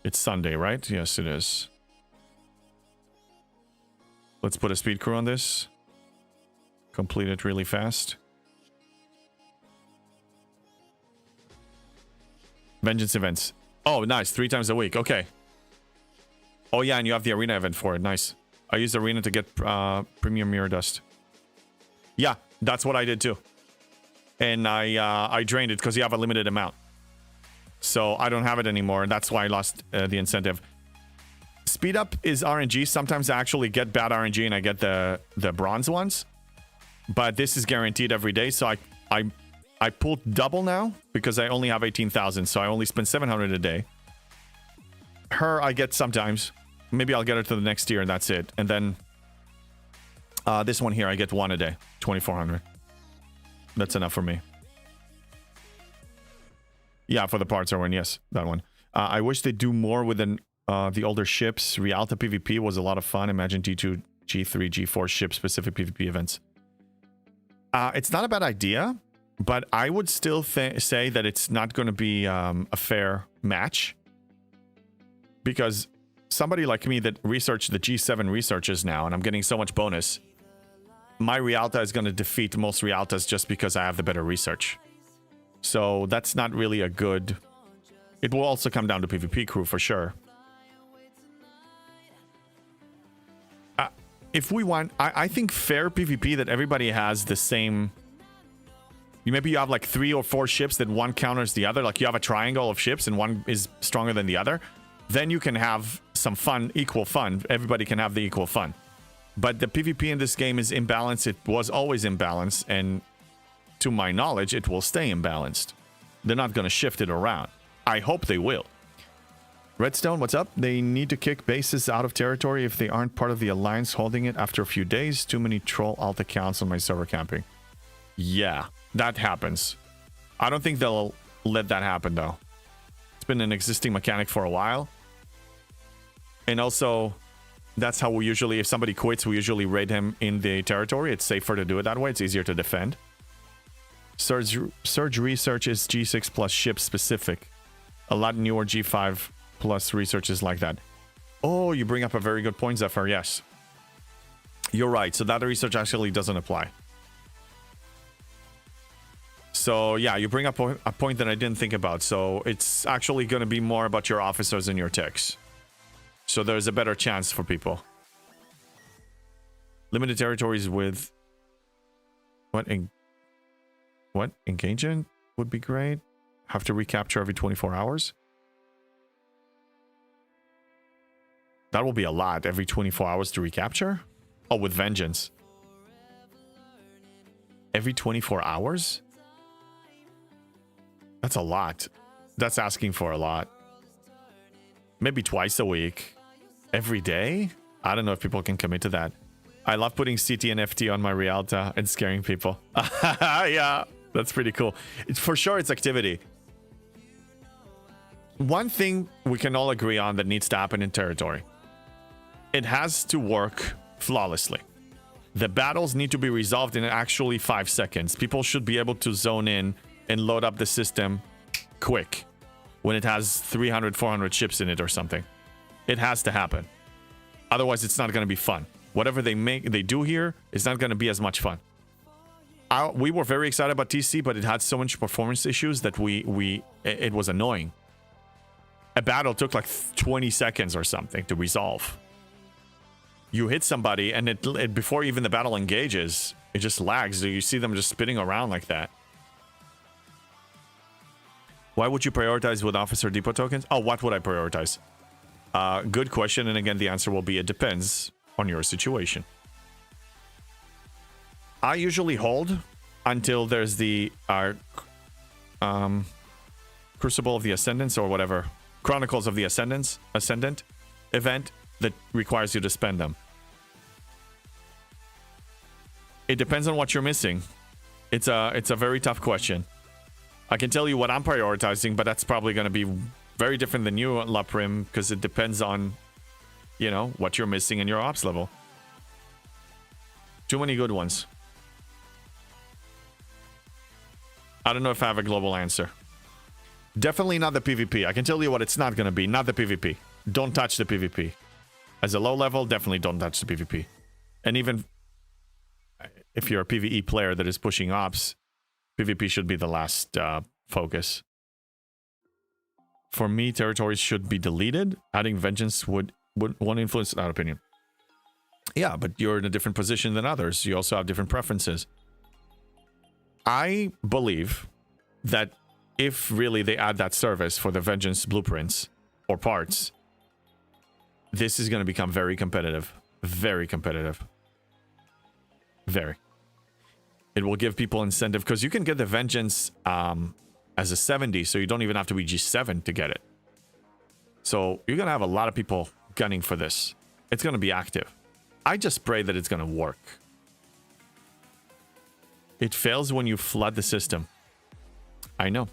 It's Sunday, right? Yes, it is. Let's put a speed crew on this. Complete it really fast. Vengeance events. Oh, nice. 3 times a week. Okay. Oh, yeah, and you have the arena event for it. Nice. I used arena to get premium mirror dust. Yeah, that's what I did too. And I drained it because you have a limited amount. So I don't have it anymore. That's why I lost the incentive. Speed up is RNG. Sometimes I actually get bad RNG and I get the bronze ones. But this is guaranteed every day. So I pulled double now because I only have 18,000. So I only spend 700 a day. Her I get sometimes. Maybe I'll get her to the next tier and that's it. And then this one here I get 1 a day. 2,400. That's enough for me. Yeah, for the parts I win. Yes, that one. I wish they do more with the older ships. Rialta PvP was a lot of fun. Imagine G2, G3, G4 ship-specific PvP events. It's not a bad idea, but I would still say that it's not going to be a fair match. Because somebody like me that researched the G7 researches now, and I'm getting so much bonus, my Rialta is going to defeat most Rialtas just because I have the better research. So that's not really a good... It will also come down to PvP crew for sure. If we want... I think fair PvP that everybody has the same... Maybe you have like 3 or 4 ships that one counters the other. Like you have a triangle of ships and one is stronger than the other. Then you can have some fun, equal fun. Everybody can have the equal fun. But the PvP in this game is imbalanced. It was always imbalanced. And to my knowledge, it will stay imbalanced. They're not going to shift it around. I hope they will. Redstone, what's up? They need to kick bases out of territory if they aren't part of the alliance holding it after a few days. Too many troll alt accounts on my server camping. Yeah, that happens. I don't think they'll let that happen, though. It's been an existing mechanic for a while. And also, that's how we usually, if somebody quits, we usually raid him in the territory. It's safer to do it that way. It's easier to defend. Surge research is G6 plus ship specific. A lot newer G5 plus research is like that. Oh, you bring up a very good point, Zephyr. Yes. You're right. So that research actually doesn't apply. So yeah, you bring up a point that I didn't think about. So it's actually going to be more about your officers and your techs. So there's a better chance for people. Limited territories with... What engagement would be great. Have to recapture every 24 hours. That will be a lot. Every 24 hours to recapture? Oh, with vengeance. Every 24 hours? That's a lot. That's asking for a lot. Maybe twice a week. Every day? I don't know if people can commit to that. I love putting CT and FT on my Rialta and scaring people. Yeah, that's pretty cool. For sure, it's activity. One thing we can all agree on that needs to happen in territory. It has to work flawlessly. The battles need to be resolved in actually 5 seconds. People should be able to zone in and load up the system quick when it has 300, 400 ships in it or something. It has to happen. Otherwise, it's not going to be fun. Whatever they do here is not going to be as much fun. We were very excited about TC, but it had so much performance issues that it was annoying. A battle took like 20 seconds or something to resolve. You hit somebody, and it before even the battle engages, it just lags. So you see them just spinning around like that. Why would you prioritize with officer depot tokens? Oh, what would I prioritize? Good question, and again, the answer will be it depends on your situation. I usually hold until there's the Crucible of the Ascendants or whatever, Chronicles of the Ascendant event that requires you to spend them. It depends on what you're missing. It's a very tough question. I can tell you what I'm prioritizing, but that's probably going to be very different than you, La Prim, because it depends on, you know, what you're missing in your ops level. Too many good ones. I don't know if I have a global answer. Definitely not the PvP. I can tell you what it's not going to be. Not the PvP. Don't touch the PvP. As a low level, definitely don't touch the PvP. And even if you're a PvE player that is pushing ops, PvP should be the last focus. For me, territories should be deleted. Adding vengeance won't influence that opinion. Yeah, but you're in a different position than others. You also have different preferences. I believe that if really they add that service for the vengeance blueprints or parts, this is going to become very competitive. Very competitive. Very. It will give people incentive because you can get the vengeance as a 70, so you don't even have to be G7 to get it. So you're going to have a lot of people gunning for this. It's going to be active. I just pray that it's going to work. It fails when you flood the system. I know.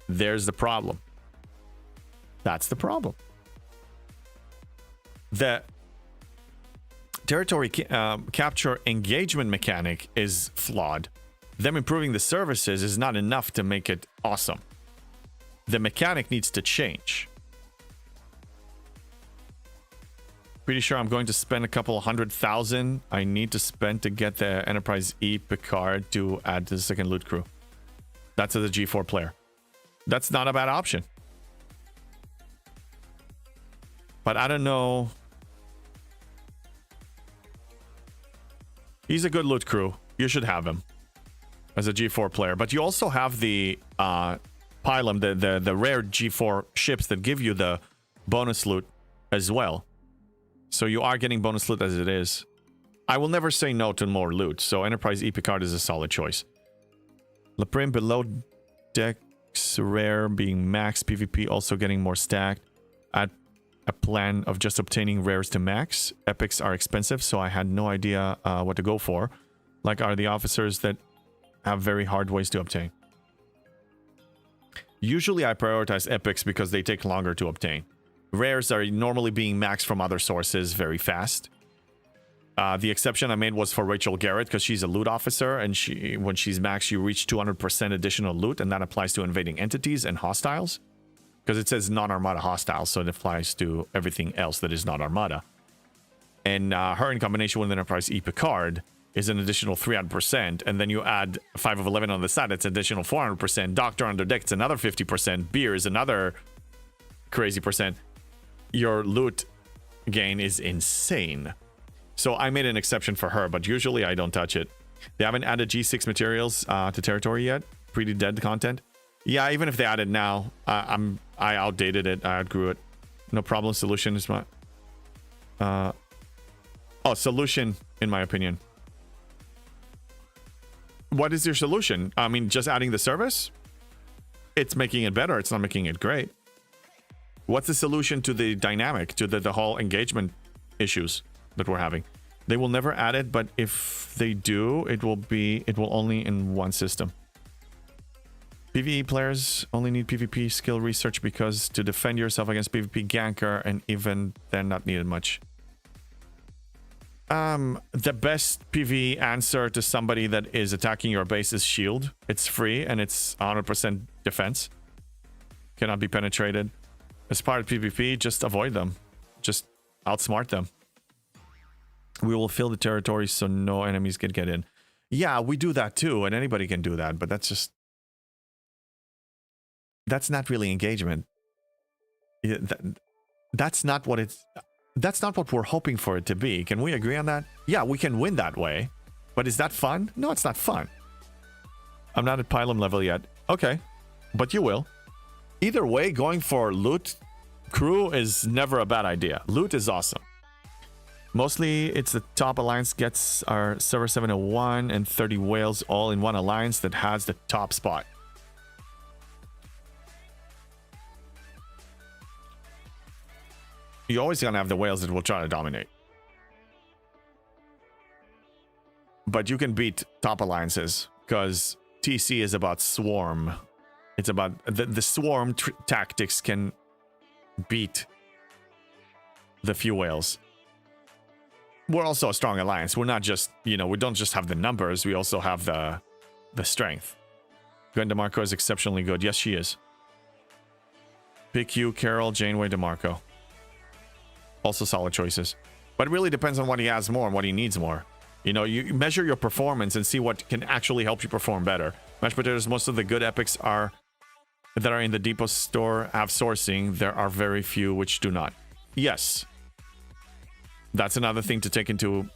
There's the problem. That's the problem. The territory capture engagement mechanic is flawed. Them improving the services is not enough to make it awesome. The mechanic needs to change. Pretty sure I'm going to spend a couple 100,000 I need to spend to get the Enterprise E Picard to add to the second loot crew. That's as a G4 player. That's not a bad option. But I don't know. He's a good loot crew. You should have him as a G4 player. But you also have the Pylum, the rare G4 ships that give you the bonus loot as well. So you are getting bonus loot as it is. I will never say no to more loot. So Enterprise E Picard is a solid choice. Laprim below decks rare being max. PvP also getting more stacked. Add a plan of just obtaining rares to max. Epics are expensive, so I had no idea what to go for. Like are the officers that have very hard ways to obtain. Usually I prioritize epics because they take longer to obtain. Rares are normally being maxed from other sources very fast. The exception I made was for Rachel Garrett because she's a loot officer, and when she's maxed, you reach 200% additional loot, and that applies to invading entities and hostiles. Because it says non-Armada hostiles, so it applies to everything else that is not Armada. And her in combination with Enterprise E Picard is an additional 300%, and then you add 5 of 11 on the side, it's additional 400%. Doctor under deck, it's another 50%. Beer is another crazy percent. Your loot gain is insane. So I made an exception for her, but usually I don't touch it. They haven't added G6 materials to territory yet. Pretty dead content. Yeah, even if they add it now, I outdated it. I outgrew it. No problem. Solution is my... solution, in my opinion. What is your solution? I mean, just adding the service? It's making it better. It's not making it great. What's the solution to the dynamic, to the whole engagement issues that we're having? They will never add it, but if they do, it will only in one system. PvE players only need PvP skill research because to defend yourself against PvP ganker, and even then not needed much. The best PvE answer to somebody that is attacking your base is shield. It's free and it's 100% defense. Cannot be penetrated. As part of PvP, just avoid them. Just outsmart them. We will fill the territory so no enemies can get in. Yeah, we do that too, and anybody can do that, but that's not really engagement. That's not what we're hoping for it to be. Can we agree on that? Yeah, we can win that way. But is that fun? No, it's not fun. I'm not at Pylum level yet. Okay. But you will. Either way, going for loot Crew is never a bad idea. Loot is awesome. Mostly, it's the top alliance gets our server 701 and 30 whales all in one alliance that has the top spot. You're always gonna have the whales that will try to dominate. But you can beat top alliances because TC is about swarm. It's about the swarm tactics can beat the few whales. We're also a strong alliance. We're not just, you know, we don't just have the numbers. We also have the strength. Gwen DeMarco is exceptionally good. Yes, she is. PQ, Carol, Janeway, DeMarco. Also solid choices. But it really depends on what he has more and what he needs more. You know, you measure your performance and see what can actually help you perform better. Mashed potatoes, most of the good epics that are in the depot store have sourcing. There are very few which do not. Yes. That's another thing to take into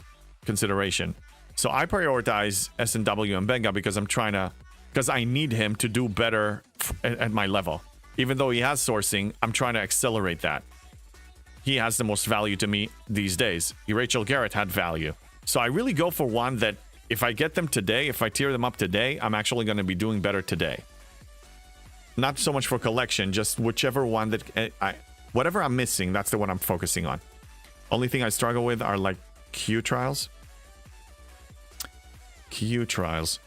consideration. So I prioritize S&W and Benga because because I need him to do better at my level. Even though he has sourcing, I'm trying to accelerate that. He has the most value to me these days. Rachel Garrett had value. So I really go for one that if I get them today, if I tier them up today, I'm actually going to be doing better today. Not so much for collection, just whichever one that whatever I'm missing, that's the one I'm focusing on. Only thing I struggle with are like Q trials. Q trials.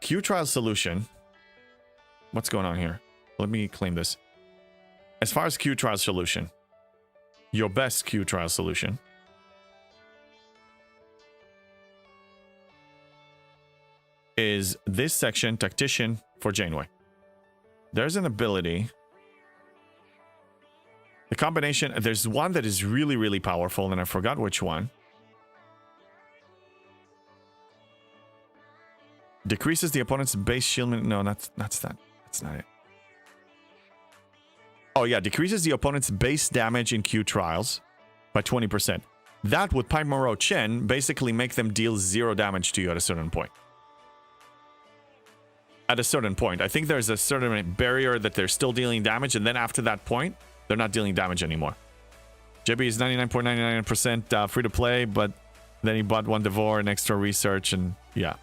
Q trial solution. What's going on here? Let me claim this. As far as Q trial solution, your best Q trial solution is this section, Tactician for Janeway. There's an ability. The combination, there's one that is really, really powerful, and I forgot which one. Decreases the opponent's base shield. No, that's that. That's not it. Oh yeah, decreases the opponent's base damage in Q trials by 20%. That would Pipe Moreau Chen basically make them deal 0 damage to you at a certain point. At a certain point. I think there's a certain barrier that they're still dealing damage, and then after that point, they're not dealing damage anymore. JB is 99.99% free to play, but then he bought one Devore and extra research, and yeah.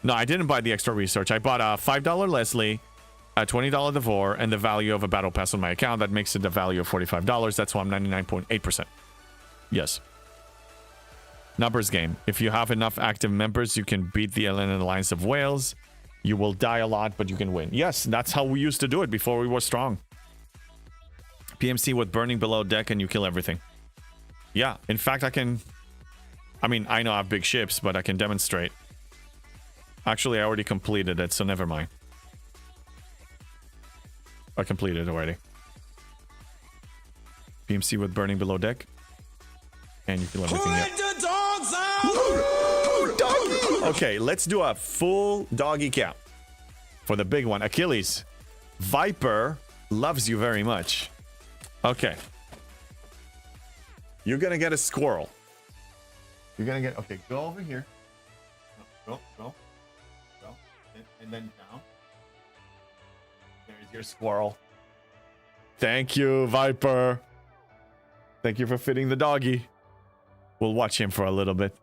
No, I didn't buy the extra research. I bought a $5 Leslie, a $20 Devore, and the value of a battle pass on my account. That makes it the value of $45. That's why I'm 99.8%. Yes. Numbers game. If you have enough active members, you can beat the Alliance of Wales. You will die a lot, but you can win. Yes, that's how we used to do it before we were strong. PMC with burning below deck and you kill everything. Yeah, in fact, I know I have big ships, but I can demonstrate. Actually, I already completed it, so never mind. I completed it already. PMC with burning below deck. And you kill everything. Okay, let's do a full doggy count. For the big one, Achilles. Viper loves you very much. Okay. You're gonna get a squirrel. You're gonna get... Okay, go over here. Go. And then down. There's your squirrel. Thank you, Viper. Thank you for fitting the doggy. We'll watch him for a little bit.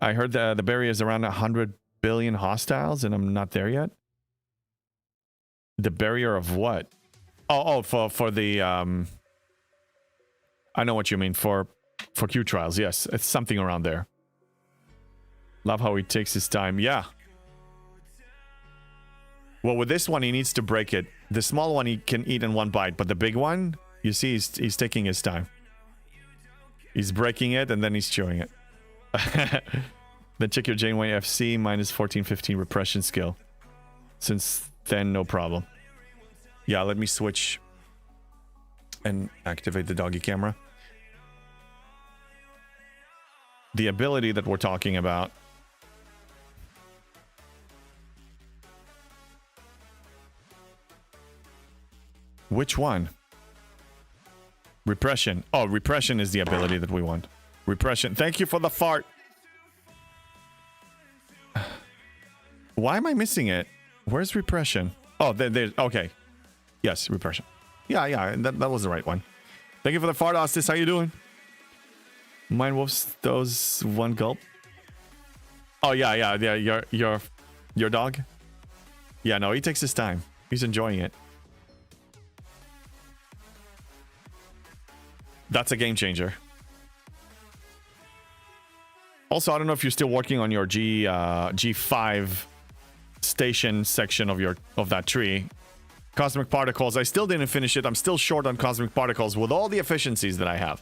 I heard the barrier is around 100 billion hostiles, and I'm not there yet. The barrier of what? Oh, for the I know what you mean, for Q trials. Yes, it's something around there. Love how he takes his time. Yeah. Well, with this one, he needs to break it. The small one he can eat in one bite, but the big one, you see, he's taking his time. He's breaking it, and then he's chewing it. Then check your Janeway FC, minus 14-15 repression skill. Since then, no problem. Yeah, let me switch and activate the doggy camera. The ability that we're talking about. Which one? Repression. Oh, repression is the ability that we want. Repression. Thank you for the fart. Why am I missing it? Where's repression? Oh, there's okay. Yes, repression. Yeah, that was the right one. Thank you for the fart, Ostis. How you doing? Mine wolves those one gulp. Oh yeah. Your dog. Yeah, no, he takes his time. He's enjoying it. That's a game changer. Also, I don't know if you're still working on your G5 station section of that tree. Cosmic particles. I still didn't finish it. I'm still short on cosmic particles with all the efficiencies that I have.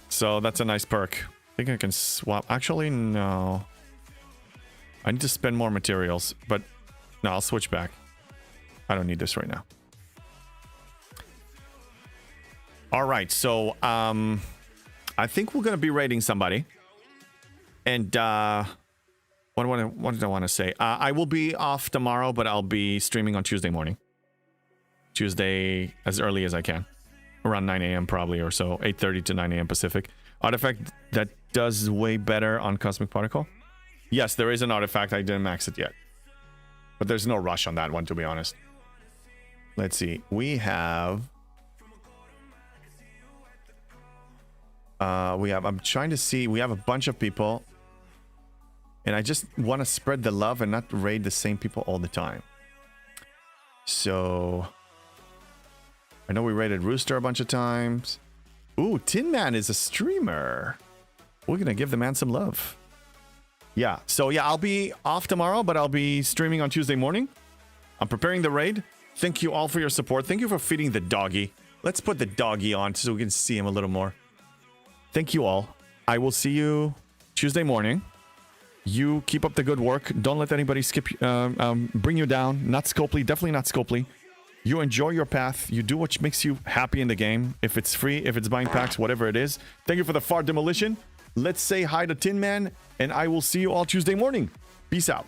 So that's a nice perk. I think I can swap. Actually, no. I need to spend more materials, but no, I'll switch back. I don't need this right now. All right, so I think we're gonna be raiding somebody, and what did I want to say? I will be off tomorrow, but I'll be streaming on Tuesday morning. Tuesday as early as I can, around 9 a.m. probably or so, 8:30 to 9 a.m. Pacific. Artifact that does way better on Cosmic Particle. Yes, there is an artifact. I didn't max it yet, but there's no rush on that one, to be honest. Let's see. We have. I'm trying to see. We have a bunch of people, and I just want to spread the love and not raid the same people all the time. So I know we raided Rooster a bunch of times. Ooh, Tin Man is a streamer. We're gonna give the man some love. Yeah, so yeah, I'll be off tomorrow, but I'll be streaming on Tuesday morning. I'm preparing the raid. Thank you all for your support. Thank you for feeding the doggy. Let's put the doggy on so we can see him a little more. Thank you all. I will see you Tuesday morning. You keep up the good work. Don't let anybody bring you down. Not Scopely, definitely not Scopely. You enjoy your path. You do what makes you happy in the game. If it's free, if it's buying packs, whatever it is. Thank you for the fart demolition. Let's say hi to Tin Man, and I will see you all Tuesday morning. Peace out.